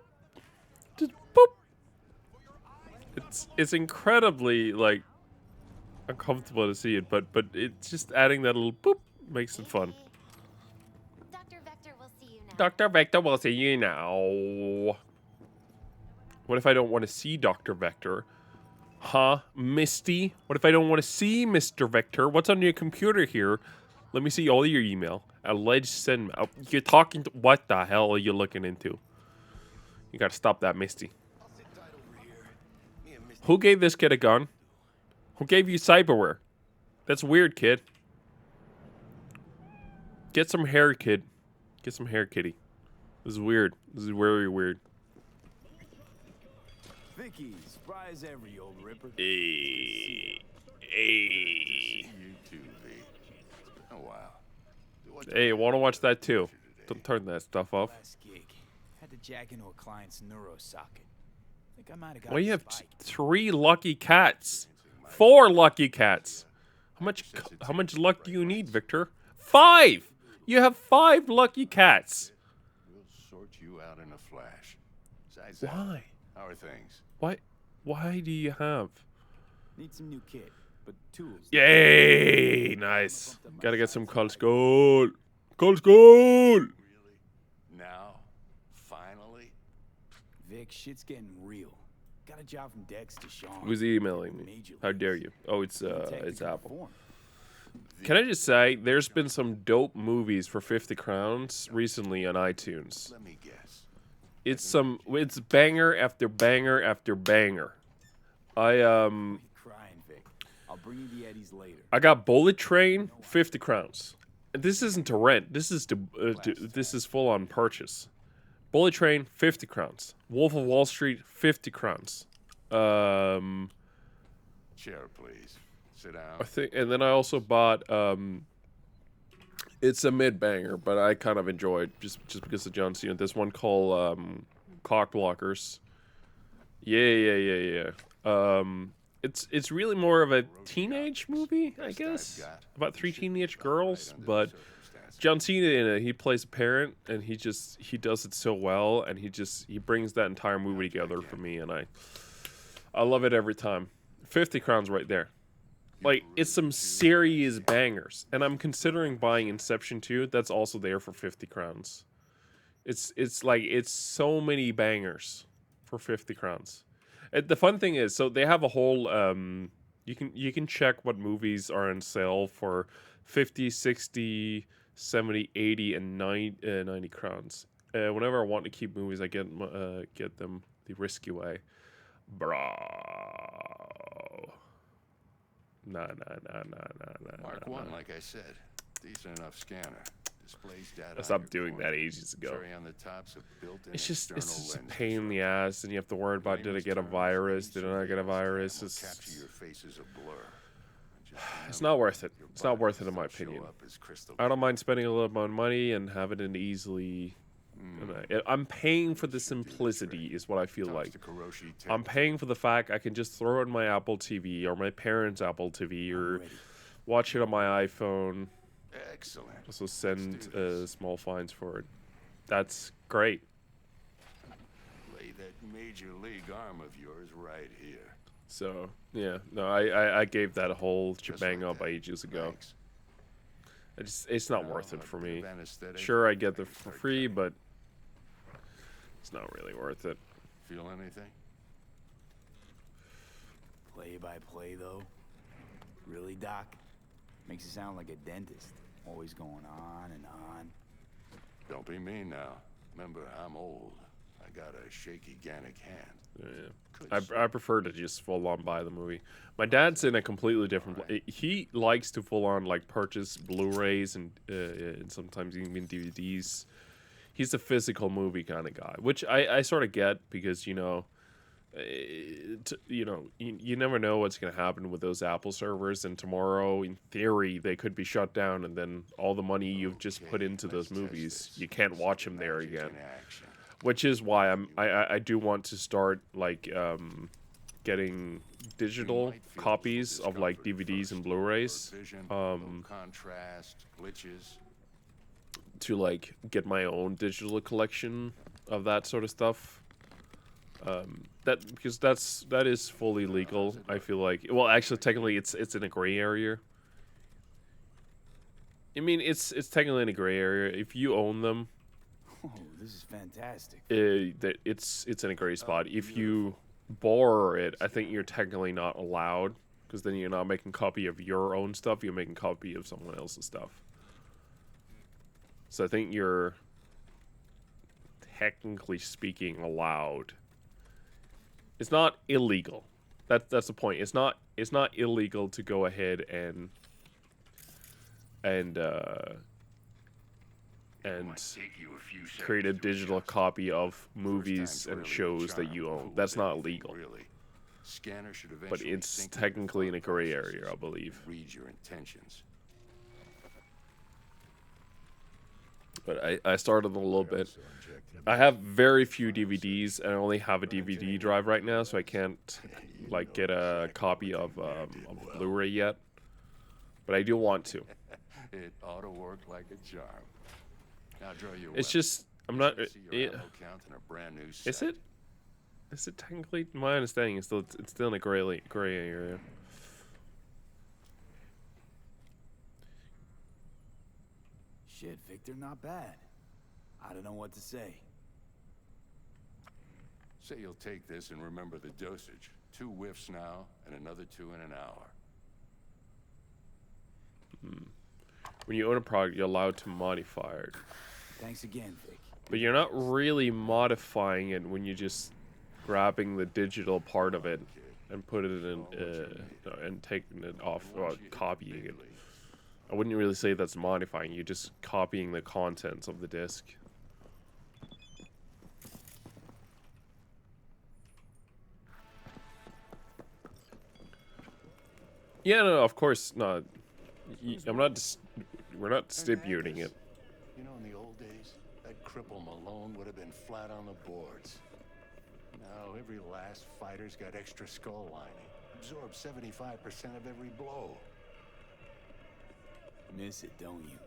S1: Just boop. It's incredibly like uncomfortable to see it, but it's just adding that little boop makes it fun.
S12: Dr. Vector will see you now.
S1: Dr. Vector will see you now. What if I don't want to see Dr. Vector? Huh? Misty? What if I don't want to see Mr. Vector? What's on your computer here? Let me see all your email. Alleged send. You're talking to... What the hell are you looking into? You gotta stop that, Misty. Who gave this kid a gun? Who gave you cyberware? That's weird, kid. Get some hair, kid. Get some hair, kitty. This is weird. This is very weird.
S2: Vicky, spry as ever, you old ripper.
S1: Hey.
S6: You too, V. It's been a while.
S1: Hey, wanna watch that too? Don't turn that stuff off.
S2: Last gig. Had to jack into a client's neuro socket. Think I might have got
S1: Well, you have
S2: spiked.
S1: 3 lucky cats. 4 lucky cats. How much luck do you need, Victor? 5! You have 5 lucky cats.
S6: We'll sort you out in a flash. Besides
S1: Why?
S6: How are things?
S1: Why do you have?
S2: Need some new kit, but tools.
S1: Yay! Nice. Gotta get some Cold Skull. Cold Skull!
S6: Really? Now? Finally?
S2: Vic, shit's getting real. Got a job from Dex to Sean.
S1: Who's emailing me?
S2: Major
S1: How dare
S2: leagues.
S1: you? Oh, it's
S2: Technical
S1: Apple.
S2: form.
S1: Can I just say, there's been some dope movies for 50 crowns recently on iTunes.
S6: Let me guess.
S1: It's banger after banger after banger.
S2: Crying, Vic. I'll bring you the Eddies later.
S1: I got Bullet Train, 50 crowns. This isn't to rent. This is this is full on purchase. Bullet Train, 50 crowns. Wolf of Wall Street, 50 crowns.
S6: Chair, please. Sit down.
S1: I think, and then I also bought. It's a mid banger, but I kind of enjoyed just because of John Cena. This one called Cock Blockers. Yeah. It's really more of a teenage movie, I guess, about 3 teenage girls. But John Cena in it, he plays a parent, and he does it so well, and he brings that entire movie together for me, and I love it every time. 50 crowns right there. Like, it's some serious bangers. And I'm considering buying Inception 2. That's also there for 50 crowns. It's like it's so many bangers for 50 crowns. The fun thing is, so they have a whole you can check what movies are on sale for 50, 60, 70, 80 and 90 crowns. Whenever I want to keep movies, I get them the risky way. Bro. Nah.
S13: Mark 1, like I said, decent enough scanner. Displays data.
S1: I stopped doing that ages ago.
S13: Cherry on the top's a built-in
S1: It's just a
S13: lens
S1: pain in the ass, and you have to worry about did I get a virus? Did I not get a virus?
S13: capture your face as a blur.
S1: It's not worth it. It's not worth it in my opinion. I don't mind spending a little bit of money and having it easily. I'm paying for the simplicity, is what I feel like. I'm paying for the fact I can just throw it on my Apple TV or my parents' Apple TV or watch it on my iPhone.
S13: Excellent.
S1: Also send small fines for it. That's great.
S13: Lay that major league arm of yours right here.
S1: So yeah, no, I gave that whole shebang up ages ago. It's not worth it for me. Sure, I get it for free, but it's not really worth it.
S13: Feel anything?
S2: Play by play, though? Really, Doc? Makes it sound like a dentist. Always going on and on.
S13: Don't be mean now. Remember, I'm old. I got a shaky Gannic hand.
S1: Yeah. I prefer to just full on buy the movie. My dad's in a completely different. He likes to full on like purchase Blu-rays and sometimes even DVDs. He's a physical movie kind of guy, which I sort of get because you never know what's going to happen with those Apple servers, and tomorrow in theory they could be shut down, and then all the money you've just put into those movies, you can't watch them there again. Which is why I do want to start like getting digital copies of like DVDs and Blu-rays
S13: contrast, glitches.
S1: To like get my own digital collection of that sort of stuff. Because that is fully legal. I feel like, well, actually, technically, it's in a gray area. I mean, it's technically in a gray area. If you own them,
S2: oh, this is fantastic.
S1: It's in a gray spot. If you borrow it, I think you're technically not allowed, because then you're not making a copy of your own stuff. You're making a copy of someone else's stuff. So I think you're, technically speaking, allowed. It's not illegal. That's the point. It's not illegal to go ahead and create a digital copy of movies and shows that you own. That's not legal. But it's technically in a gray area, I believe.
S13: Read your intentions.
S1: But I started a little bit. I have very few DVDs, and I only have a DVD drive right now, so I can't like get a copy of Blu-ray yet. But I do want to.
S13: It ought to work like a charm. Now draw your
S1: It's just I'm not.
S13: Is
S1: it? Is it technically? My understanding is still it's still in a gray area.
S2: Shit, Victor, not bad. I don't know what to say.
S13: Say you'll take this and remember the dosage. 2 whiffs now, and another 2 in an hour.
S1: When you own a product, you're allowed to modify it.
S2: Thanks again, Vic.
S1: But you're not really modifying it when you're just grabbing the digital part of it and put it in and taking it off or copying it. I wouldn't really say that's modifying. You're just copying the contents of the disc. Yeah, no, of course not. I'm not. We're not stipulating it.
S13: You know, in the old days, that cripple Malone would have been flat on the boards. Now every last fighter's got extra skull lining. Absorbs 75% of every blow.
S2: Miss it, don't you?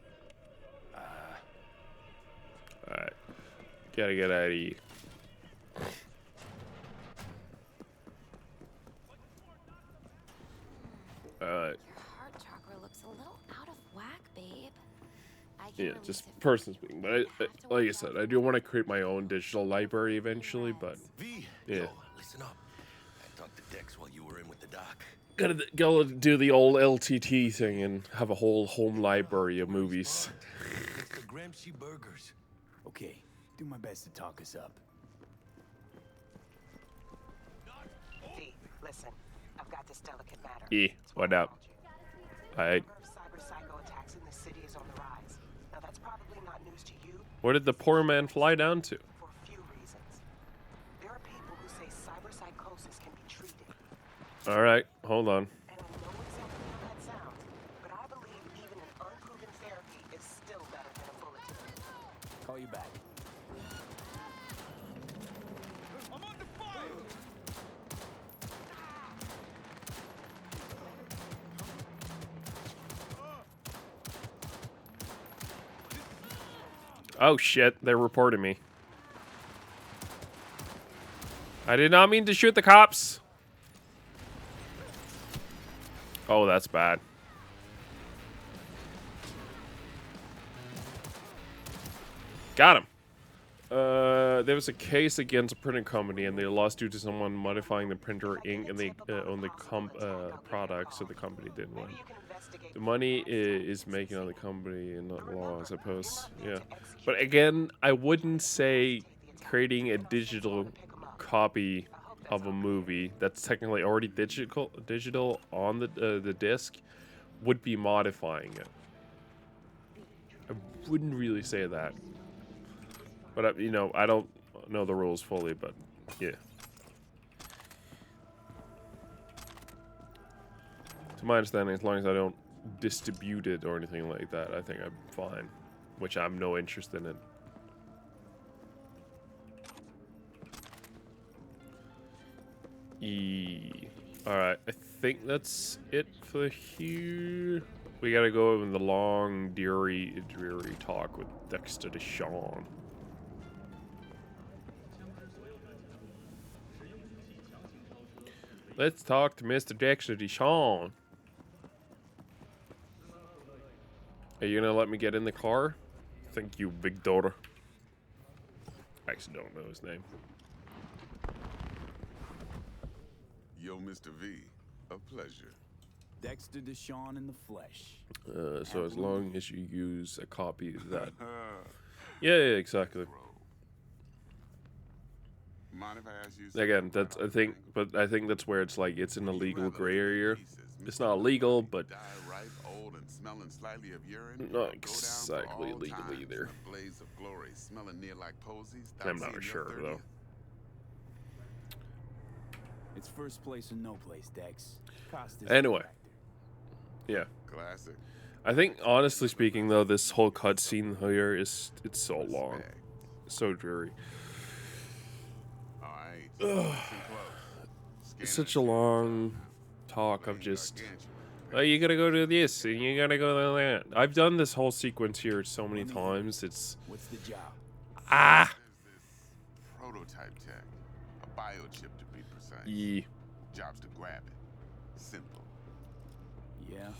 S1: Alright. Gotta get out of here.
S12: Your heart chakra looks a little out of whack, babe. I
S1: Yeah, just personally speaking. But like I said, I do want to create my own digital library eventually. But yeah,
S5: Yo, listen up. I talked to Dex while you were in with the doc.
S1: gotta do the old LTT thing and have a whole home library of movies.
S5: It's the Gramsci burgers.
S2: Okay, do my best to talk us up.
S9: V, listen. I've got this delicate matter.
S1: Yeah, what up? Alright.
S9: Cyber psycho attacks in the city is on the rise. Now that's probably not news to you.
S1: Where did the poor man fly down to?
S9: For a few reasons. There are people who say cyber psychosis can be treated.
S1: Alright, hold on.
S9: And I know exactly how that sounds, but I believe even an unproven therapy is still better than a bulletin.
S2: Call you back.
S10: I'm under fire!
S1: Oh shit, they're reporting me. I did not mean to shoot the cops. Oh, that's bad. Got him. There was a case against a printing company, and they lost due to someone modifying the printer ink and on the product, so the company didn't win. The money is making on the company and not law, I suppose. Yeah, but again, I wouldn't say creating a digital copy of a movie that's technically already digital on the disc would be modifying it. I wouldn't really say that. But, you know, I don't know the rules fully, but yeah. To my understanding, as long as I don't distribute it or anything like that, I think I'm fine. Which I'm no interest in it. Alright, I think that's it for here. We gotta go over the long, dreary talk with Dexter Deshawn. Let's talk to Mr. Dexter Deshawn. Are you gonna let me get in the car? Thank you, big daughter. I actually don't know his name.
S14: Yo, Mr. V, a pleasure.
S2: Dexter Deshawn in the flesh.
S1: So as long as you use a copy of that. Yeah, exactly.
S14: Mind if I ask you
S1: Again, that's I think that's where it's like it's in a legal gray area. It's not legal, but not exactly legal either. I'm not sure though.
S2: It's first place or no place, Dex.
S1: Anyway, yeah.
S14: Classic.
S1: I think honestly speaking though, this whole cutscene here it's so long, so dreary. It's such a long talk of just, oh, you gotta go to this and you gotta go to that. I've done this whole sequence here so many times. It's
S2: what's the job?
S14: Prototype tech, a biochip to be precise.
S1: Yeah.
S14: Job's to grab it. Simple.
S2: Yeah.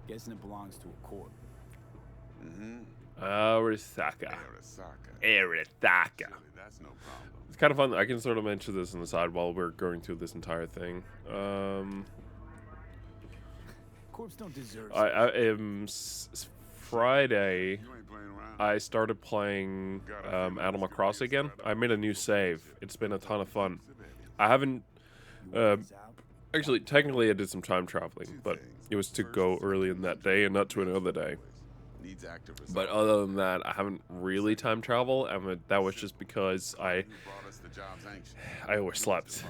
S2: Guessing it belongs to a court.
S1: Arisaka.
S14: That's no problem.
S1: It's kind of fun. I can sort of mention this on the side while we're going through this entire thing.
S2: Corps don't deserve.
S1: Friday, I started playing Animal Crossing again. I made a new save. It's been a ton of fun. I haven't. Actually, technically, I did some time traveling, but it was to go early in that day and not to another day. But other than that, I haven't really time traveled, and that was just because I overslept.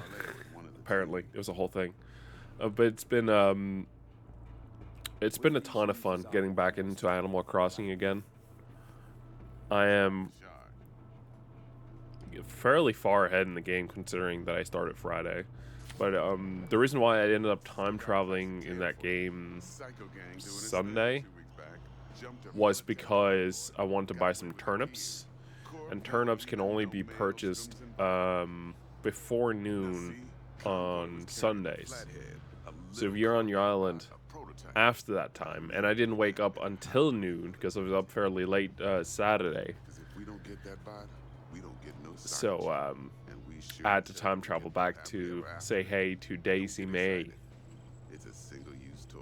S1: Apparently, it was a whole thing. But it's been a ton of fun getting back into Animal Crossing again. I am fairly far ahead in the game considering that I started Friday. But the reason why I ended up time traveling in that game Sunday was because I wanted to buy some turnips, and turnips can only be purchased before noon on Sundays. So if you're on your island after that time, and I didn't wake up until noon because I was up fairly late Saturday.
S14: If we don't get that body, we don't get no
S1: So I had to time travel back to say hey to Daisy May.
S14: It's a single-use toy.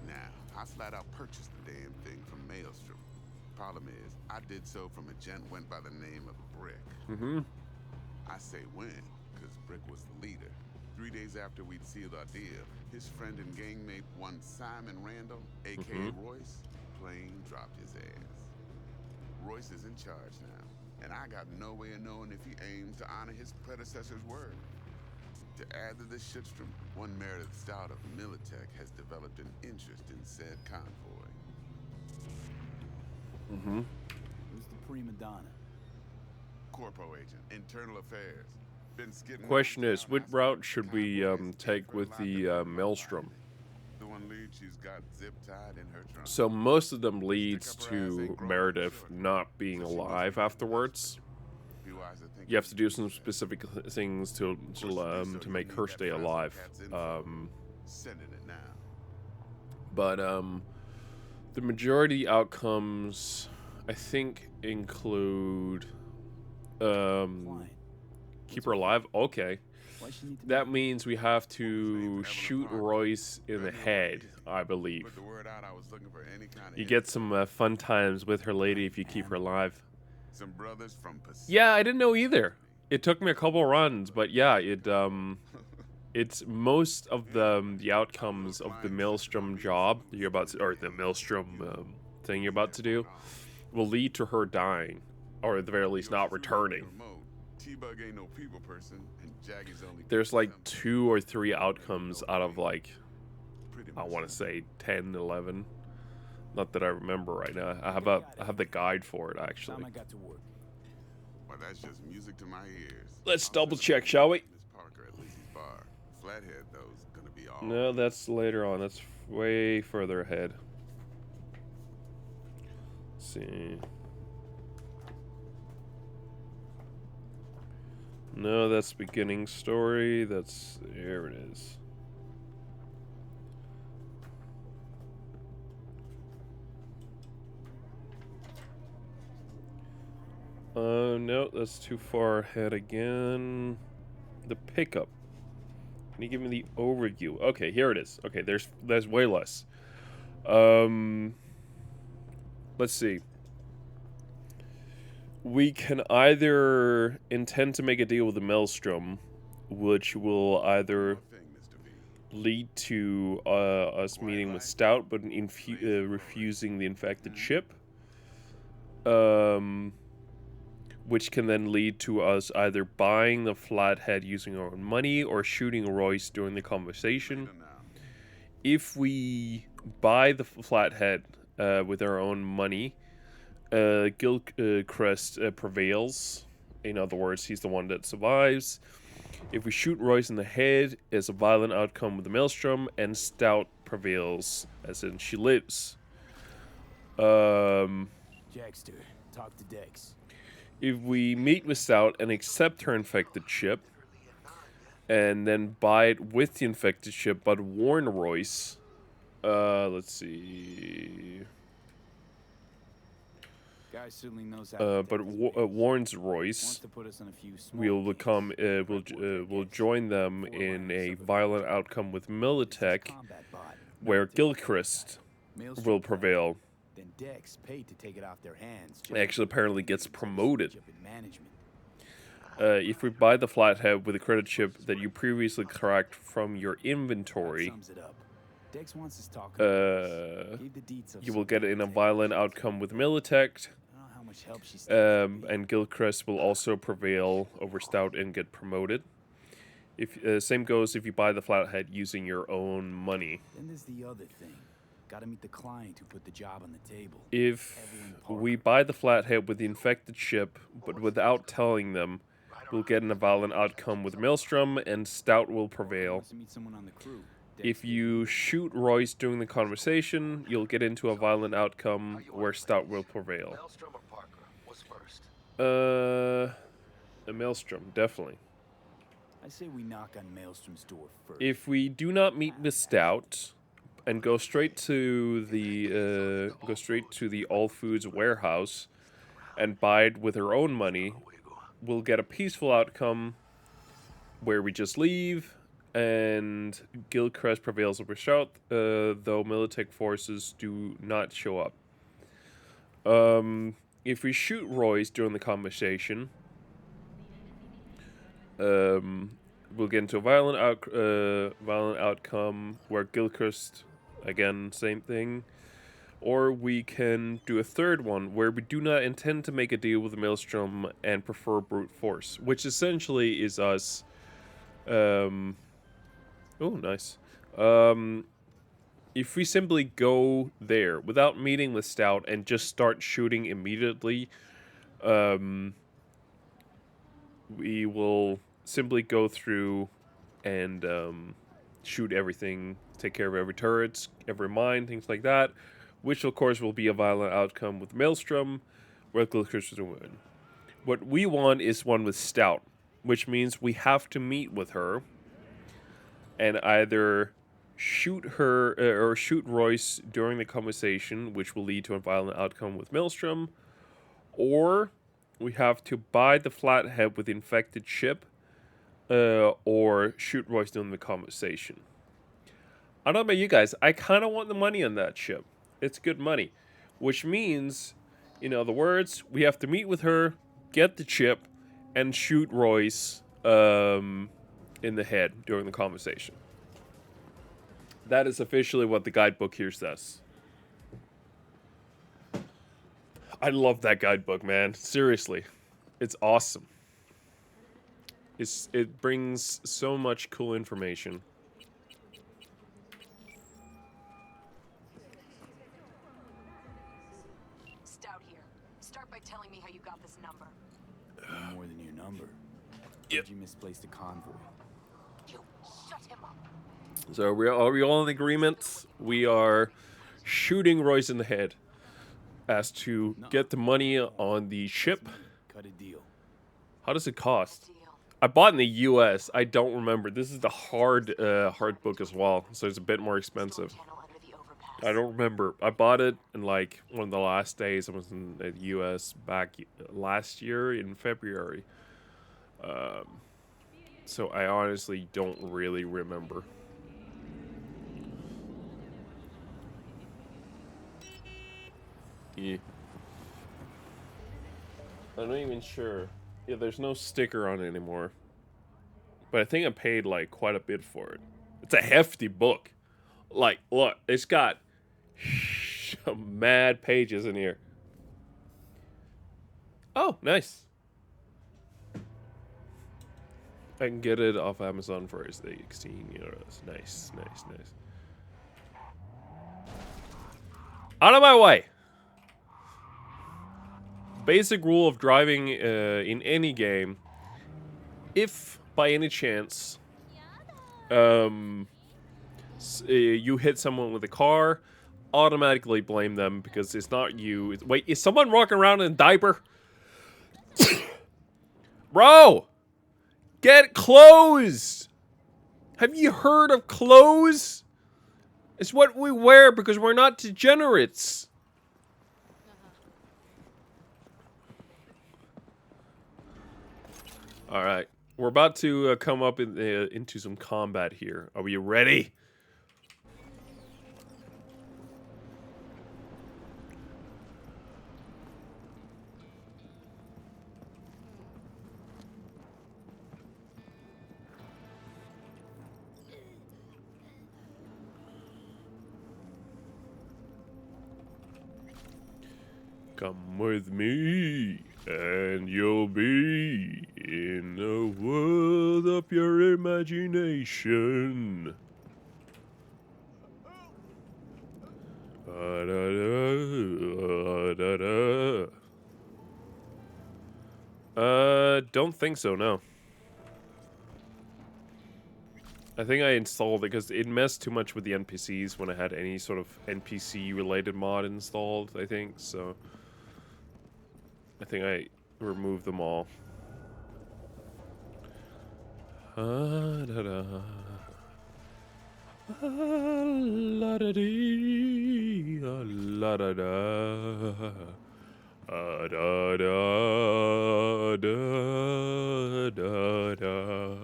S14: Now, I flat out purchased the damn thing from Maelstrom. Problem is, I did so from a gent went by the name of Brick. I say when, because Brick was the leader. 3 days after we'd sealed our deal, his friend and gangmate, one Simon Randall, a.k.a. Royce, plain dropped his ass. Royce is in charge now, and I got no way of knowing if he aims to honor his predecessor's word. To add to this shitstrom, one Meredith Stout of Militech has developed an interest in said convoy.
S2: Who's the prima donna?
S14: Corpo agent, internal affairs. Been skidding.
S1: Question is, what route should we take with the Maelstrom?
S14: The one lead she's got zip-tied in her trunk.
S1: So most of them leads to Meredith not being alive afterwards. You have to do some specific things to make her stay alive.
S14: Sending it now.
S1: But the majority outcomes, I think, include keep her alive. Okay. That means we have to shoot Royce in the head, I believe. You get some fun times with her lady if you keep her alive.
S14: Some brothers from Pacific.
S1: Yeah, I didn't know either. It took me a couple runs, but yeah, it's most of the outcomes of the Maelstrom job you're about to, or the Maelstrom thing you're about to do, will lead to her dying, or at the very least not returning.
S14: T-Bug ain't no people person, and Jaggy's only.
S1: There's like 2 or 3 outcomes out of like, I want to say 10, 11. Not that I remember right now. I have the guide for it actually.
S14: Well, that's just music to my ears.
S1: Let's double check, shall we?
S14: Miss Parker at Lizzie's bar. Flathead though is gonna be all.
S1: No, that's later on. That's way further ahead. Let's see. No, that's beginning story. That's here it is. No, that's too far ahead again. The pickup. Can you give me the overview? Okay, here it is. Okay, there's way less. Let's see. We can either intend to make a deal with the Maelstrom, which will either lead to us meeting with Stout, but refusing the infected ship. Which can then lead to us either buying the Flathead using our own money or shooting Royce during the conversation. If we buy the Flathead with our own money, Gilchrist prevails. In other words, he's the one that survives. If we shoot Royce in the head, it's a violent outcome with the Maelstrom, and Stout prevails, as in she lives.
S2: Jackster, talk to Dex.
S1: If we meet with Stout and accept her infected ship, and then buy it with the infected ship, but warn Royce, let's see.
S2: Guy certainly knows how
S1: but warns Royce. We'll become. We'll join them in a violent outcome with Militech, where Gilchrist will prevail.
S2: Then Dex paid to take it off their hands.
S1: Actually, apparently gets promoted. If we buy the Flathead with a credit chip that you previously cracked from your inventory, you will get in a violent outcome with Militech. And Gilchrist will also prevail over Stout and get promoted. If same goes if you buy the Flathead using your own money.
S2: Then there's the other thing. Gotta meet the client who put the job on the table.
S1: If we buy the Flathead with the infected ship, but without telling them, we'll get in a violent outcome with Maelstrom, and Stout will prevail. If you shoot Royce during the conversation, you'll get into a violent outcome where Stout will prevail. A Maelstrom, definitely.
S2: I say we knock on Maelstrom's door first.
S1: If we do not meet with Stout, and go straight to the All Foods warehouse and buy it with her own money, we'll get a peaceful outcome where we just leave and Gilchrist prevails over South, though Militech forces do not show up. If we shoot Royce during the conversation, we'll get into a violent outcome where Gilchrist, again, same thing. Or we can do a third one where we do not intend to make a deal with the Maelstrom and prefer brute force, which essentially is us. Oh, nice. If we simply go there without meeting with Stout and just start shooting immediately, we will simply go through and shoot everything, take care of every turret, every mine, things like that, which of course will be a violent outcome with Maelstrom, where Gilchrist will win. What we want is one with Stout, which means we have to meet with her and either shoot her or shoot Royce during the conversation, which will lead to a violent outcome with Maelstrom, or we have to buy the flathead with the infected ship, or shoot Royce during the conversation. I don't know about you guys, I kind of want the money on that ship. It's good money, which means, in other words, we have to meet with her, get the chip, and shoot Royce in the head during the conversation. That is officially what the guidebook here says. I love that guidebook, man. Seriously. It's awesome. It brings so much cool information.
S9: Stout here. Start by telling me how you got this number.
S2: More than your number.
S1: Yep.
S2: Did you misplace the convoy?
S9: You shut him up.
S1: So are we all in agreement? We are shooting Royce in the head as to get the money on the ship.
S2: Cut a deal.
S1: How does it cost? I bought in the US. I don't remember. This is the hard book as well, so it's a bit more expensive. I don't remember. I bought it in like one of the last days I was in the US back last year in February. So I honestly don't really remember. Yeah. I'm not even sure. Yeah, there's no sticker on it anymore. But I think I paid like quite a bit for it. It's a hefty book. Like, look, it's got some mad pages in here. Oh, nice. I can get it off Amazon for 16 euros. Nice, nice, nice. Out of my way! Basic rule of driving in any game. If, by any chance, you hit someone with a car, automatically blame them because it's not you. Wait, is someone walking around in a diaper? Bro! Get clothes! Have you heard of clothes? It's what we wear because we're not degenerates. Alright. We're about to come up into some combat here. Are we ready? Come with me, and you'll be in the world of your imagination. Don't think so, no. I think I installed it because it messed too much with the NPCs when I had any sort of NPC-related mod installed, I think, so... I think I removed them all. La da dee, la da da. Da da da da da.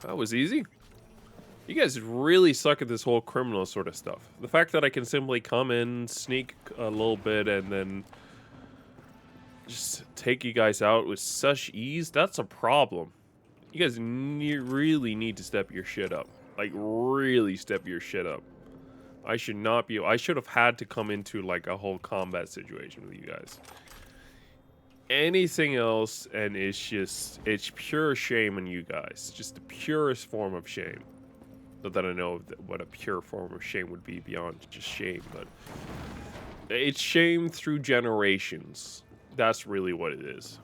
S1: That was easy. You guys really suck at this whole criminal sort of stuff. The fact that I can simply come in, sneak a little bit, and then just take you guys out with such ease, that's a problem. You guys really need to step your shit up. Like, really step your shit up. I should not be... I should have had to come into, like, a whole combat situation with you guys. Anything else, and it's just... It's pure shame on you guys. Just the purest form of shame. Not that I know what a pure form of shame would be beyond just shame, but... It's shame through generations. That's really what it is.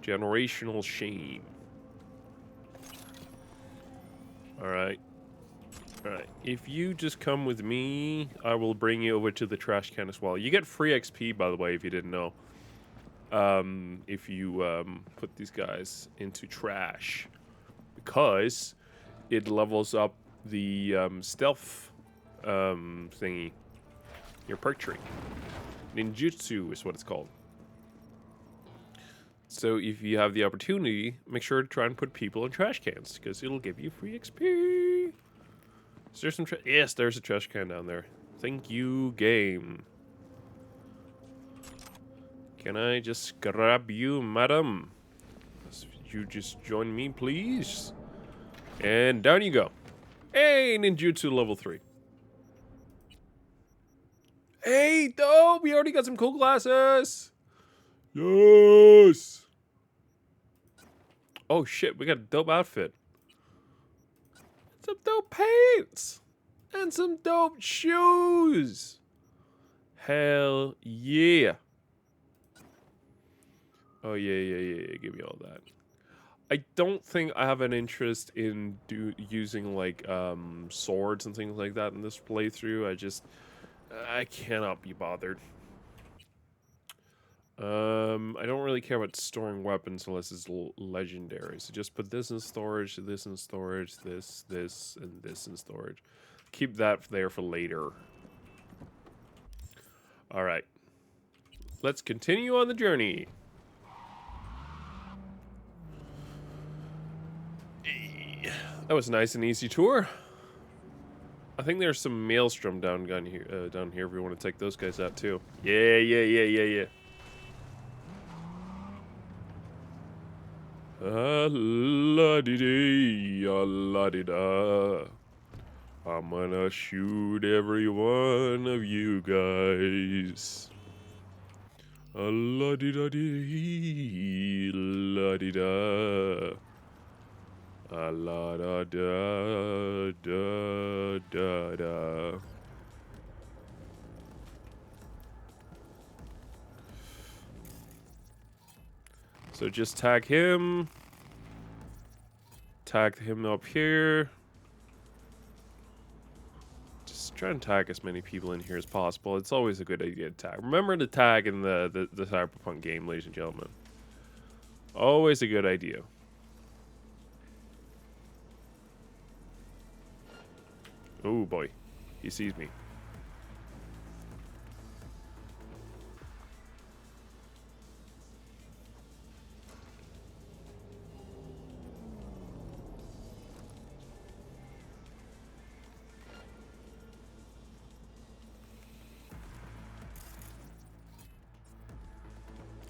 S1: Generational shame. Alright. Alright, if you just come with me, I will bring you over to the trash can as well. You get free XP, by the way, if you didn't know. If you put these guys into trash. Because it levels up the stealth thingy. Your perk tree. Ninjutsu is what it's called. So if you have the opportunity, make sure to try and put people in trash cans, because it'll give you free XP. Is there some yes, there's a trash can down there. Thank you, game. Can I just grab you, madam? You just join me, please. And down you go. Hey, ninjutsu level 3. Hey, dope! We already got some cool glasses! Yes! Oh shit, we got a dope outfit. Some dope pants! And some dope shoes! Hell yeah! Oh yeah, give me all that. I don't think I have an interest in using like swords and things like that in this playthrough. I cannot be bothered. I don't really care about storing weapons unless it's legendary. So just put this in storage, this in storage, this, and this in storage. Keep that there for later. Alright. Let's continue on the journey. That was a nice and easy tour. I think there's some Maelstrom down here if we want to take those guys out too. Yeah. La-di-dee, la-di-da. I'm gonna shoot every one of you guys. La-di-da-dee, la-di-da. La-da-da-da-da. So just tag him. Tag him up here. Just try and tag as many people in here as possible. It's always a good idea to tag. Remember to tag in the Cyberpunk game, ladies and gentlemen. Always a good idea. Oh boy, he sees me.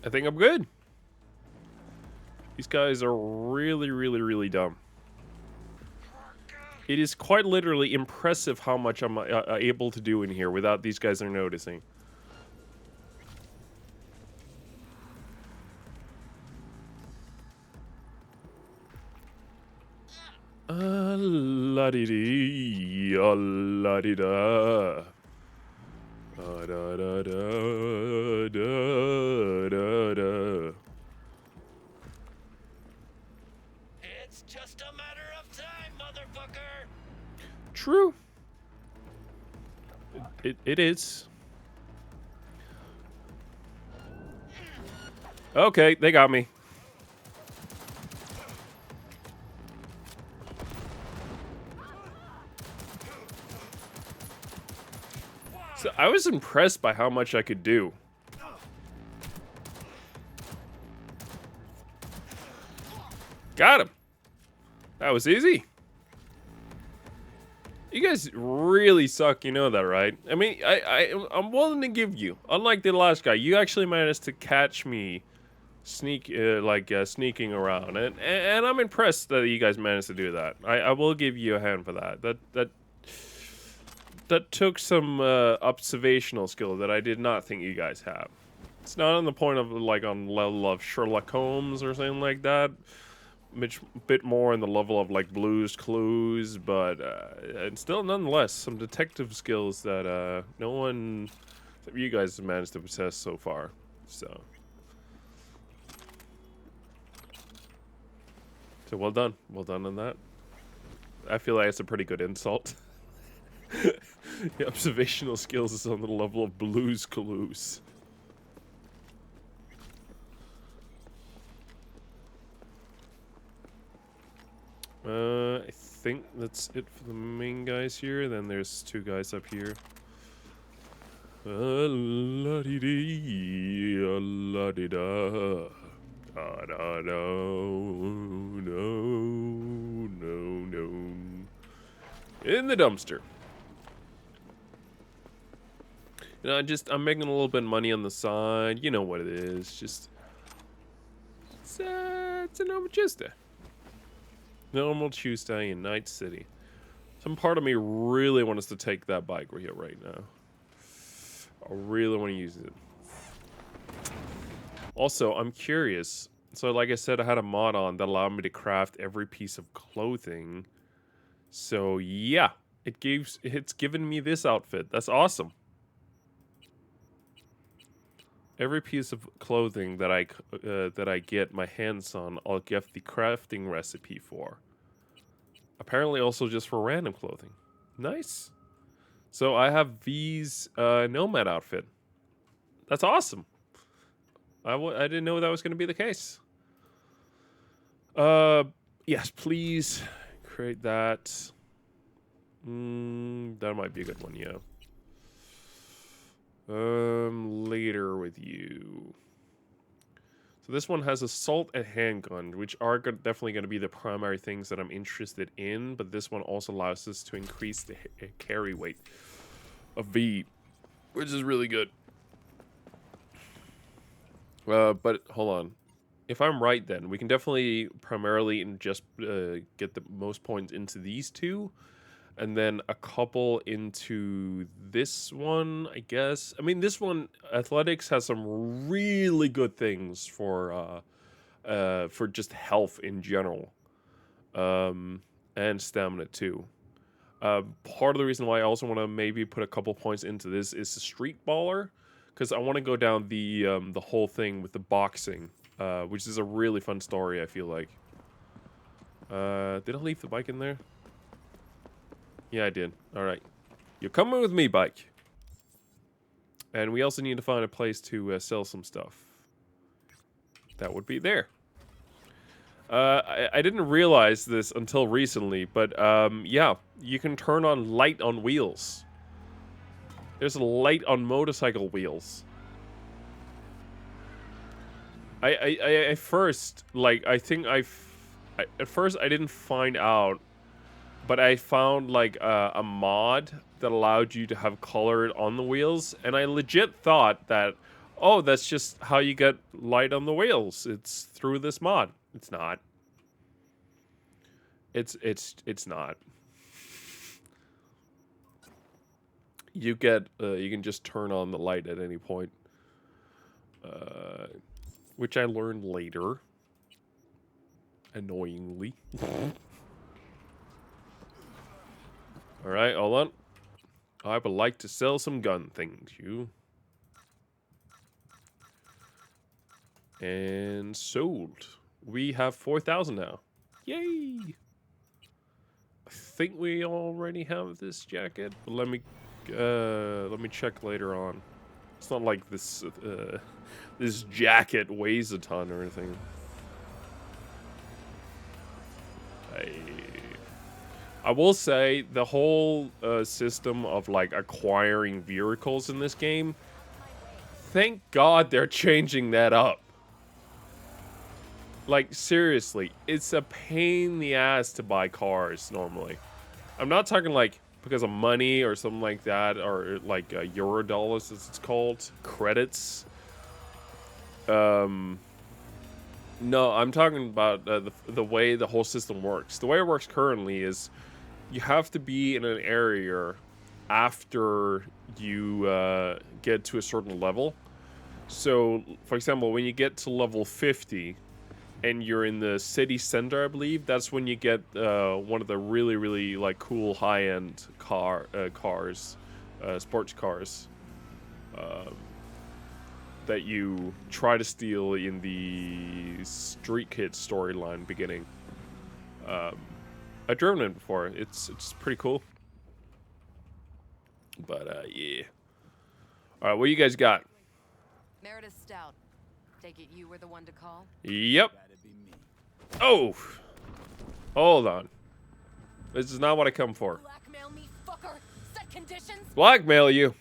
S1: I think I'm good. These guys are really dumb. It is quite literally impressive how much I'm able to do in here without these guys are noticing. La-di-dee, la-di-da. Da-da-da-da-da-da.
S5: It's just a matter of time, motherfucker.
S1: True. It is. Okay, they got me. So I was impressed by how much I could do. Got him. That was easy. You guys really suck, you know that, right? I mean, I'm willing to give you. Unlike the last guy, you actually managed to catch me sneaking around, and I'm impressed that you guys managed to do that. I will give you a hand for that. That took some observational skill that I did not think you guys have. It's not on the point of like on level of Sherlock Holmes or something like that. Bit more in the level of like Blue's Clues, but and still nonetheless some detective skills that no one that you guys have managed to possess so far. So well done on that. I feel like it's a pretty good insult. The observational skills is on the level of Blue's Clues. I think that's it for the main guys here. Then there's two guys up here. La-di-dee, la-di-da. No. In the dumpster. You know, I'm making a little bit of money on the side. You know what it is. Just it's a normal Tuesday. Normal Tuesday in Night City. Some part of me really wants to take that bike right here right now. I really want to use it. Also, I'm curious. So like I said, I had a mod on that allowed me to craft every piece of clothing. So yeah, it's given me this outfit. That's awesome. Every piece of clothing that I get my hands on, I'll get the crafting recipe for. Apparently also just for random clothing. Nice. So I have V's nomad outfit. That's awesome. I didn't know that was going to be the case. Yes, please create that. That might be a good one, yeah. Later with you. So this one has assault and handgun, which are definitely going to be the primary things that I'm interested in. But this one also allows us to increase the carry weight of V, which is really good. But hold on. If I'm right, then we can definitely primarily just get the most points into these two. And then a couple into this one, I guess. I mean, this one, athletics has some really good things for just health in general, and stamina too. Part of the reason why I also want to maybe put a couple points into this is the street baller, because I want to go down the whole thing with the boxing, which is a really fun story. I feel like. Did I leave the bike in there? Yeah, I did. Alright. You're coming with me, bike. And we also need to find a place to sell some stuff. That would be there. I didn't realize this until recently, but yeah, you can turn on light on wheels. There's a light on motorcycle wheels. I first, like, I think at first I didn't find out. But I found like a mod that allowed you to have color on the wheels, and I legit thought that, oh, that's just how you get light on the wheels. It's through this mod. It's not. It's not. You can just turn on the light at any point, which I learned later. Annoyingly. Alright, hold on. I would like to sell some gun things, you. And sold. We have 4,000 now. Yay! I think we already have this jacket, but let me check later on. It's not like this this jacket weighs a ton or anything. I will say the whole system of like acquiring vehicles in this game, thank God they're changing that up. Like seriously, it's a pain in the ass to buy cars normally. I'm not talking like because of money or something like that, or like Euro dollars as it's called, credits. No, I'm talking about the way the whole system works. The way it works currently is you have to be in an area after you get to a certain level. So, for example, when you get to level 50 and you're in the city center, I believe, that's when you get one of the really, really like cool high-end cars, sports cars. That you try to steal in the Street Kids storyline beginning. I've driven it before. It's pretty cool. But yeah. All right, what you guys got?
S15: Meredith Stout. Take it you were the one to call?
S1: Yep. Oh. Hold on. This is not what I come for.
S15: Blackmail me, fucker. Set conditions.
S1: Blackmail you?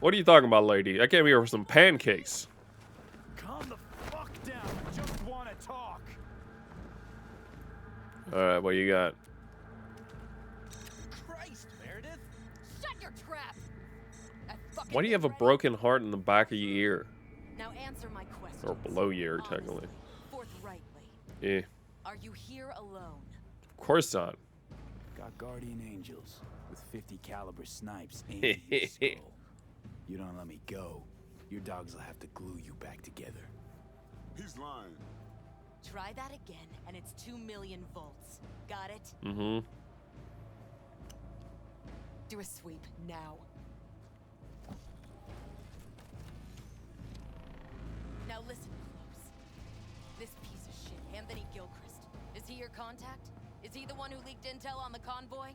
S1: What are you talking about, lady? I came here for some pancakes.
S2: Calm the fuck down. I just want to talk.
S1: Alright, what you got?
S7: Christ, Meredith.
S15: Shut your trap.
S1: Why do you have a broken heart in the back of your ear?
S15: Now answer my question.
S1: Or below your ear, technically.
S15: Forthrightly.
S1: Yeah.
S15: Are you here alone?
S1: Of course not.
S2: Got guardian angels with 50 caliber snipes aimed at your skull. You don't let me go, your dogs will have to glue you back together.
S14: He's lying.
S15: Try that again, and it's 2 million volts. Got it?
S1: Mm-hmm.
S15: Do a sweep now. Now listen close. This piece of shit, Anthony Gilchrist. Is he your contact? Is he the one who leaked intel on the convoy?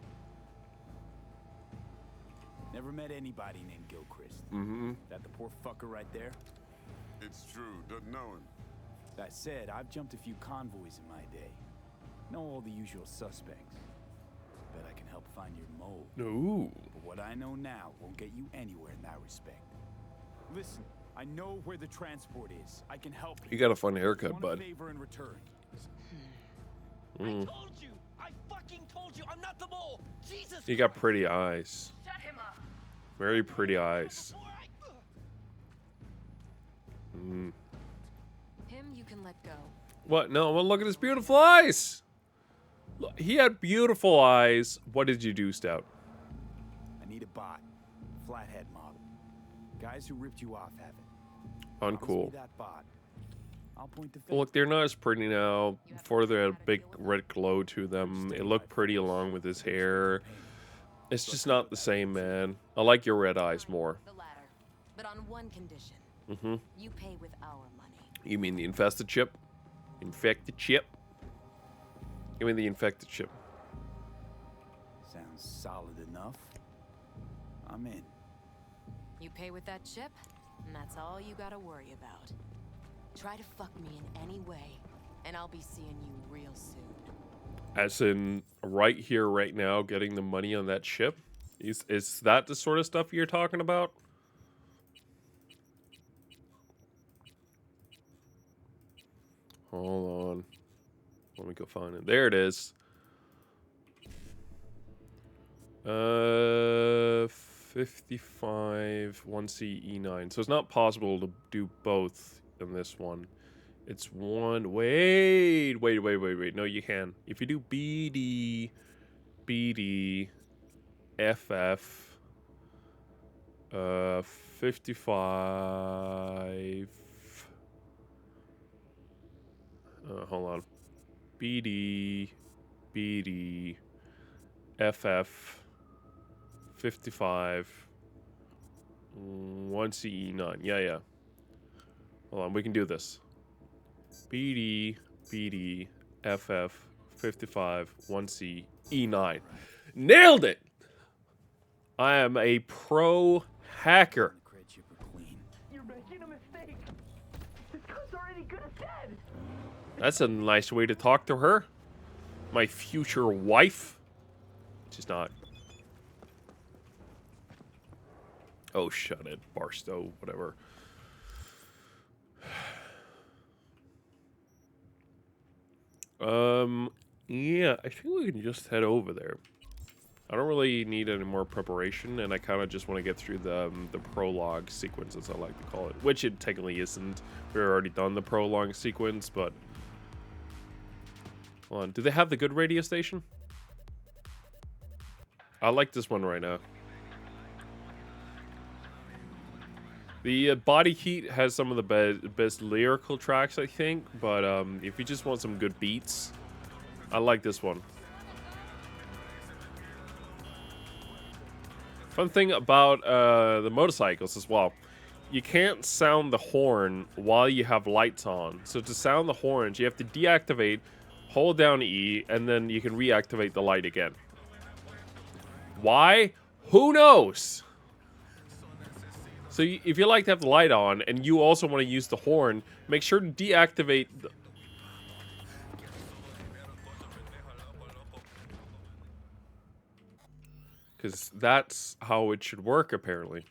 S2: Never met anybody named Gilchrist.
S1: Mm-hmm.
S2: That the poor fucker right there?
S14: It's true, doesn't know him.
S2: That said, I've jumped a few convoys in my day. Know all the usual suspects. Bet I can help find your mole.
S1: Ooh.
S2: But what I know now won't get you anywhere in that respect. Listen, I know where the transport is. I can help you.
S1: You got a fun haircut,
S2: Want
S1: bud.
S2: a favor in return.
S7: I told you. I fucking told you. I'm not the mole. Jesus.
S1: You got pretty eyes.
S7: Shut him up.
S1: Very pretty eyes. Mm.
S15: Him you can let go.
S1: What? No, well, look at his beautiful eyes. Look, he had beautiful eyes. What did you do, Stout?
S2: I need a bot. Flathead model. Guys who ripped you off have it.
S1: Uncool.
S2: Promise me that bot. I'll point the
S1: Well, look, they're not as pretty now. Before they had a big red glow to them. It looked pretty along with his hair. It's just not the same, man. I like your red eyes more.
S15: The latter. But on one condition.
S1: Mm-hmm.
S15: You pay with our money.
S1: You mean the infested chip? Infected chip? Give me the infected chip.
S2: Sounds solid enough. I'm in.
S15: You pay with that chip, and that's all you gotta worry about. Try to fuck me in any way, and I'll be seeing you real soon.
S1: As in, right here, right now, getting the money on that chip? Is that the sort of stuff you're talking about? Hold on. Let me go find it. There it is. 55 1C E9. So it's not possible to do both in this one. It's one. Wait. No, you can. If you do BD, FF, 55. Hold on. BD, FF, 55, 1CE9. Yeah. Hold on, we can do this. BD, FF, 55, 1C, E9. Nailed it! I am a pro hacker.
S7: You're making a mistake. This gun's already good as dead.
S1: That's a nice way to talk to her. My future wife. She's not. Oh, shut it. Barstow, whatever. Yeah, I think we can just head over there. I don't really need any more preparation, and I kind of just want to get through the prologue sequence, as I like to call it. Which it technically isn't. We've already done the prologue sequence, but... Hold on. Do they have the good radio station? I like this one right now. The Body Heat has some of the best lyrical tracks, I think. But if you just want some good beats, I like this one. Fun thing about the motorcycles as well. You can't sound the horn while you have lights on. So to sound the horns, you have to deactivate, hold down E, and then you can reactivate the light again. Why? Who knows? So if you like to have the light on and you also want to use the horn, make sure to deactivate the... Because that's how it should work, apparently.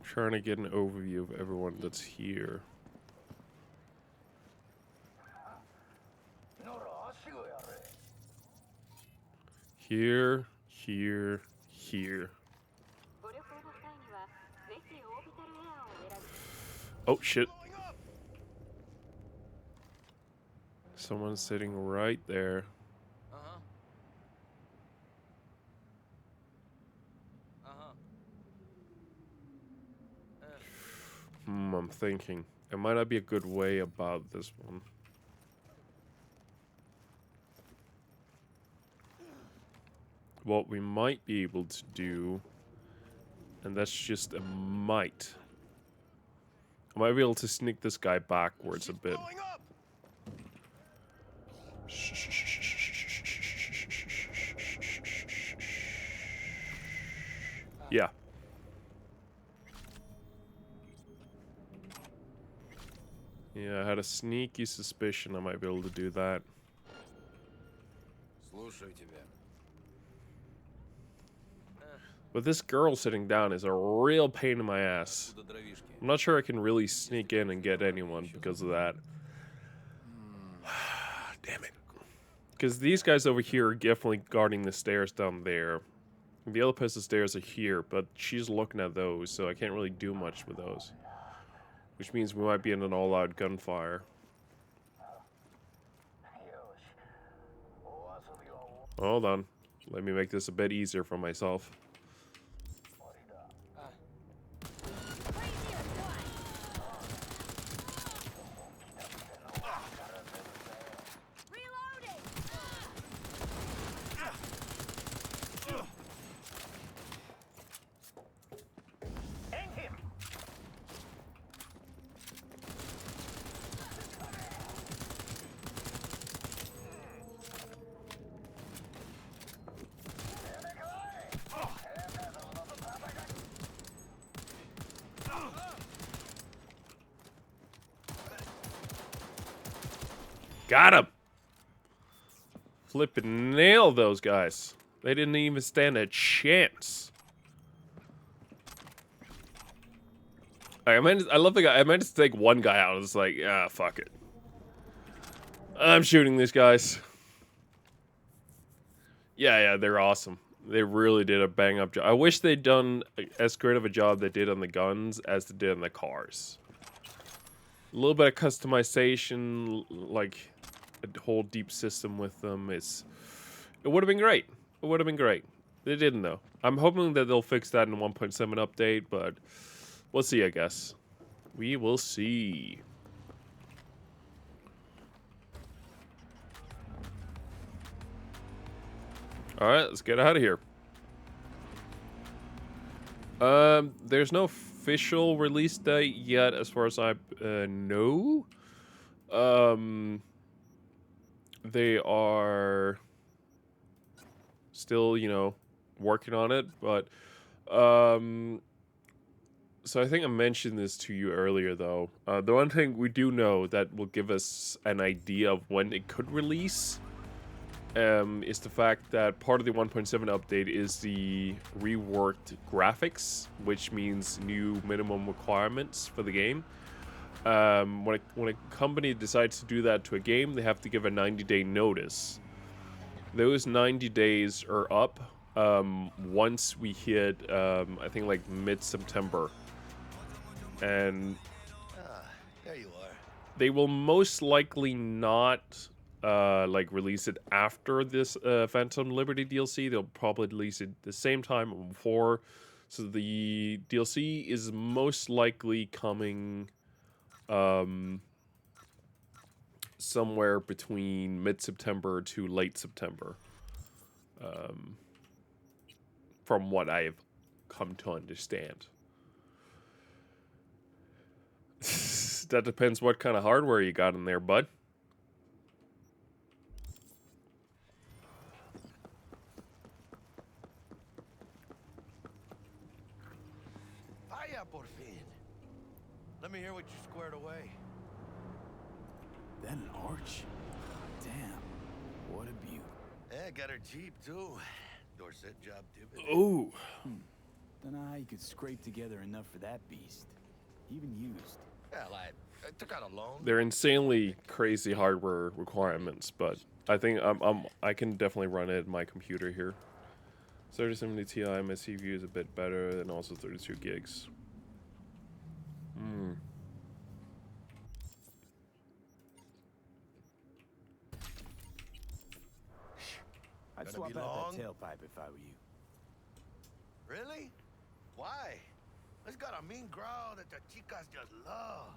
S1: Trying to get an overview of everyone that's here. Here, here, here. Oh, shit. Someone's sitting right there. I'm thinking. It might not be a good way about this one. What we might be able to do, and that's just a might. I might be able to sneak this guy backwards a bit. Yeah. Yeah, I had a sneaky suspicion I might be able to do that. But this girl sitting down is a real pain in my ass. I'm not sure I can really sneak in and get anyone because of that. Damn it. Because these guys over here are definitely guarding the stairs down there. The other person's stairs are here, but she's looking at those, so I can't really do much with those. Which means we might be in an all-out gunfire. Hold on. Let me make this a bit easier for myself. Got him! Flippin' nail those guys. They didn't even stand a chance. I love the guy. I meant to take one guy out. I was like, ah, fuck it. I'm shooting these guys. Yeah, they're awesome. They really did a bang-up job. I wish they'd done as great of a job they did on the guns as they did on the cars. A little bit of customization, like a whole deep system with them. It would have been great. It would have been great. They didn't though. I'm hoping that they'll fix that in 1.7 update, but we'll see, I guess. We will see. Alright, let's get out of here. There's no official release date yet, as far as I know. They are Still, you know, working on it, but so I think I mentioned this to you earlier, though. The one thing we do know that will give us an idea of when it could release is the fact that part of the 1.7 update is the reworked graphics, which means new minimum requirements for the game. When a company decides to do that to a game, they have to give a 90-day notice. Those 90 days are up once we hit, I think, like mid-September. And
S5: there you are.
S1: they will most likely not like release it after this Phantom Liberty DLC. They'll probably release it the same time or before. So the DLC is most likely coming somewhere between mid-September to late September. From what I've come to understand. That depends what kind of hardware you got in there, bud.
S5: Vaya por fin. Let me hear what you squared away.
S2: That an arch? Damn, what a beaut.
S5: Yeah, got her cheap too. Dorset job dividend.
S1: Ooh.
S2: Don't know how you could scrape together enough for that beast. Even used.
S5: Well, I took out a loan.
S1: They're insanely crazy hardware requirements, but I think I can definitely run it in my computer here. 3070 Ti, my CPU is a bit better, and also 32 gigs.
S2: I'd swap out that tailpipe if I were you.
S5: Really? Why? It's got a mean growl that the chicas just love.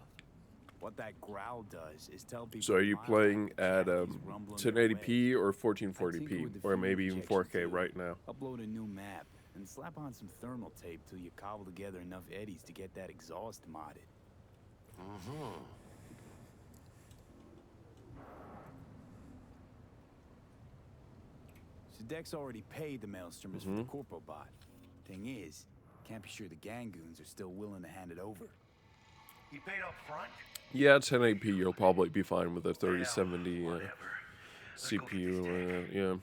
S2: What that growl does is tell people.
S1: So are you playing at 1080p or 1440p, or maybe even 4K right now?
S2: Upload a new map and slap on some thermal tape till you cobble together enough eddies to get that exhaust modded. Deck's already paid the Maelstromers for the Corpo bot. Thing is, can't be sure the Gangoons are still willing to hand it over.
S5: He paid up front?
S1: Yeah, 1080p, you'll probably be fine with a 3070 CPU. Yeah,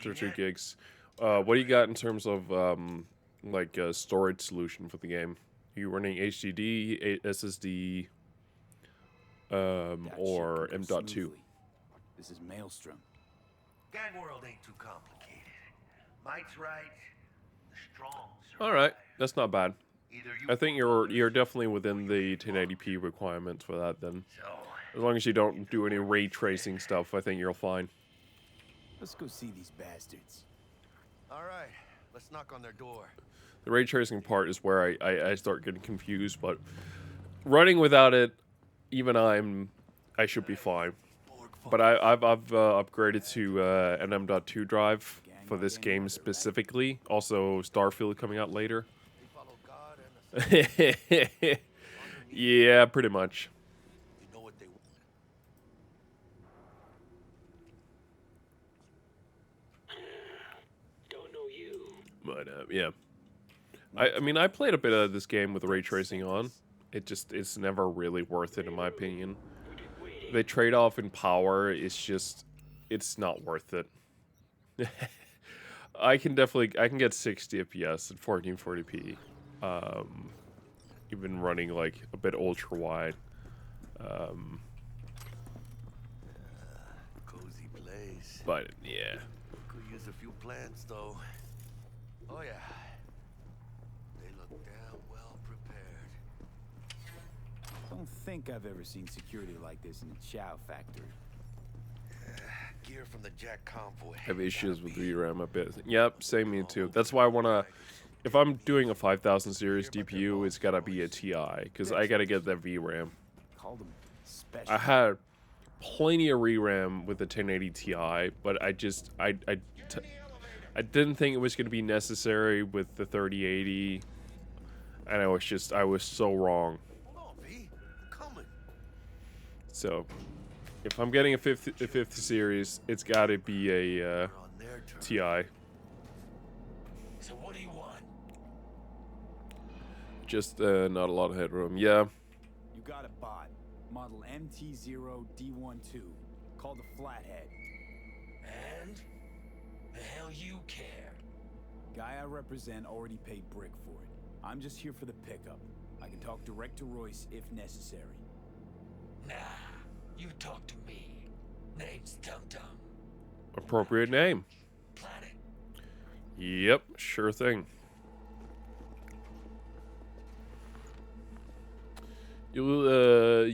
S1: 32 gigs. What do you got in terms of like a storage solution for the game? Are you running HDD, SSD, or M.2?
S2: This is Maelstrom.
S5: Gang world ain't too complicated. Mike's right. The strong survive.
S1: All right, that's not bad. I think you're definitely within the 1080p requirements for that then. As long as you don't do any ray tracing stuff, I think you're fine.
S2: Let's go see these bastards.
S5: All right, let's knock on their door.
S1: The ray tracing part is where I start getting confused, but running without it, even I should be fine. But I've upgraded to an M.2 drive for this game specifically. Also, Starfield coming out later. Yeah, pretty much.
S10: Don't know you.
S1: But yeah, I mean I played a bit of this game with ray tracing on. It's never really worth it in my opinion. The trade-off in power is just, it's not worth it. I can get 60 FPS at 1440p, even running like a bit ultra wide.
S5: Cozy place.
S1: But yeah.
S5: Could use a few plants though. Oh yeah. They look damn well prepared.
S2: Don't think I've ever seen security like this in a chow factory.
S5: Gear from the Jack convoy.
S1: Have issues with VRAM a bit. Yep, same me too. That's why I wanna, if I'm doing a 5000 series DPU, it's gotta be a TI, because I gotta get that VRAM. I had plenty of ReRAM with the 1080 Ti, but I didn't think it was gonna be necessary with the 3080, and I was so wrong. So, if I'm getting a 50 series, it's got to be a TI.
S5: So what do you want?
S1: Just not a lot of headroom. Yeah.
S2: You got a bot, model MT0D12, called the Flathead.
S5: And the hell you care?
S2: Guy I represent already paid Brick for it. I'm just here for the pickup. I can talk direct to Royce if necessary.
S5: Nah, you talk to me. Name's Dum Dum.
S1: Appropriate name.
S5: Planet.
S1: Yep, sure thing. You'll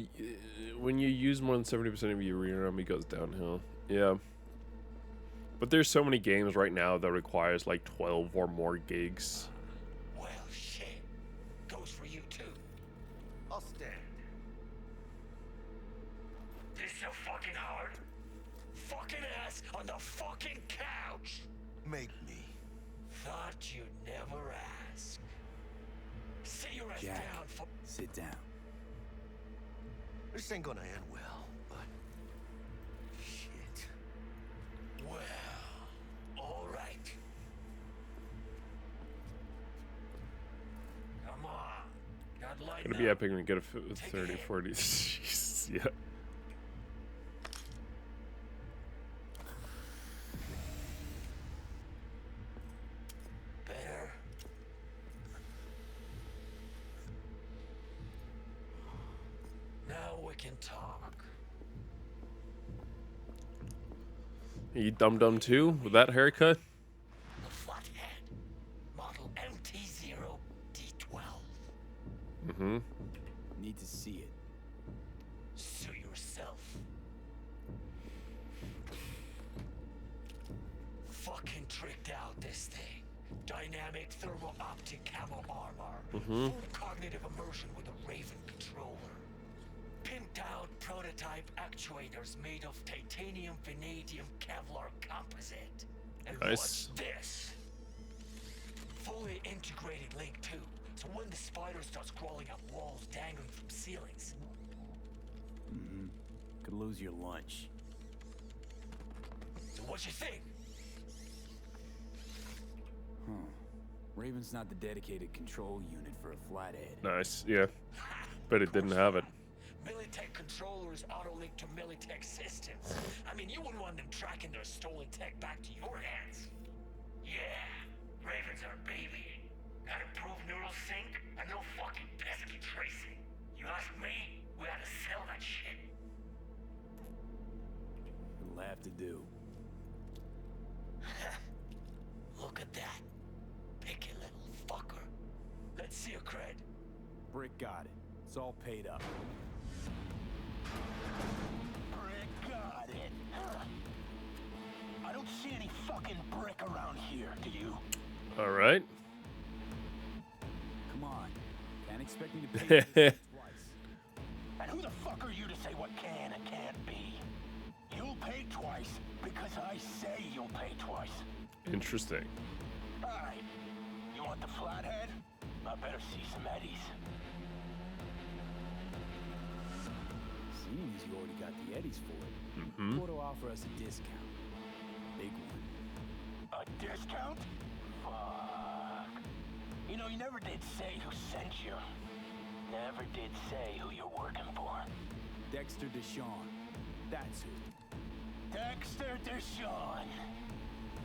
S1: when you use more than 70% of your arena RAM, it goes downhill. Yeah. But there's so many games right now that requires like 12 or more gigs.
S5: Well, shit. Goes for you too. I'll stand. This so fucking hard? Fucking ass on the fucking couch. Make me. Thought you'd never ask. Sit your ass
S2: Jack,
S5: down for.
S2: sit down.
S5: This ain't gonna end well, but. Shit. Well, alright. Come on. Got light
S1: Gonna be epic when we get a 30, 40. Jeez, yeah.
S5: Better. Now we can talk.
S1: You Dum Dum too with that haircut?
S5: The Flathead. Model MT0D12.
S1: Mm-hmm.
S2: Need to see it.
S5: Sue yourself. Fucking tricked out this thing. Dynamic thermal optic camo armor.
S1: Mm-hmm.
S5: Full cognitive immersion with a Raven controller. Pimped out prototype actuators made of titanium, vanadium, Kevlar composite. And
S1: Nice.
S5: what's this? Fully integrated link too. So when the spider starts crawling up walls dangling from ceilings.
S2: Mm-hmm. Could lose your lunch.
S5: So what you think?
S2: Huh. Raven's not the dedicated control unit for a Flathead.
S1: Nice, yeah. But it didn't have it.
S5: Militech controllers auto-link to Militech systems. I mean, you wouldn't want them tracking their stolen tech back to your hands. Yeah, Raven's our baby. Got improved neural sync and no fucking pesky tracing. You ask me, we ought to sell that shit.
S2: It'll have to do.
S5: Look at that. Picky little fucker. Let's see your cred.
S2: Brick got it. It's all paid up.
S13: Brick got it. I don't see any fucking brick around here, do you?
S1: All right.
S2: Come on. Can't expect me to pay for this twice.
S13: And who the fuck are you to say what can and can't be? You'll pay twice because I say you'll pay twice.
S1: Interesting.
S13: Alright. You want the Flathead? I better see some eddies.
S2: Seeing as you already got the eddies for it,
S1: Mm-hmm.
S2: Porto offer us a discount. Big one.
S13: A discount? Fuck. You know, you never did say who sent you. Never did say who you're working for.
S2: Dexter Deshawn. That's who.
S13: Dexter Deshawn.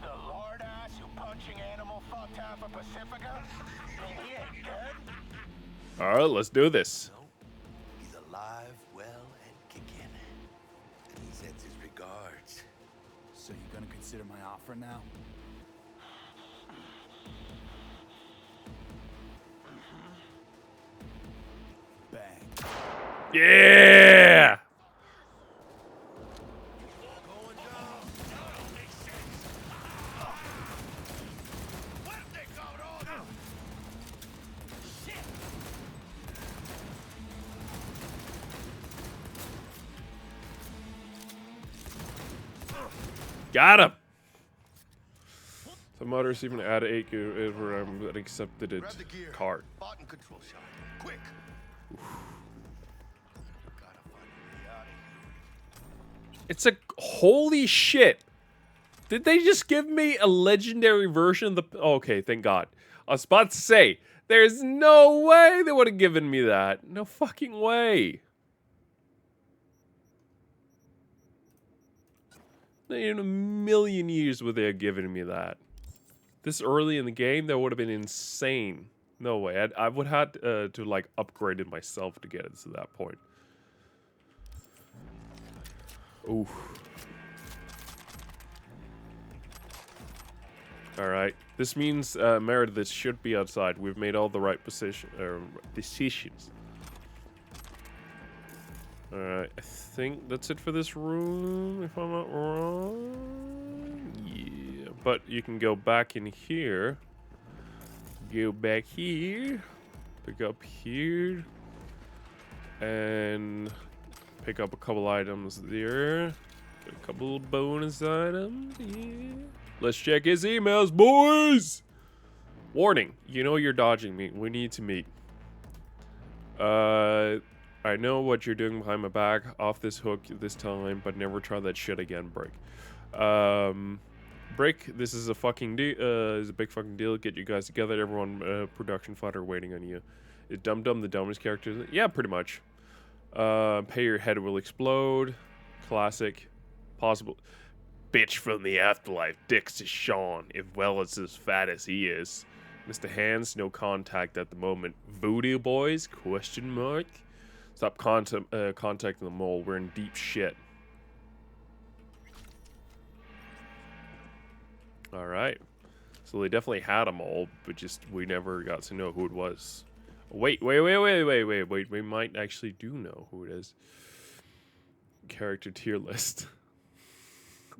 S13: The lord ass who punching animal fucked half of Pacifica? And he ain't dead?
S1: All right, let's do this.
S5: He's alive, well, and kicking. And he sends his regards.
S2: So you gonna consider my offer now? Bang.
S1: Yeah. Got him. The modders even add 8 RAM that accepted it.
S5: Grab the gear.
S1: Cart.
S5: Bot and control shot. Quick. Gotta find a way out of here.
S1: It's a holy shit. Did they just give me a legendary version of the... Oh, okay, thank God. I was about to say, there's no way they would have given me that. No fucking way. Not in a million years would they have given me that. This early in the game, that would have been insane. No way. I would have had to, like, upgrade it myself to get it to that point. Oof. Alright. This means Meredith should be outside. We've made all the right decisions. Alright. I think that's it for this room, if I'm not wrong. Yeah. But you can go back in here. Go back here. Pick up here. And pick up a couple items there. Get a couple bonus items. Yeah. Let's check his emails, boys! Warning. You know you're dodging me. We need to meet. I know what you're doing behind my back. Off this hook this time, but never try that shit again, Brick. Brick, this is a fucking deal. Is a big fucking deal. Get you guys together. Everyone, production fodder waiting on you. Is Dum Dum the dumbest character? Yeah, pretty much. Pay your head will explode. Classic. Possible. Bitch from the afterlife. Dicks to Sean, if well as fat as he is. Mr. Hands, no contact at the moment. Voodoo boys? Question mark. Stop contacting the mole. We're in deep shit. Alright. So they definitely had a mole, but just we never got to know who it was. Wait. We might actually do know who it is. Character tier list.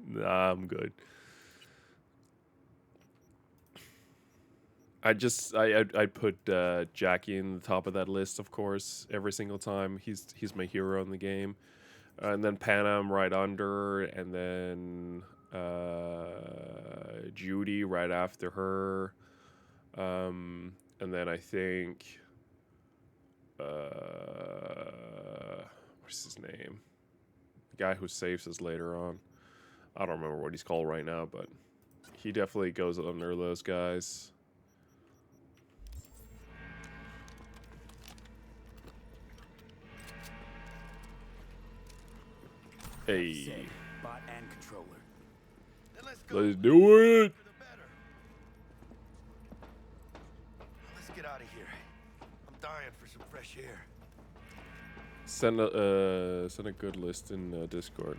S1: Nah, I'm good. I'd put Jackie in the top of that list, of course, every single time. He's my hero in the game. And then Panam right under, and then Judy right after her. And then I think what's his name? The guy who saves us later on. I don't remember what he's called right now, but he definitely goes under those guys. Hey.
S2: Bot and controller.
S1: Let's do it.
S5: Let's get out of here. I'm dying for some fresh air.
S1: Send a good list in Discord.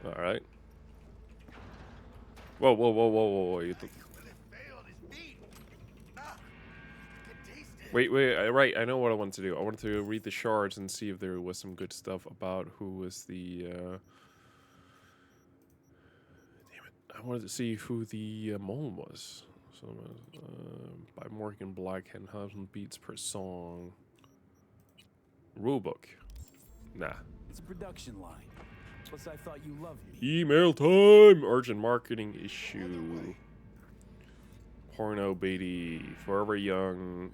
S1: All right. Whoa. Wait, right, I know what I want to do. I wanted to read the shards and see if there was some good stuff about who was the, damn it. I wanted to see who the mole was. So, by Morgan Black, 10,000 beats per song. Rulebook. Nah.
S2: It's a production line. Plus, I thought you loved me.
S1: Email time! Urgent marketing issue. Porno Beatty. Forever young.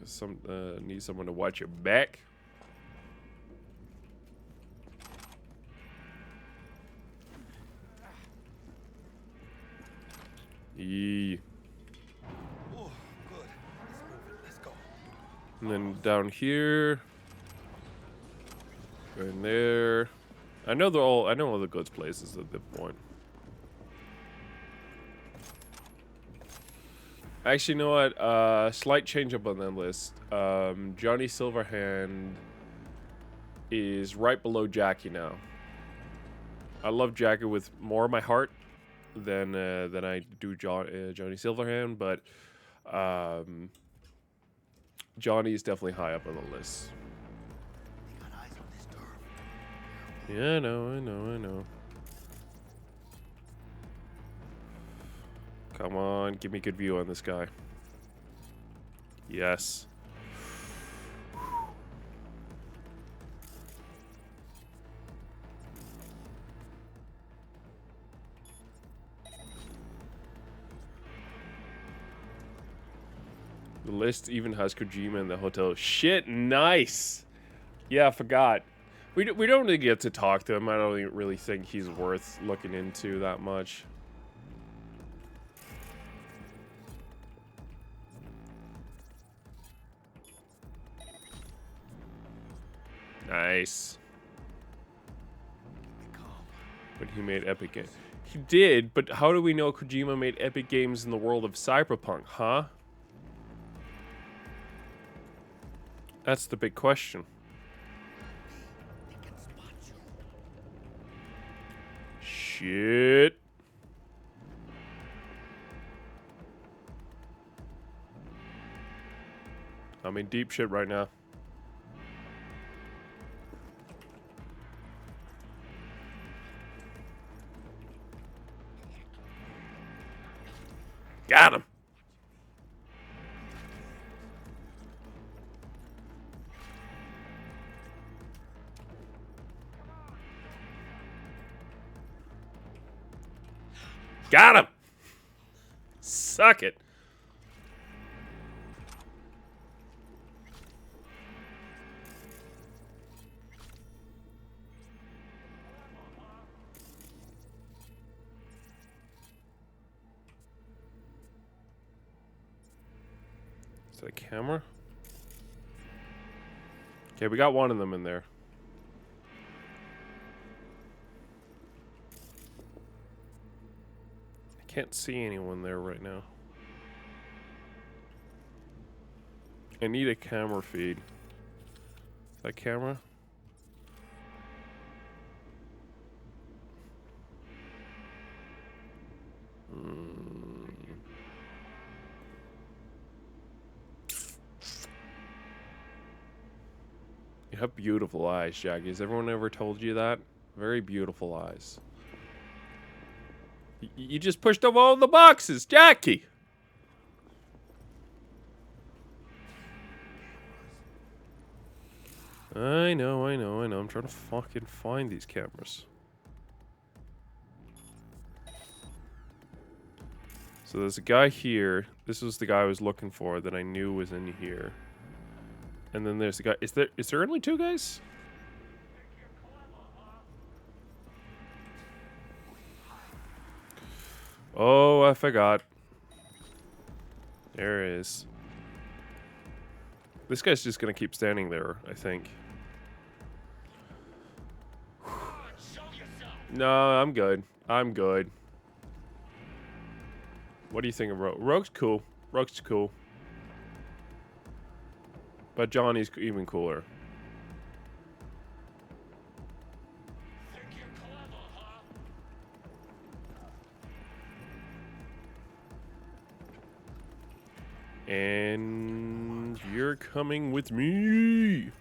S1: Need someone to watch your back. Yee.
S5: Oh, good. Let's go.
S1: And then down here. In there. I know all the goods places at this point. Actually, you know what? Slight change up on that list. Johnny Silverhand is right below Jackie now. I love Jackie with more of my heart than I do Johnny Silverhand, but Johnny is definitely high up on the list. Yeah, I know. Come on, give me a good view on this guy. Yes. The list even has Kojima in the hotel. Shit, nice. Yeah, I forgot. We don't really get to talk to him. I don't really think he's worth looking into that much. Nice. But he made epic games. He did, but how do we know Kojima made epic games in the world of Cyberpunk, huh? That's the big question. Shit. I'm in deep shit right now. Got him. Got him. Suck it. Is that a camera? Okay, we got one of them in there. I can't see anyone there right now. I need a camera feed. That camera? You have beautiful eyes, Jackie. Has everyone ever told you that? Very beautiful eyes. You just pushed up all the boxes, Jackie! I know. I'm trying to fucking find these cameras. So there's a guy here. This was the guy I was looking for that I knew was in here. And then there's the guy. Is there only two guys? Oh, I forgot. There it is. This guy's just gonna keep standing there, I think. No, I'm good. I'm good. What do you think of Rogue? Rogue's cool. Rogue's cool. But Johnny's even cooler. And you're coming with me.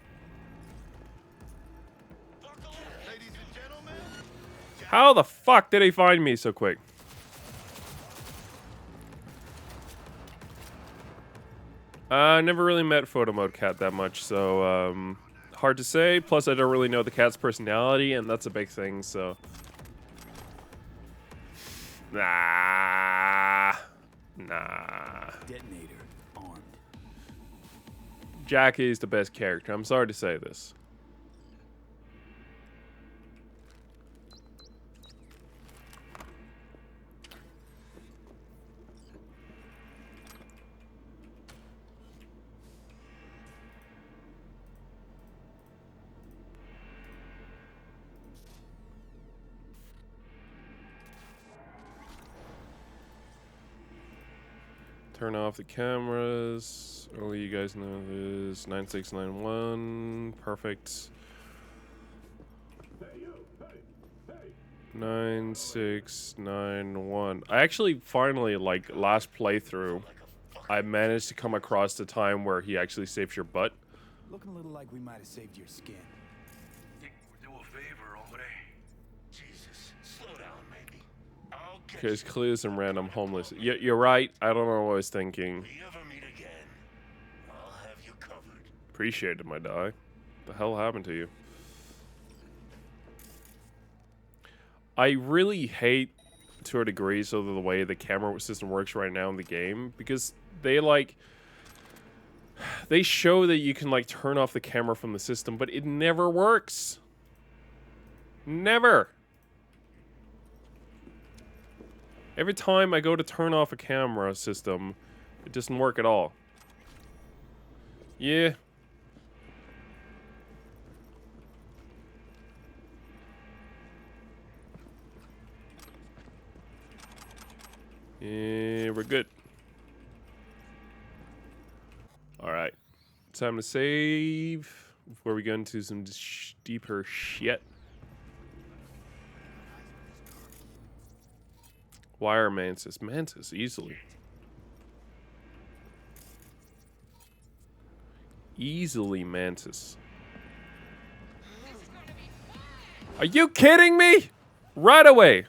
S1: How the fuck did he find me so quick? I never really met Photo Mode Cat that much, so hard to say. Plus, I don't really know the cat's personality, and that's a big thing, so. Nah.
S2: Detonator armed.
S1: Jackie's the best character. I'm sorry to say this. Turn off the cameras. Only you guys know this. 9691. Perfect. 9691. I actually finally, like, last playthrough, I managed to come across the time where he actually saves your butt.
S2: Looking a little like we might have saved your skin.
S5: Do a favor, hombre. Jesus, slow down, maybe. I'll get
S1: Okay, it's clearly some random homeless. You're right. I don't know what I was thinking.
S5: If we ever meet again, I'll have you covered.
S1: Appreciate it, my guy. The hell happened to you? I really hate, to a degree, so the way the camera system works right now in the game, because they show that you can like turn off the camera from the system, but it never works. Never. Every time I go to turn off a camera system, it doesn't work at all. Yeah. And we're good. Alright. Time to save before we go into some deeper shit. Wire Mantis. Mantis, easily. Easily Mantis. Are you kidding me? Right away.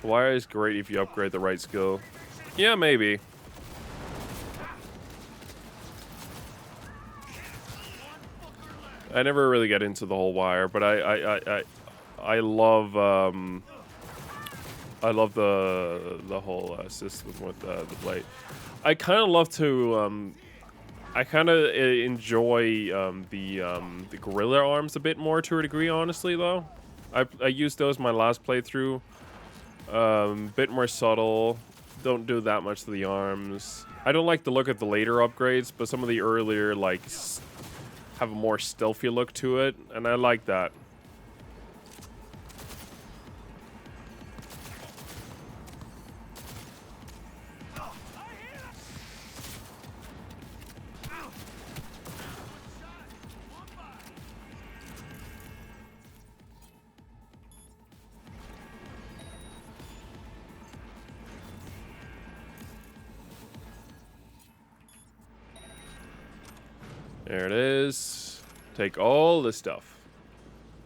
S1: Wire is great if you upgrade the right skill. Yeah, maybe. I never really get into the whole wire, but I love the whole system with the blade. I kind of love to I kind of enjoy the gorilla arms a bit more to a degree, honestly. Though I used those my last playthrough. Bit more subtle. Don't do that much to the arms. I don't like the look of the later upgrades, but some of the earlier like have a more stealthy look to it, and I like that. There it is. Take all the stuff.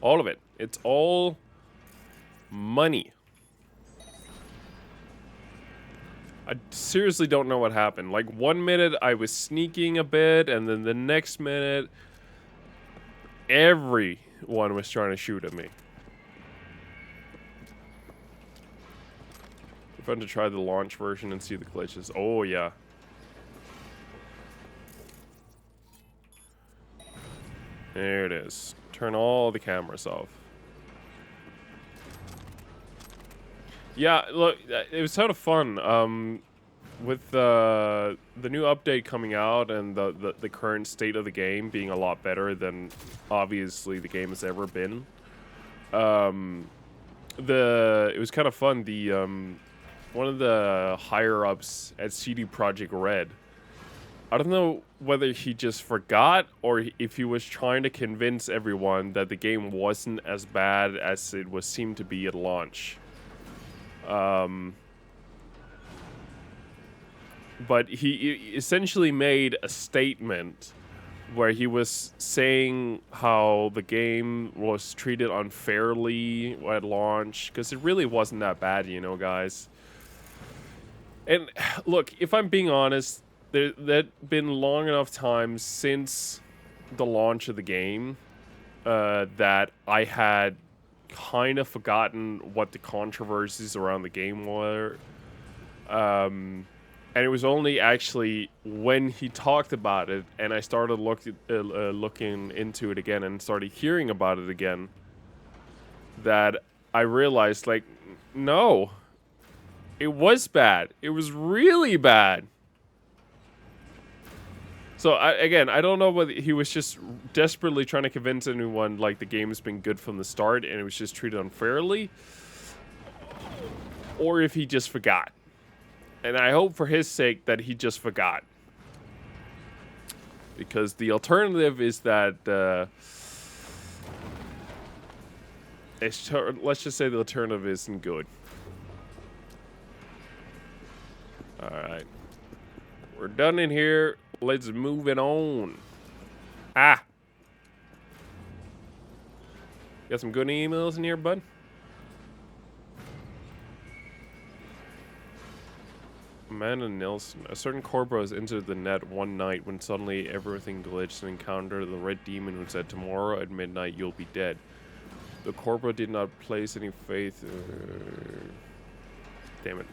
S1: All of it. It's all money. I seriously don't know what happened. Like, 1 minute I was sneaking a bit, and then the next minute everyone was trying to shoot at me. We're fun to try the launch version and see the glitches. Oh, yeah. There it is. Turn all the cameras off. Yeah, look, it was sort of fun. With the new update coming out and the current state of the game being a lot better than obviously the game has ever been. It was kind of fun. One of the higher ups at CD Projekt Red, I don't know whether he just forgot or if he was trying to convince everyone that the game wasn't as bad as it was seemed to be at launch. But he essentially made a statement where he was saying how the game was treated unfairly at launch, because it really wasn't that bad, you know, guys. And look, if I'm being honest, there'd been long enough time since the launch of the game that I had kind of forgotten what the controversies around the game were. And it was only actually when he talked about it and I started looking into it again and started hearing about it again that I realized, like, no, it was bad. It was really bad. So, again, I don't know whether he was just desperately trying to convince anyone, like, the game has been good from the start and it was just treated unfairly, or if he just forgot. And I hope for his sake that he just forgot. Because the alternative is that, let's just say the alternative isn't good. Alright. We're done in here. Let's move it on. Ah! Got some good emails in here, bud? Amanda Nelson. A certain corporal entered the net one night when suddenly everything glitched and encountered the red demon who said, "Tomorrow at midnight you'll be dead." The corporal did not place any faith. Damn it.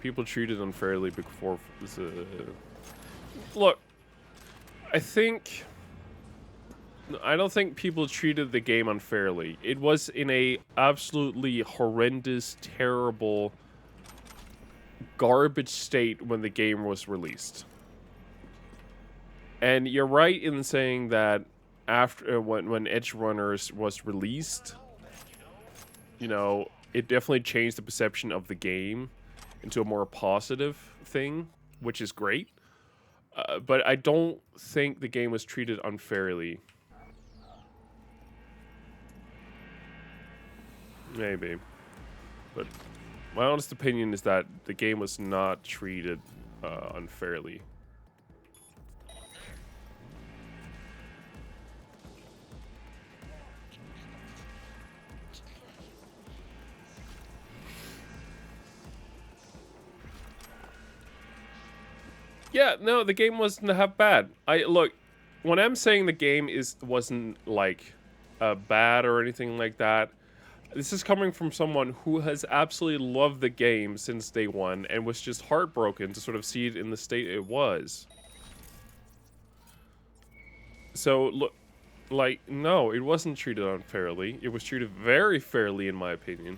S1: People treated unfairly before. Look, I think I don't think people treated the game unfairly. It was in a absolutely horrendous, terrible, garbage state when the game was released. And you're right in saying that after when Edge Runners was released, you know, it definitely changed the perception of the game into a more positive thing, which is great. But I don't think the game was treated unfairly. Maybe. But my honest opinion is that the game was not treated unfairly. Yeah, no, the game wasn't half bad. Look, when I'm saying the game wasn't like bad or anything like that, this is coming from someone who has absolutely loved the game since day one and was just heartbroken to sort of see it in the state it was. So look, like, no, it wasn't treated unfairly. It was treated very fairly, in my opinion.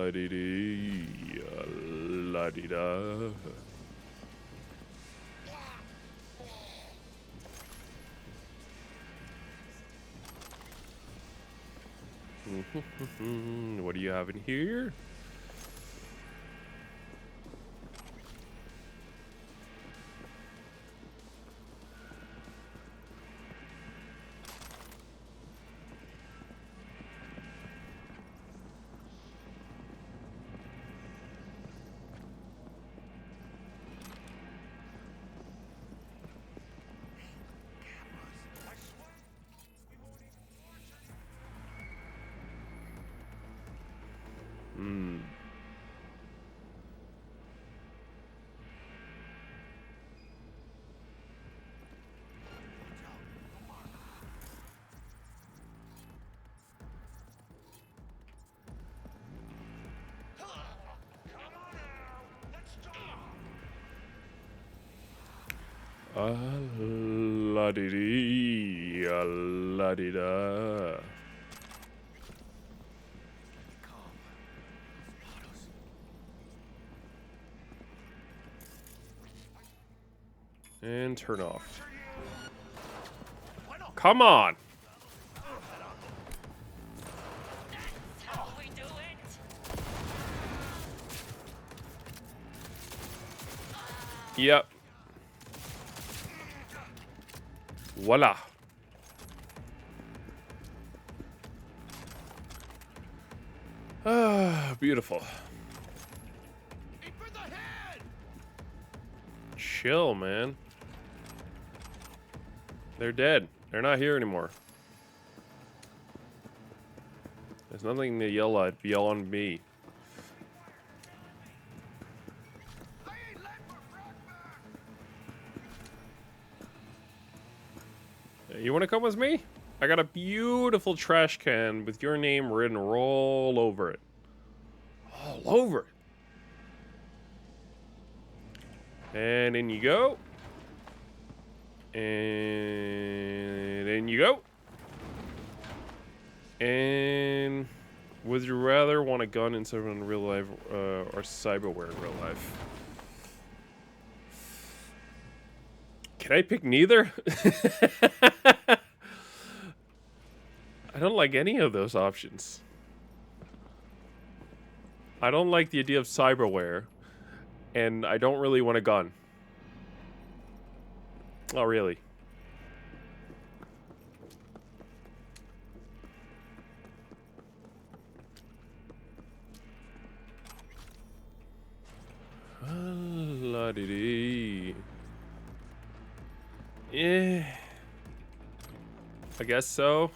S1: La-di-dee, la-di-da. What do you have in here? Hmm. La-di-dee, la-di-da. And turn off. Come on! Yep. Voila. Ah, beautiful. Chill, man. They're dead. They're not here anymore. There's nothing to yell at. Yell on me. You want to come with me? I got a beautiful trash can with your name written all over it. All over it. And in you go. And in you go. And would you rather want a gun instead of in real life or cyberware in real life? Can I pick neither? I don't like any of those options. I don't like the idea of cyberware, and I don't really want a gun. Oh, really? La-di-dee. Yeah. I guess so.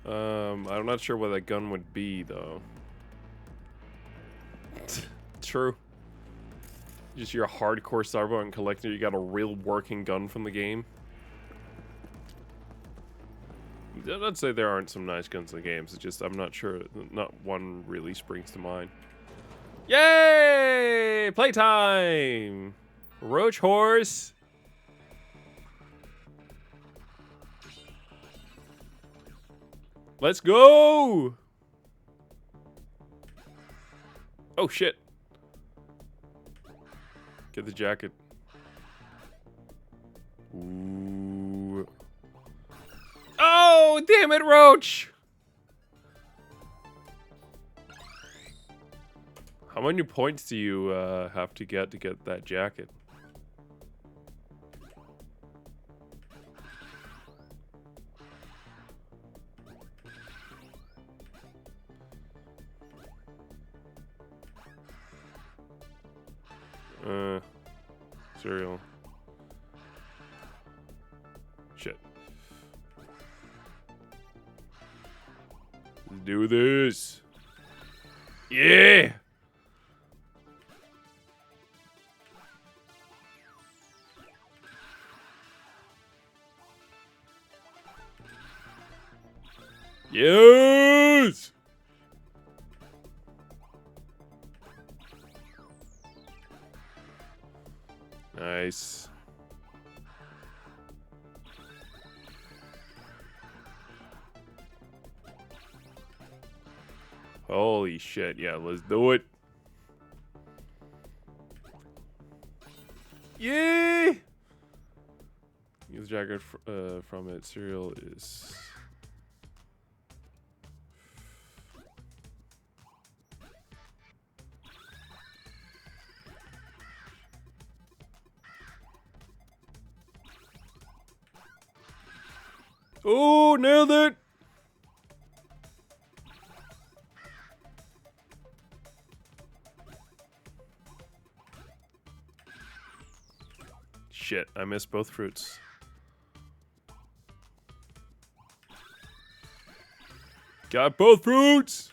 S1: I'm not sure what that gun would be, though. True. Just you're a hardcore Cyberpunk collector. You got a real working gun from the game. I'd say there aren't some nice guns in the games. It's just I'm not sure. Not one really springs to mind. Yay! Playtime! Roach horse! Let's go! Oh shit. Get the jacket. Ooh. Oh, damn it, Roach! How many points do you have to get that jacket? Cereal. Shit. Let's do this. Yeah! Yes! Nice. Holy shit, yeah, let's do it. Yeah! Use jacket from it. Cereal is... Oh, nailed it! Shit, I missed both fruits. Got both fruits!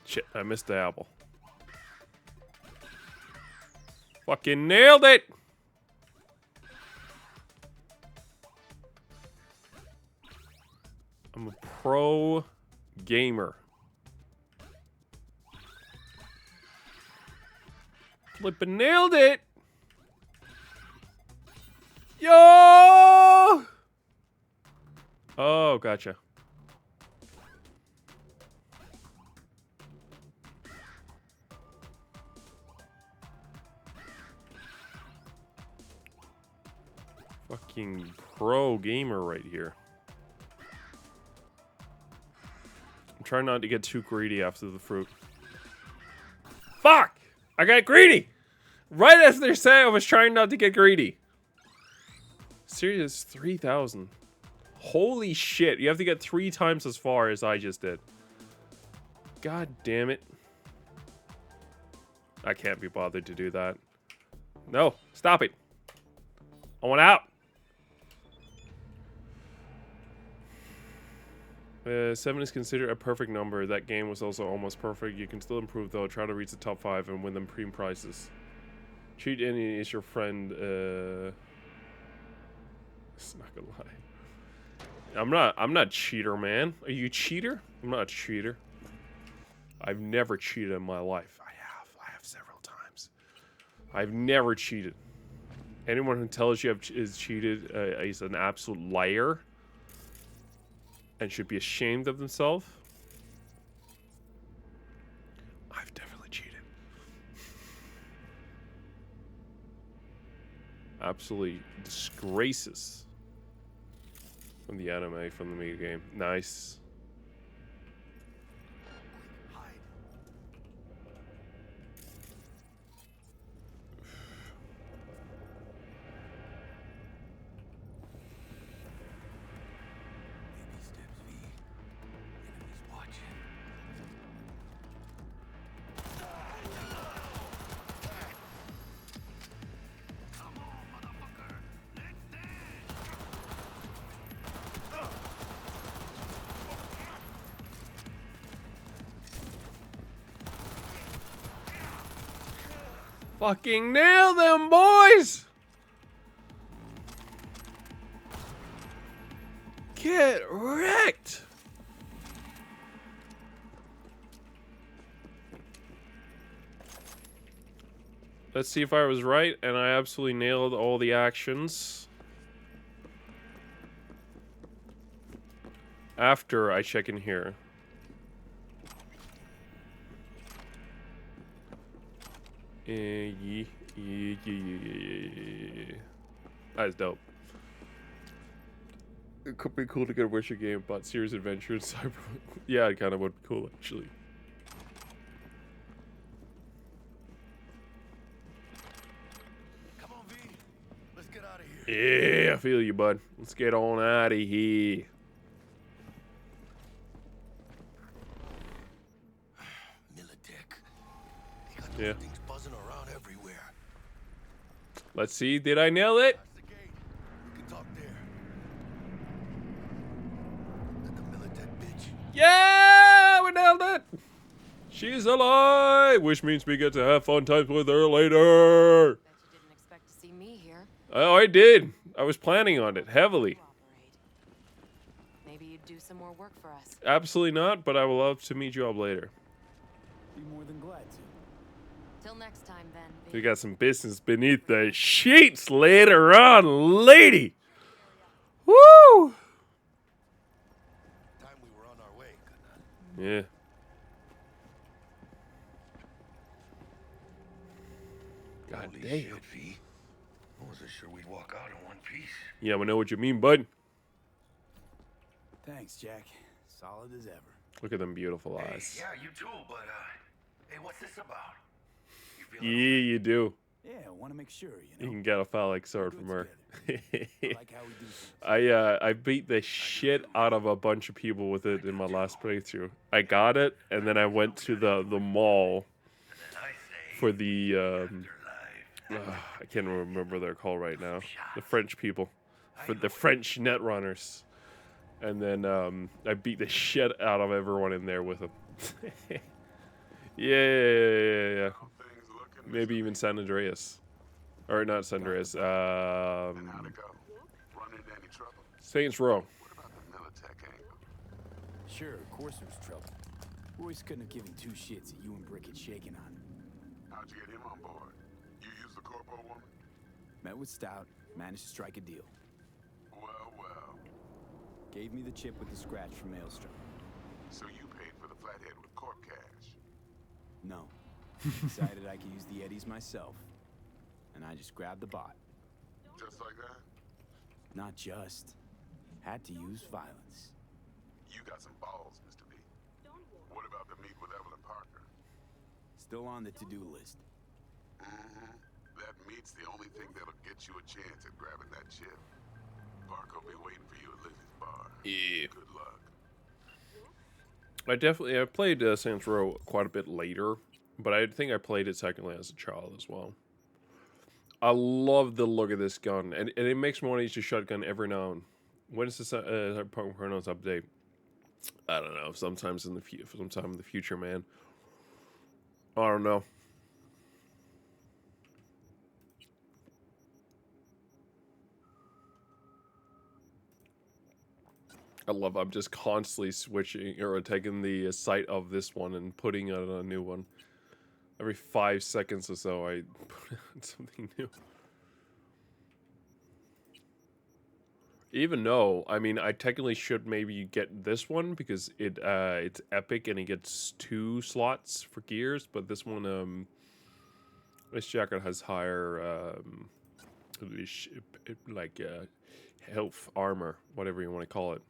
S1: Shit, I missed the apple. Fucking nailed it! I'm a pro gamer. Flippin' nailed it! Yo! Oh, gotcha. Fucking pro gamer right here. I'm trying not to get too greedy after the fruit. Fuck! I got greedy! Right as they say, I was trying not to get greedy. Serious 3,000. Holy shit, you have to get 3 times as far as I just did. God damn it. I can't be bothered to do that. No, stop it. I want out. 7 is considered a perfect number. That game was also almost perfect. You can still improve though. Try to reach the top 5 and win them premium prizes. Cheat any is your friend. It's not gonna lie. I'm not cheater, man. Are you a cheater? I'm not a cheater. I've never cheated in my life. I have several times. I've never cheated. Anyone who tells you is cheated is an absolute liar. And should be ashamed of themselves. I've definitely cheated. Absolutely disgraces from the anime, from the media game. Nice. Fucking nail them, boys! Get wrecked! Let's see if I was right, and I absolutely nailed all the actions. After I check in here. Yeah. That's dope. It could be cool to get a Witcher game about serious adventure in Cyberpunk. Yeah, it kind of would be cool, actually.
S5: Come on, V. Let's get out of here.
S1: Yeah, I feel you, bud. Let's get on out of here. Yeah.
S5: Things buzzing around everywhere.
S1: Let's see. Did I nail it?
S5: That's the gate. We can talk there. Let the Militech bitch.
S1: Yeah, we nailed it. She's alive, which means we get to have fun times with her later.
S15: Bet you didn't expect to see me here.
S1: Oh, I did. I was planning on it heavily.
S15: Maybe you'd do some more work for us.
S1: Absolutely not, but I will love to meet you up later.
S2: Be more than glad to.
S15: Till next time, then.
S1: We got some business beneath the sheets later on, lady. Woo!
S5: Time we were on our way.
S1: Yeah. God
S5: Holy
S1: damn.
S5: shit, V. I wasn't sure we'd walk out in one piece.
S1: Yeah, we know what you mean, bud.
S2: Thanks, Jack. Solid as ever.
S1: Look at them beautiful eyes.
S5: Yeah, you too, but hey, what's this about?
S1: Yeah, you do.
S2: Yeah, I want to make sure,
S1: You can get a phallic sword from her.
S2: Like how we do things.
S1: I beat the shit out of a bunch of people with it in my last playthrough. I got it, and then I went to the mall for the I can't remember what they're called right now. The French people, for the French netrunners, and then I beat the shit out of everyone in there with them. Yeah. Maybe even San Andreas. Or not San Andreas. Saints Row.
S2: Sure, of course there's trouble. Royce couldn't have given two shits that you and Brick had shaken on.
S14: How'd you get him on board? You used the corpo woman?
S2: Met with Stout, managed to strike a deal.
S14: Well.
S2: Gave me the chip with the scratch from Maelstrom.
S14: So you paid for the flathead with corp cash?
S2: No. Decided I could use the Eddies myself. And I just grabbed the bot.
S14: Just like that?
S2: Not just. Had to use violence.
S14: You got some balls, Mr. B. What about the meet with Evelyn Parker?
S2: Still on the to-do list.
S14: That meet's the only thing that'll get you a chance at grabbing that chip. Parker will be waiting for you at Lizzie's bar.
S1: Yeah.
S14: Good luck.
S1: I played Saints Row quite a bit later, but I think I played it secondly as a child as well. I love the look of this gun, and it makes me want to use a shotgun every now and when is this Cyberpunk Chronos update? I don't know. Sometime in the future, man. I don't know. I'm just constantly switching or taking the site of this one and putting it on a new one. Every 5 seconds or so, I put on something new. Even though, I mean, I technically should maybe get this one because it's epic and it gets 2 slots for gears, but this one, this jacket has higher, health armor, whatever you want to call it.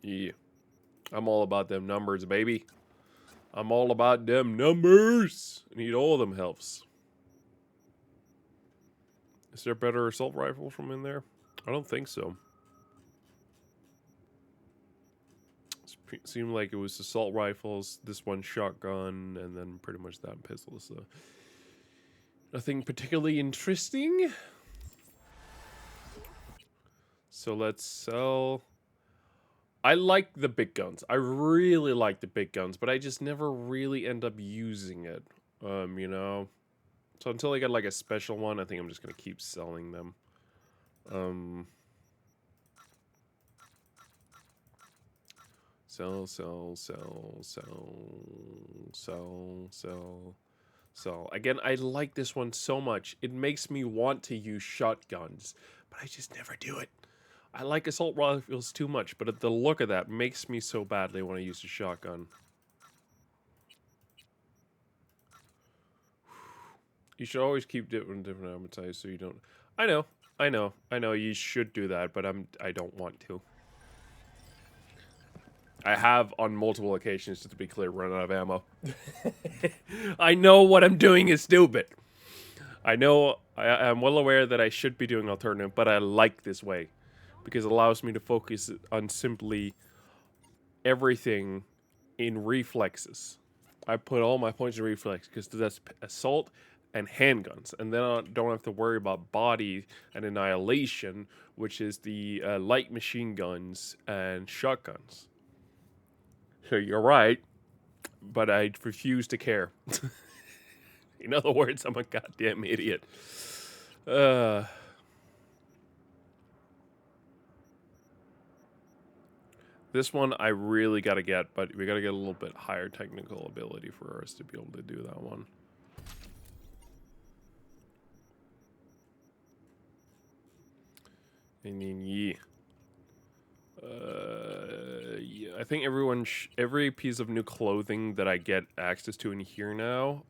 S1: Yeah, I'm all about them numbers, baby. I'm all about them numbers. I need all of them healths. Is there better assault rifles from in there? I don't think so. It seemed like it was assault rifles, this one shotgun, and then pretty much that pistol. So nothing particularly interesting. So let's sell. I like the big guns. I really like the big guns, but I just never really end up using it. You know. So until I get like a special one, I think I'm just gonna keep selling them. Sell. Again, I like this one so much. It makes me want to use shotguns, but I just never do it. I like assault rifles too much, but the look of that makes me so badly want to use a shotgun. You should always keep different ammo types so you don't... I know, you should do that, but I don't want to. I have on multiple occasions, just to be clear, run out of ammo. I know what I'm doing is stupid. I know, I'm well aware that I should be doing alternative, but I like this way. Because it allows me to focus on simply everything in reflexes. I put all my points in reflex because that's assault and handguns, and then I don't have to worry about body and annihilation, which is the light machine guns and shotguns. So you're right, but I refuse to care. In other words, I'm a goddamn idiot. This one I really gotta get, but we gotta get a little bit higher technical ability for us to be able to do that one. And then yeah, I think every piece of new clothing that I get access to in here now,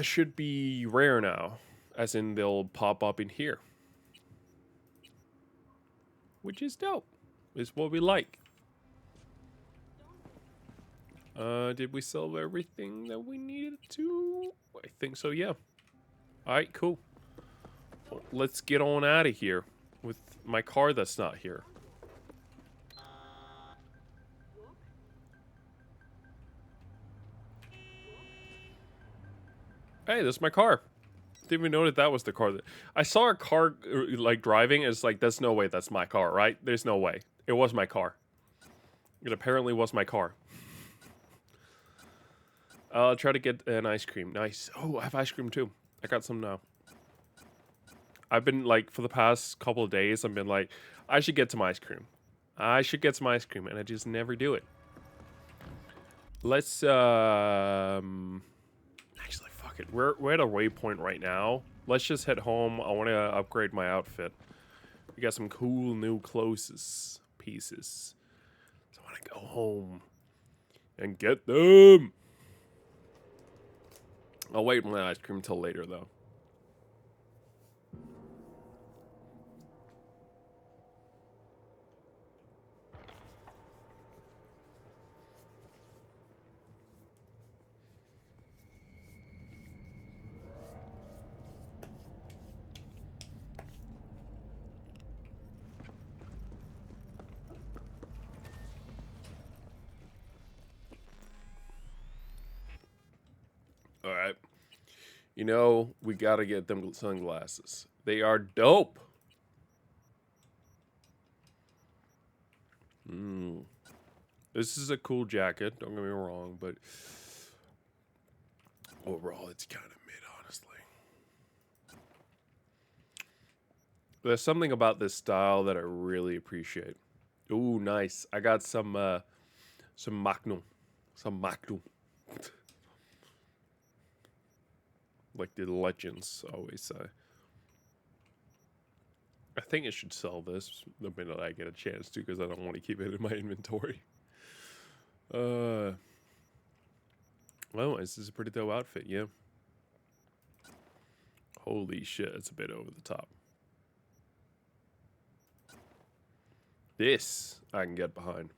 S1: should be rare now, as in they'll pop up in here, which is dope. Is what we like. Did we sell everything that we needed to? I think so, yeah. Alright, cool. Well, let's get on out of here with my car that's not here. Hey, this is my car. Didn't even know that was the car. I saw a car, like, driving, and it's like, there's no way that's my car, right? There's no way. It was my car. It apparently was my car. I'll try to get an ice cream. Nice. Oh, I have ice cream too. I got some now. I've been like, for the past couple of days, I've been like, I should get some ice cream. I should get some ice cream, and I just never do it. Let's, actually, fuck it. We're at a waypoint right now. Let's just head home. I want to upgrade my outfit. We got some cool new clothes pieces. So I want to go home and get them. I'll wait my ice cream till later, though. All right. You know, we gotta get them sunglasses. They are dope. This is a cool jacket, don't get me wrong, but overall it's kind of mid, honestly. There's something about this style that I really appreciate. Ooh, nice. I got some Magnum. Some Magnum. Like the legends always say. I think I should sell this the minute I get a chance to, because I don't want to keep it in my inventory. Well, this is a pretty dope outfit, yeah. Holy shit, it's a bit over the top. This I can get behind.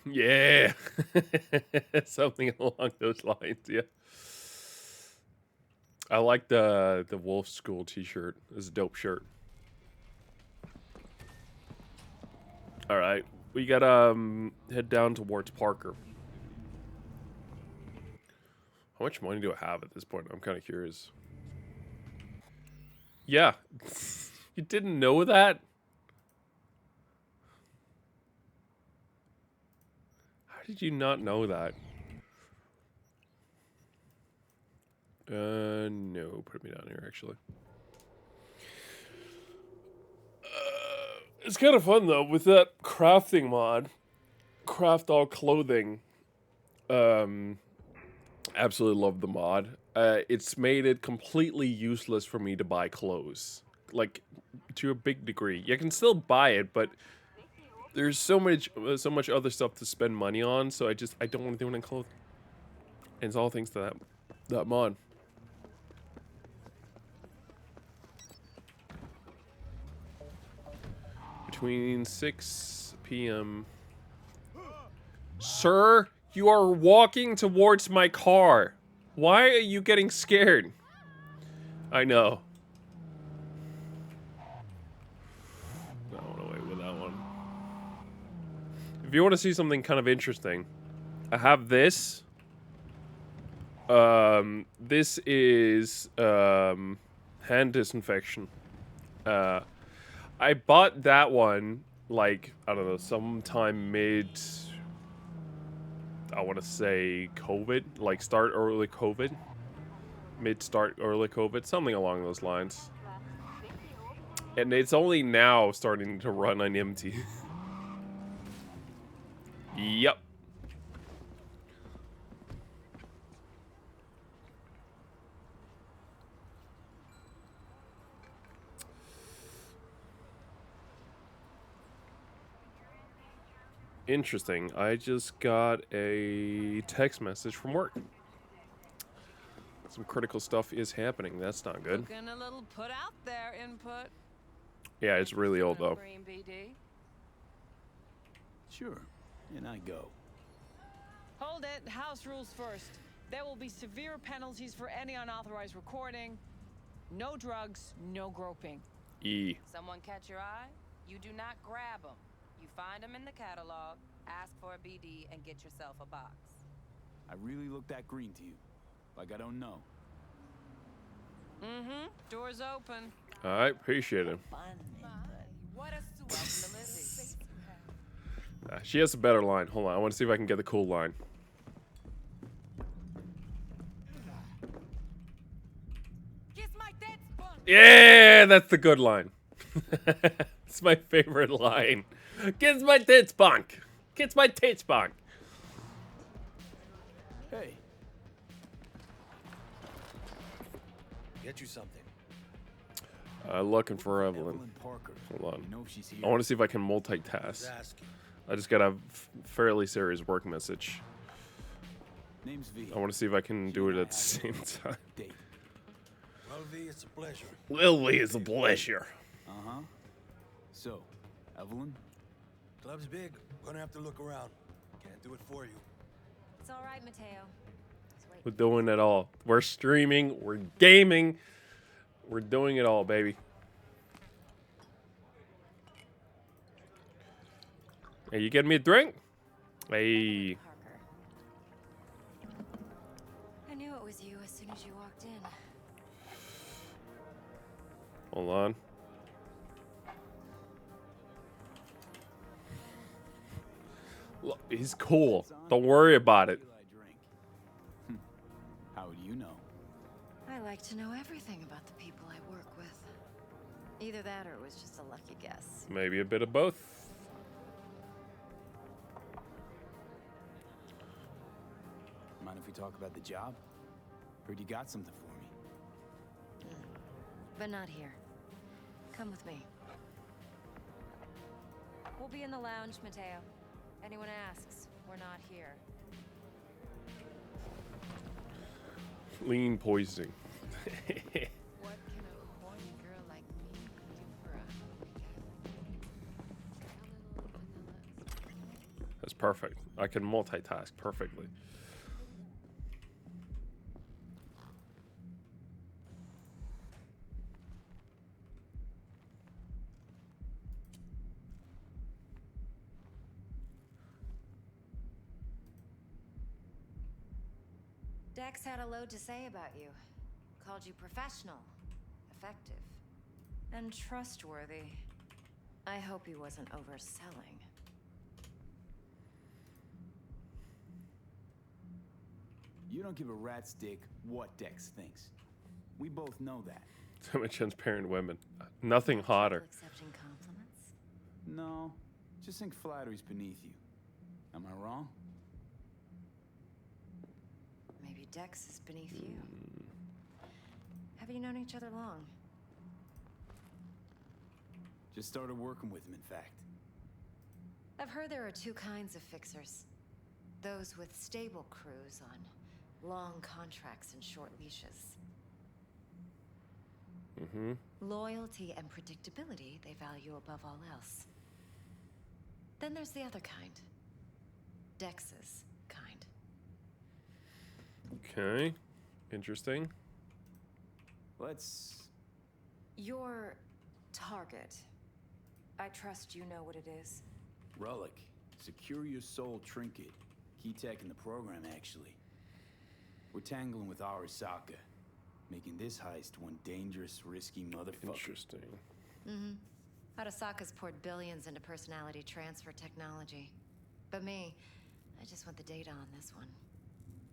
S1: Yeah. Something along those lines, yeah. I like the Wolf School t-shirt. It's a dope shirt. Alright. We gotta head down towards Parker. How much money do I have at this point? I'm kind of curious. Yeah. You didn't know that? did you not know that? No, put me down here actually. It's kind of fun though with that crafting mod. Craft all clothing. Absolutely love the mod. It's made it completely useless for me to buy clothes, like to a big degree. You can still buy it, but there's so much other stuff to spend money on. So I don't want to do it in clothing. And it's all thanks to that mod. Between 6 p.m. Sir, you are walking towards my car. Why are you getting scared? I know. I went away with that one. If you want to see something kind of interesting, I have this. This is hand disinfection. I bought that one like, I don't know, sometime mid, I want to say COVID, like start early COVID, mid-start early COVID, something along those lines. And it's only now starting to run on empty. Yep. Interesting. I just got a text message from work. Some critical stuff is happening. That's not good.
S15: Looking a little put out there input.
S1: Yeah, it's really old though.
S15: Green BD.
S2: Sure, and I go.
S16: Hold it. House rules first. There will be severe penalties for any unauthorized recording. No drugs, no groping.
S1: E.
S15: Someone catch your eye? You do not grab them. You find them in the catalog, ask for a BD, and get yourself a box.
S2: I really look that green to you. Like I don't know.
S16: Mm-hmm. Door's open.
S1: Alright, appreciate it.
S15: Welcome to Lizzie.
S1: She has a better line. Hold on, I want to see if I can get the cool line.
S15: Kiss my dead spunk.
S1: Yeah, that's the good line. It's my favorite line. Kiss my tits bunk. Kiss my tits bunk.
S2: Hey.
S3: Get you something.
S1: Looking for Evelyn.
S2: Parker.
S1: Hold on.
S2: You know if she's here.
S1: I want to see if I can multitask. I just got a fairly serious work message.
S2: Name's V.
S1: I want to see if I can do it at the same time.
S3: Well, V, it's a pleasure.
S1: Lily is a pleasure.
S2: Uh-huh. So, Evelyn?
S3: Club's big. Gonna have to look around. Can't do it for you.
S12: It's all right, Mateo.
S1: We're doing it all. We're streaming. We're gaming. We're doing it all, baby. Hey, you getting me a drink? Hey.
S12: I knew it was you as soon as you walked in.
S1: Hold on. Look, he's cool. Don't worry about it.
S2: How would you know?
S15: I like to know everything about the people I work with. Either that or it was just a lucky guess.
S1: Maybe a bit of both.
S2: Mind if we talk about the job? Heard you got something for me.
S15: But not here. Come with me.
S12: We'll be in the lounge, Mateo. Anyone asks, we're not here.
S1: Lean poisoning.
S12: What can a horny girl like me do for a
S1: That's perfect. I can multitask perfectly.
S12: Dex had a load to say about you. Called you professional, effective,
S15: And trustworthy. I hope he wasn't overselling.
S2: You don't give a rat's dick what Dex thinks. We both know that.
S1: Semi-transparent women. Nothing hotter.
S12: Accepting compliments?
S2: No, just think flattery's beneath you. Am I wrong?
S12: Maybe Dex is beneath you. Have you known each other long?
S2: Just started working with him, in fact.
S12: I've heard there are two kinds of fixers. Those with stable crews on long contracts and short leashes. Loyalty and predictability they value above all else. Then there's the other kind. Dex's kind.
S1: Okay. Interesting.
S2: Let's...
S12: Your target. I trust you know what it is.
S2: Relic. Secure your soul trinket. Key tech in the program, actually. We're tangling with Arasaka. Making this heist one dangerous, risky motherfucker.
S1: Interesting.
S12: Arasaka's poured billions into personality transfer technology. But me, I just want the data on this one.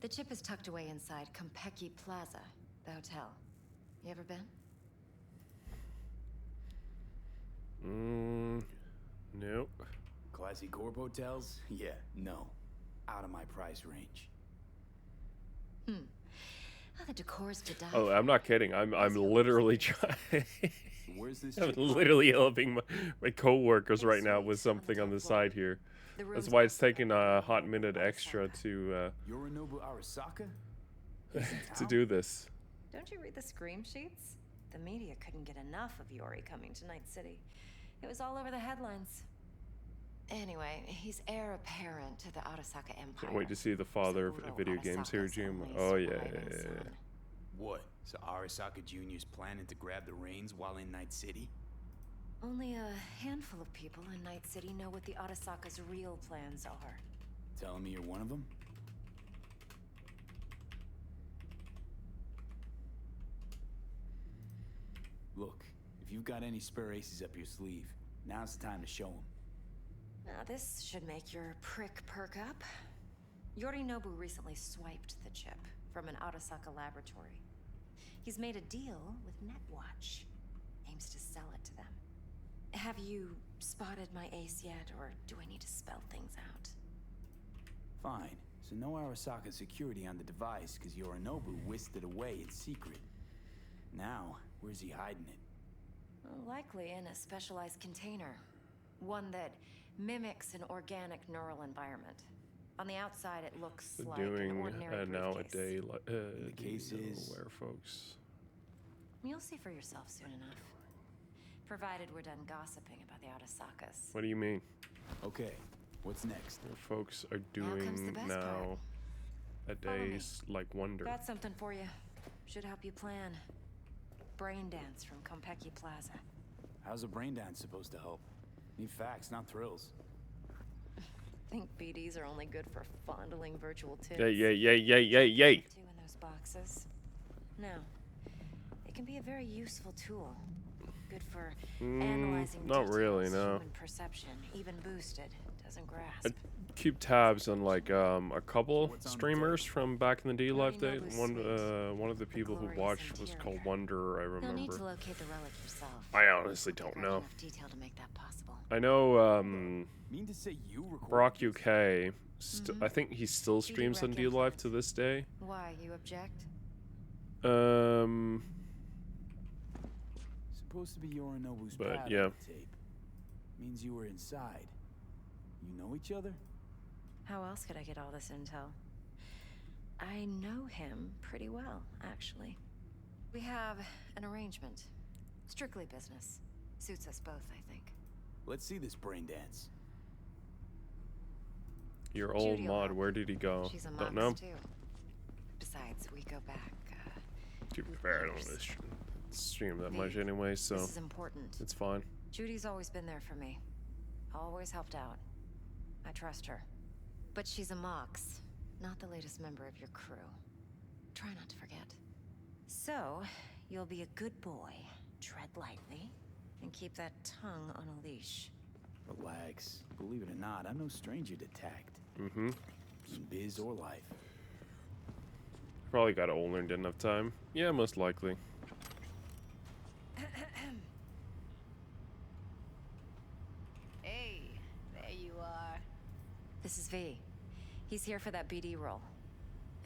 S12: The chip is tucked away inside Konpeki Plaza, the hotel. You ever been?
S1: Nope.
S2: Classy corp hotels? Yeah, no. Out of my price range.
S12: Oh, the decor's to die.
S1: Oh, I'm not kidding. I'm literally trying.
S2: Where's this
S1: I'm literally helping my coworkers right now with something on the side here. That's why it's taking a hot minute extra to
S2: Yorinobu Arasaka?
S1: to do this.
S12: Don't you read the scream sheets? The media couldn't get enough of Yori coming to Night City. It was all over the headlines. Anyway, he's heir apparent to the Arasaka Empire.
S1: Can't wait to see the father of video games here, Jim. Oh yeah.
S2: What? So Arasaka Jr.'s planning to grab the reins while in Night City?
S12: Only a handful of people in Night City know what the Arasaka's real plans are.
S2: Telling me you're one of them? Look, if you've got any spare aces up your sleeve, now's the time to show them.
S12: Now this should make your prick perk up. Yorinobu recently swiped the chip from an Arasaka laboratory. He's made a deal with Netwatch. Aims to sell it to them. Have you spotted my ace yet, or do I need to spell things out?
S2: Fine. So no Arasaka security on the device because Yorinobu whisked it away in secret. Now, where's he hiding it?
S12: Well, likely in a specialized container. One that mimics an organic neural environment. On the outside, it looks like an ordinary
S1: now a
S12: briefcase.
S1: day
S2: the case is
S1: where folks.
S12: You'll see for yourself soon enough. Provided we're done gossiping about the Arasakas.
S1: What do you mean?
S2: Okay, what's next?
S1: Where folks are
S12: comes the
S1: doing
S12: best
S1: now a day's like wonder.
S12: Got something for you. Should help you plan. Brain dance from Konpeki Plaza.
S2: How's a brain dance supposed to help? Need facts, not thrills.
S12: Think BDs are only good for fondling virtual tits.
S1: Yay.
S12: Two in those boxes. No. It can be a very useful tool. Good for analyzing
S1: not
S12: details,
S1: really, no.
S12: human perception, even boosted. Doesn't grasp.
S1: I keep tabs on like a couple streamers from back in the D Live day. One of the people who watched was called Wonder, I
S12: You'll need to
S1: remember.
S12: locate the relic yourself.
S1: I honestly don't know.
S12: Enough detail to make that possible.
S1: I know
S2: Mean to say you
S1: Brock UK. I think he still streams on D Live to this day.
S12: Why, you object?
S2: Supposed to be Yorinobu's
S1: But yeah.
S2: tape. Means you were inside. You know each other?
S12: How else could I get all this intel? I know him pretty well, actually. We have an arrangement. Strictly business. Suits us both, I think.
S2: Let's see this brain dance.
S1: Your old mod, where did he go?
S12: She's a
S1: Don't know.
S12: too. Besides, we go back.
S1: To be fair, I don't really stream that much anyway, so
S12: This is important.
S1: it's fine.
S12: Judy's always been there for me. Always helped out. I trust her. But she's a Mox, not the latest member of your crew. Try not to forget. So, you'll be a good boy, tread lightly, and keep that tongue on a leash.
S2: Relax. Believe it or not, I'm no stranger to tact.
S1: Mm-hmm.
S2: In biz or life.
S1: Probably got older and didn't have time. Yeah, most likely.
S15: Hey, there you are.
S12: This is V. He's here for that BD role.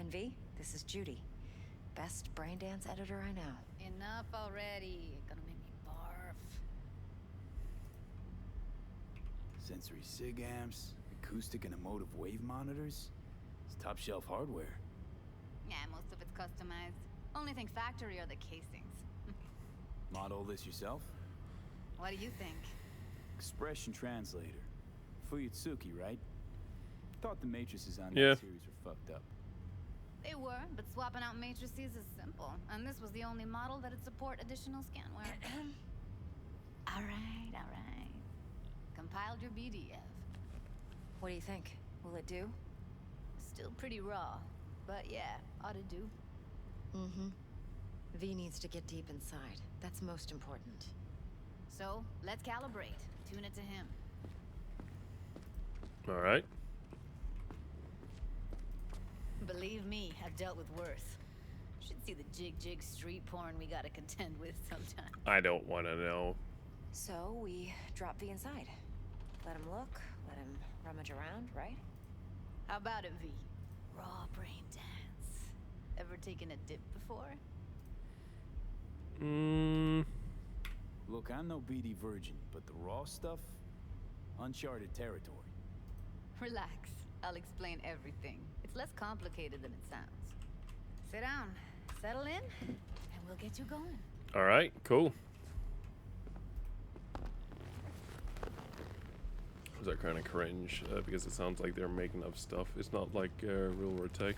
S12: And V, this is Judy. Best brain dance editor I know.
S15: Enough already. Gonna make me barf.
S2: Sensory sig amps, acoustic and emotive wave monitors. It's top shelf hardware.
S15: Yeah, most of it's customized. Only thing factory are the casings.
S2: Model this yourself?
S15: What do you think?
S2: Expression translator. Fuyutsuki, right? Thought the matrices on
S1: Yeah.
S2: that series were fucked up.
S15: They were, but swapping out matrices is simple. And this was the only model that'd support additional scanware. Alright, alright. Compiled your BDF.
S12: What do you think? Will it do?
S15: Still pretty raw, but yeah, ought to do.
S12: Mm-hmm. V needs to get deep inside. That's most important.
S15: So, let's calibrate. Tune it to him.
S1: Alright.
S15: Believe me, I've dealt with worse. Should see the jig street porn we gotta contend with sometimes.
S1: I don't want to know.
S12: So we drop V inside. Let him look, let him rummage around, right?
S15: How about it, V? Raw brain dance. Ever taken a dip before?
S2: Look, I'm no BD virgin, but the raw stuff, uncharted territory.
S15: Relax. I'll explain everything. It's less complicated than it sounds. Sit down, settle in, and we'll get you going.
S1: Alright, cool. Was that kind of cringe? Because it sounds like they're making up stuff. It's not like real world tech.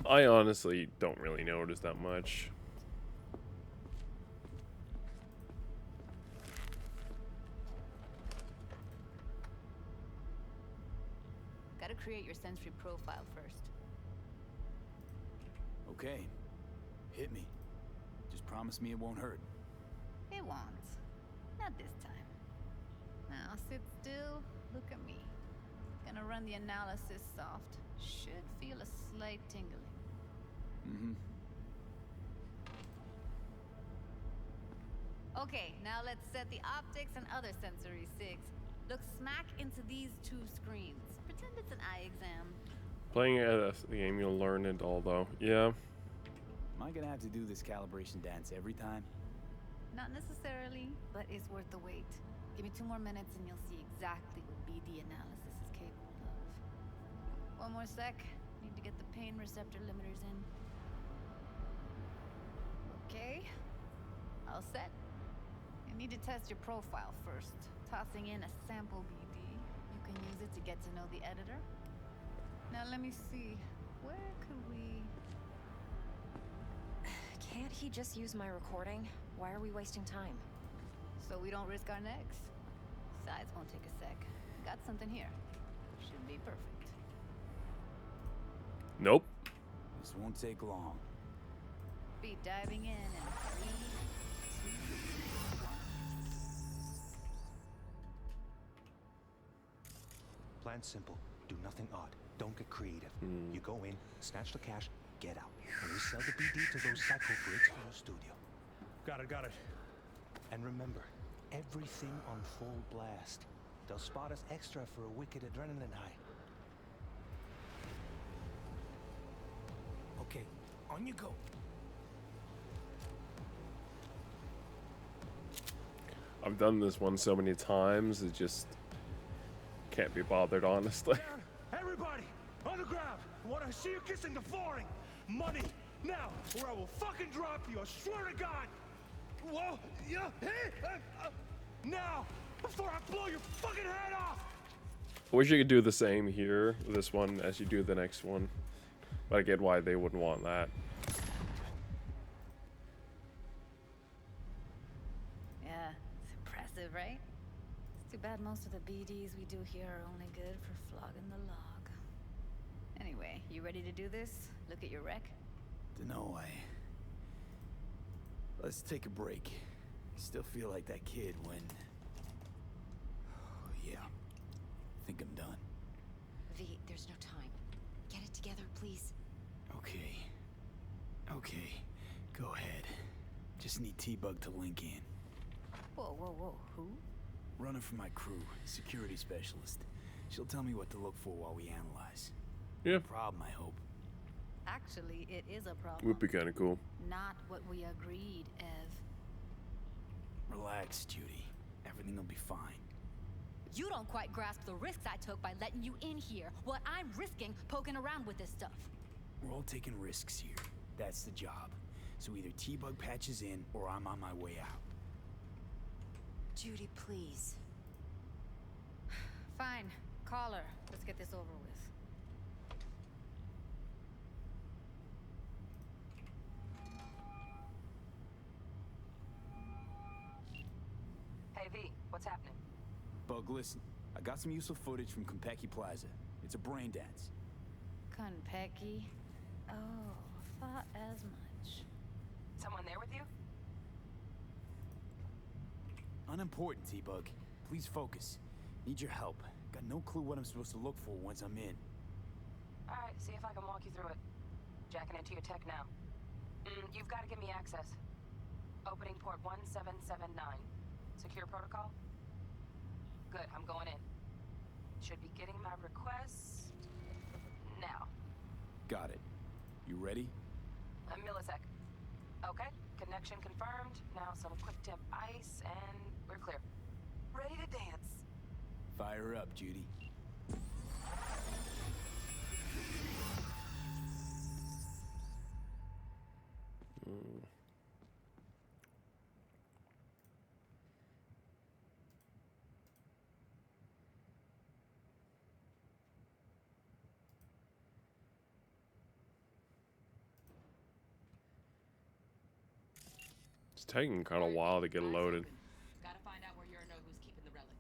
S1: I honestly don't really notice that much.
S15: Gotta create your sensory profile first.
S2: Okay. Hit me. Just promise me it won't hurt.
S15: It won't. Not this time. Now sit still, look at me. Gonna run the analysis soft. Should feel a slight tingling.
S2: Mm-hmm.
S15: Okay, now let's set the optics and other sensory sigs. Look smack into these two screens. Pretend it's an eye exam.
S1: Playing the game, you'll learn it all, though. Yeah.
S2: Am I gonna have to do this calibration dance every time?
S15: Not necessarily, but it's worth the wait. Give me 2 more minutes and you'll see exactly what BD analysis is capable of. One more sec. Need to get the pain receptor limiters in. Okay. All set. You need to test your profile first. Tossing in a sample BD. You can use it to get to know the editor. Now let me see. Where could we...
S12: Can't he just use my recording? Why are we wasting time?
S15: So we don't risk our necks. Besides, won't take a sec. Got something here. Should be perfect.
S1: Nope.
S2: This won't take long.
S15: Be diving in 3, 2, 1.
S17: Plan simple. Do nothing odd. Don't get creative. You go in, snatch the cash, get out. And we sell the BD to those psycho freaks for your studio.
S8: Got it.
S17: And remember, everything on full blast. They'll spot us extra for a wicked adrenaline high. Okay, on you go.
S1: I've done this one so many times, it just can't be bothered, honestly.
S8: Everybody, on the ground. I want to see you kissing the flooring. Money, now, or I will fucking drop you. I swear to God. Whoa, yeah, hey, now, before I blow your fucking head off.
S1: I wish you could do the same here, this one, as you do the next one. But I get why they wouldn't want that.
S15: Yeah, it's impressive, right? It's too bad most of the BDs we do here are only good for flogging the log. Anyway, you ready to do this? Look at your rec?
S2: Dunno, Let's take a break. I still feel like that kid when... Oh, yeah. I think I'm done.
S12: V, there's no time. Get it together, please.
S2: Okay. Okay, go ahead. Just need T-Bug to link in.
S15: Whoa, whoa, whoa. Who?
S2: Runner for my crew, security specialist. She'll tell me what to look for while we analyze.
S1: Yeah.
S2: No problem, I hope.
S15: Actually, it is a problem.
S1: Would be kind of cool.
S15: Not what we agreed, Ev.
S2: Relax, Judy. Everything will be fine.
S15: You don't quite grasp the risks I took by letting you in here. What I'm risking poking around with this stuff.
S2: We're all taking risks here. That's the job. So either T-Bug patches in, or I'm on my way out.
S12: Judy, please.
S15: Fine. Call her. Let's get this over with.
S9: Hey, V, what's happening?
S2: Bug, listen. I got some useful footage from Konpeki Plaza. It's a brain dance.
S15: Konpeki? Oh, thought as much.
S9: Someone there with you?
S2: Unimportant, T-Bug. Please focus. Need your help. Got no clue what I'm supposed to look for once I'm in.
S9: Alright, see if I can walk you through it. Jacking into your tech now. You've got to give me access. Opening port 1779. Secure protocol? Good, I'm going in. Should be getting my request now.
S2: Got it. You ready?
S9: A millisec. Okay, connection confirmed. Now some quick tip ice and we're clear. Ready to dance.
S2: Fire up, Judy.
S1: It's taking kind of a while to get loaded.
S11: Gotta find out where Yorinobu's keeping the relic.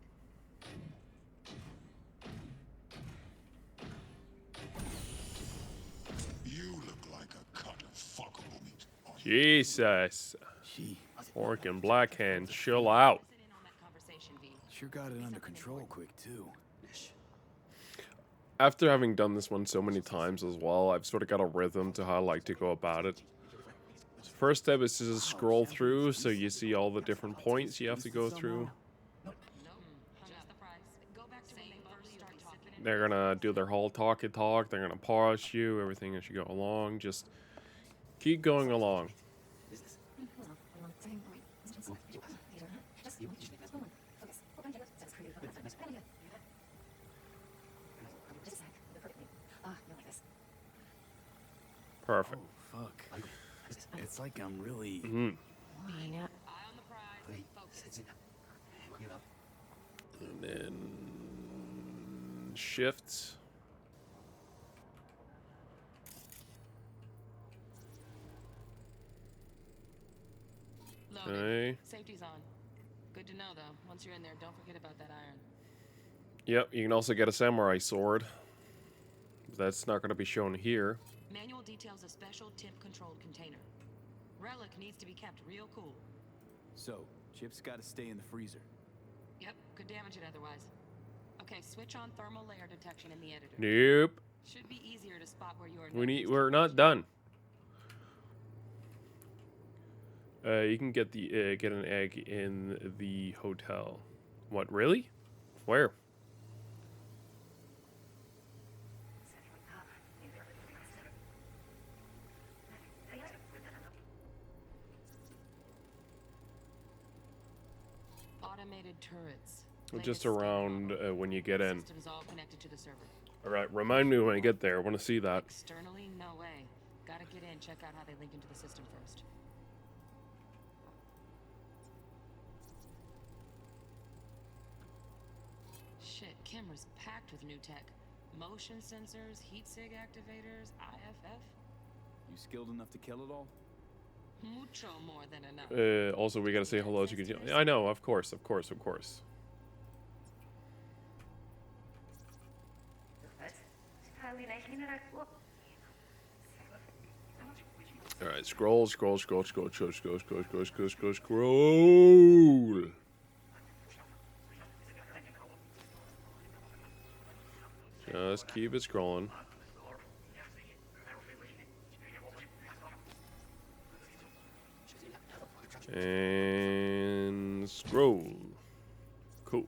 S13: You look like a cut of fuckable meat.
S1: Jesus. Orkin Black Hand, chill out.
S2: Sure got it under control quick, too.
S1: After having done this one so many times as well, I've sort of got a rhythm to how I like to go about it. First step is to just scroll through so you see all the different points you have to go through. They're gonna do their whole talky talk, they're gonna pause you, everything as you go along. Just keep going along. Perfect.
S2: Oh, fuck. It's like I'm really...
S1: And then shift. Okay.
S11: Safety's on. Good to know, though. Once you're in there, don't forget about that iron.
S1: Yep, you can also get a samurai sword. That's not going to be shown here.
S11: Manual details a special tip-controlled container. Relic needs to be kept real cool.
S2: So, chips gotta stay in the freezer.
S11: Yep, could damage it otherwise. Okay, switch on thermal layer detection in the editor.
S1: Nope.
S11: Should be easier to spot where you're.
S1: We're not done. You can get the get an egg in the hotel. What, really? Where?
S11: Automated turrets.
S1: Just around when you get in.
S11: Systems all connected to the server.
S1: All right, remind me when I get there. I want to see that.
S11: Externally, no way. Gotta get in, check out how they link into the system first. Shit, camera's packed with new tech. Motion sensors, heat sig activators, IFF.
S2: You skilled enough to kill it all?
S11: Mucho more than enough.
S1: Also, we gotta say hello to you. I know, of course, of course, of course. All right, scroll. Just keep it scrolling. And scroll. Cool.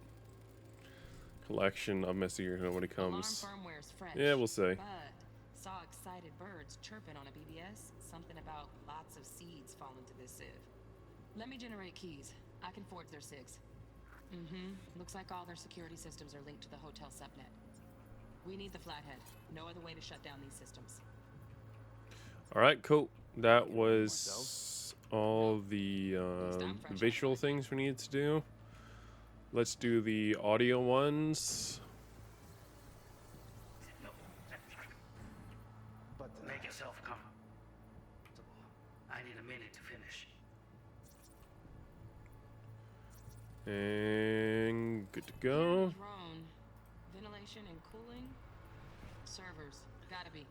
S1: Collection of messages when it comes.
S9: Alarm firmware's fresh.
S1: Yeah, we'll say.
S9: But saw excited birds chirping on a BBS. Something about lots of seeds falling to this sieve. Let me generate keys. I can forge their SIGs. Looks like all their security systems are linked to the hotel subnet. We need the flathead. No other way to shut down these systems.
S1: All right, cool. That was all the visual things we needed to do. Let's do the audio ones.
S18: But make yourself comfortable. I need a minute to finish.
S1: And good to go.
S9: Drone. Ventilation and cooling. Servers. Gotta be.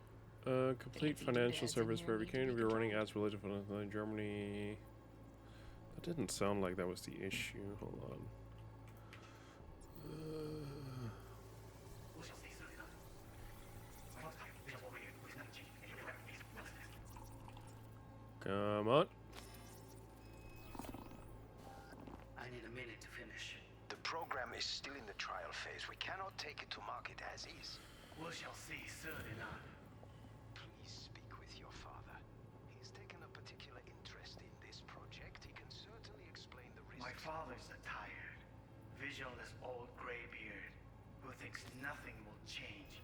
S1: Complete financial service verification if you're running ads related to Germany. That didn't sound like that was the issue. Hold on. Come on.
S18: I need a minute to finish.
S19: The program is still in the trial phase. We cannot take it to market as is.
S18: We shall see soon enough.
S19: Please speak with your father. He's taken a particular interest in this project. He can certainly explain the risks.
S18: My father's a tired, visionless old graybeard who thinks nothing will change,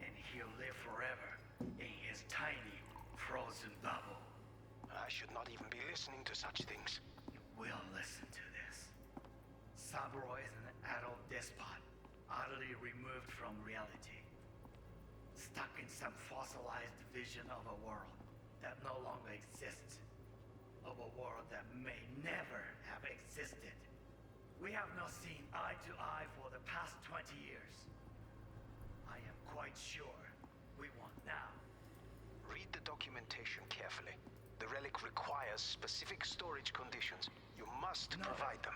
S18: and he'll live forever in his tiny, frozen bubble.
S19: I should not even be listening to such things.
S18: You will listen to this. Saburo is an adult despot, utterly removed from reality. Stuck in some fossilized vision of a world that no longer exists. Of a world that may never have existed. We have not seen eye to eye for the past 20 years. I am quite sure we want now.
S19: Read the documentation carefully. The relic requires specific storage conditions. You must provide them.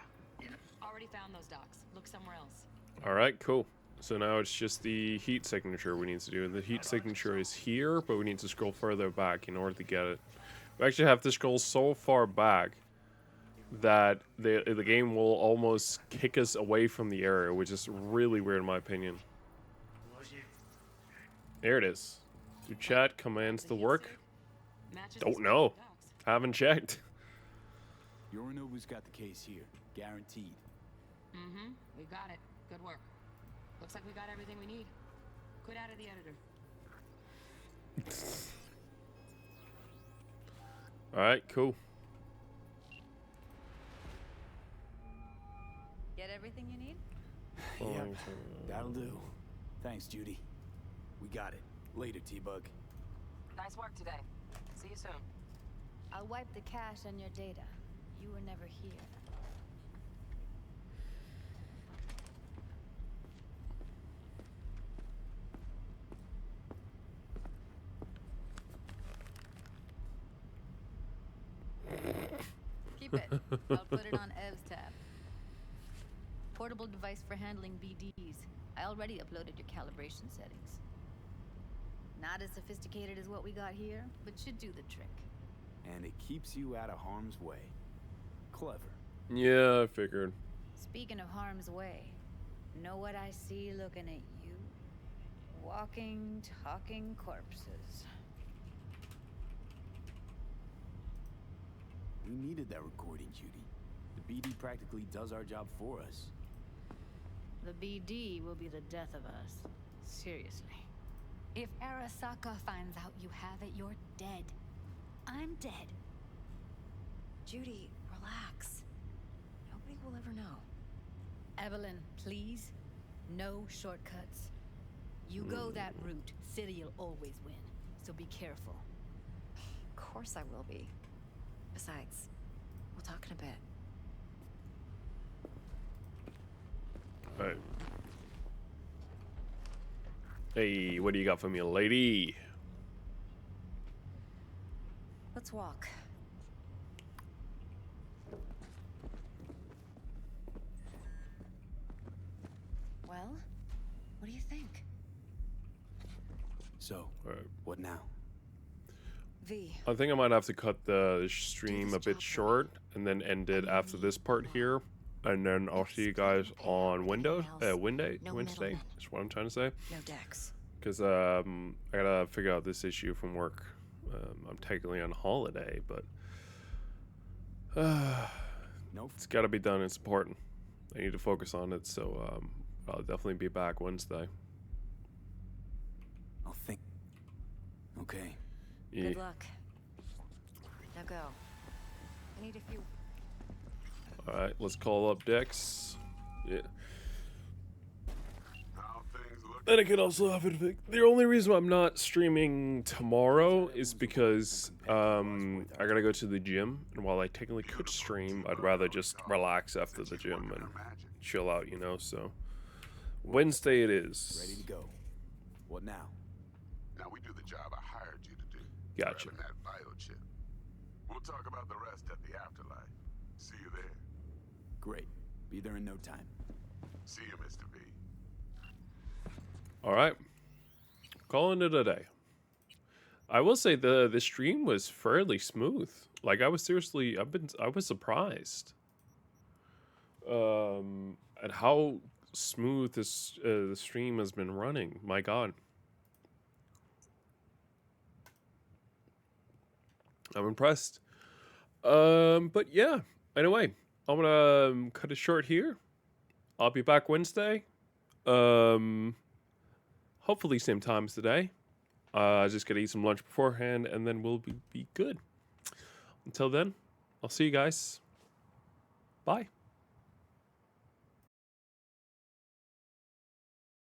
S9: Already found those docs. Look somewhere else.
S1: All right, cool. So now it's just the heat signature we need to do. And the heat signature is here, but we need to scroll further back in order to get it. We actually have to scroll so far back that the game will almost kick us away from the area, which is really weird in my opinion. There it is. Do chat commands to work? Don't know. Haven't checked.
S2: Yorinobu's got the case here. Guaranteed.
S9: We got it. Good work. Looks like we got everything we need. Quit out of the editor.
S1: Alright, cool.
S15: Get everything you need?
S2: Yep, that'll do. Thanks, Judy. We got it. Later, T-Bug.
S9: Nice work today. See you soon.
S15: I'll wipe the cache on your data. You were never here. Keep it. I'll put it on Ev's tab. Portable device for handling BDs. I already uploaded your calibration settings. Not as sophisticated as what we got here, but should do the trick.
S2: And it keeps you out of harm's way. Clever.
S1: Yeah, I figured.
S15: Speaking of harm's way, know what I see looking at you? Walking, talking corpses.
S2: We needed that recording, Judy. The BD practically does our job for us.
S15: The BD will be the death of us. Seriously. If Arasaka finds out you have it, you're dead. I'm dead.
S12: Judy, relax. Nobody will ever know.
S15: Evelyn, please. No shortcuts. You go that route, City'll always win. So be careful.
S12: Of course I will be. Besides, we'll talk in a bit.
S1: Alright. Hey, what do you got for me, lady?
S12: Let's walk. Well, what do you think?
S2: So, what now?
S12: V.
S1: I think I might have to cut the stream a bit short and then end it after this part here. And then I'll see you guys on Wednesday. Wednesday is what I'm trying to say.
S12: No decks.
S1: Because I gotta figure out this issue from work. I'm technically on holiday, but it's gotta be done. It's important. I need to focus on it, so I'll definitely be back Wednesday.
S2: I'll think. Okay.
S1: Yeah.
S12: Good luck. Now go. I need a few.
S1: Alright, let's call up Dex. Yeah. Then I could also have it. The only reason I'm not streaming tomorrow is because I gotta go to the gym, and while I technically could stream, I'd rather just relax after the gym and chill out, you know. So Wednesday it is.
S2: Ready to go. What now?
S14: Now we do the job I hired you to do.
S1: Gotcha.
S14: Grabbing that biochip. We'll talk about the rest at the afterlife. See you there.
S2: Great. Be there in no time.
S14: See you, Mr. B.
S1: All right, calling it a day. I will say the stream was fairly smooth. Like I was surprised at how smooth this the stream has been running. My God, I'm impressed. But yeah. Anyway, I'm gonna cut it short here. I'll be back Wednesday. Hopefully same time as today. Just gotta eat some lunch beforehand, and then we'll be good. Until then, I'll see you guys. Bye.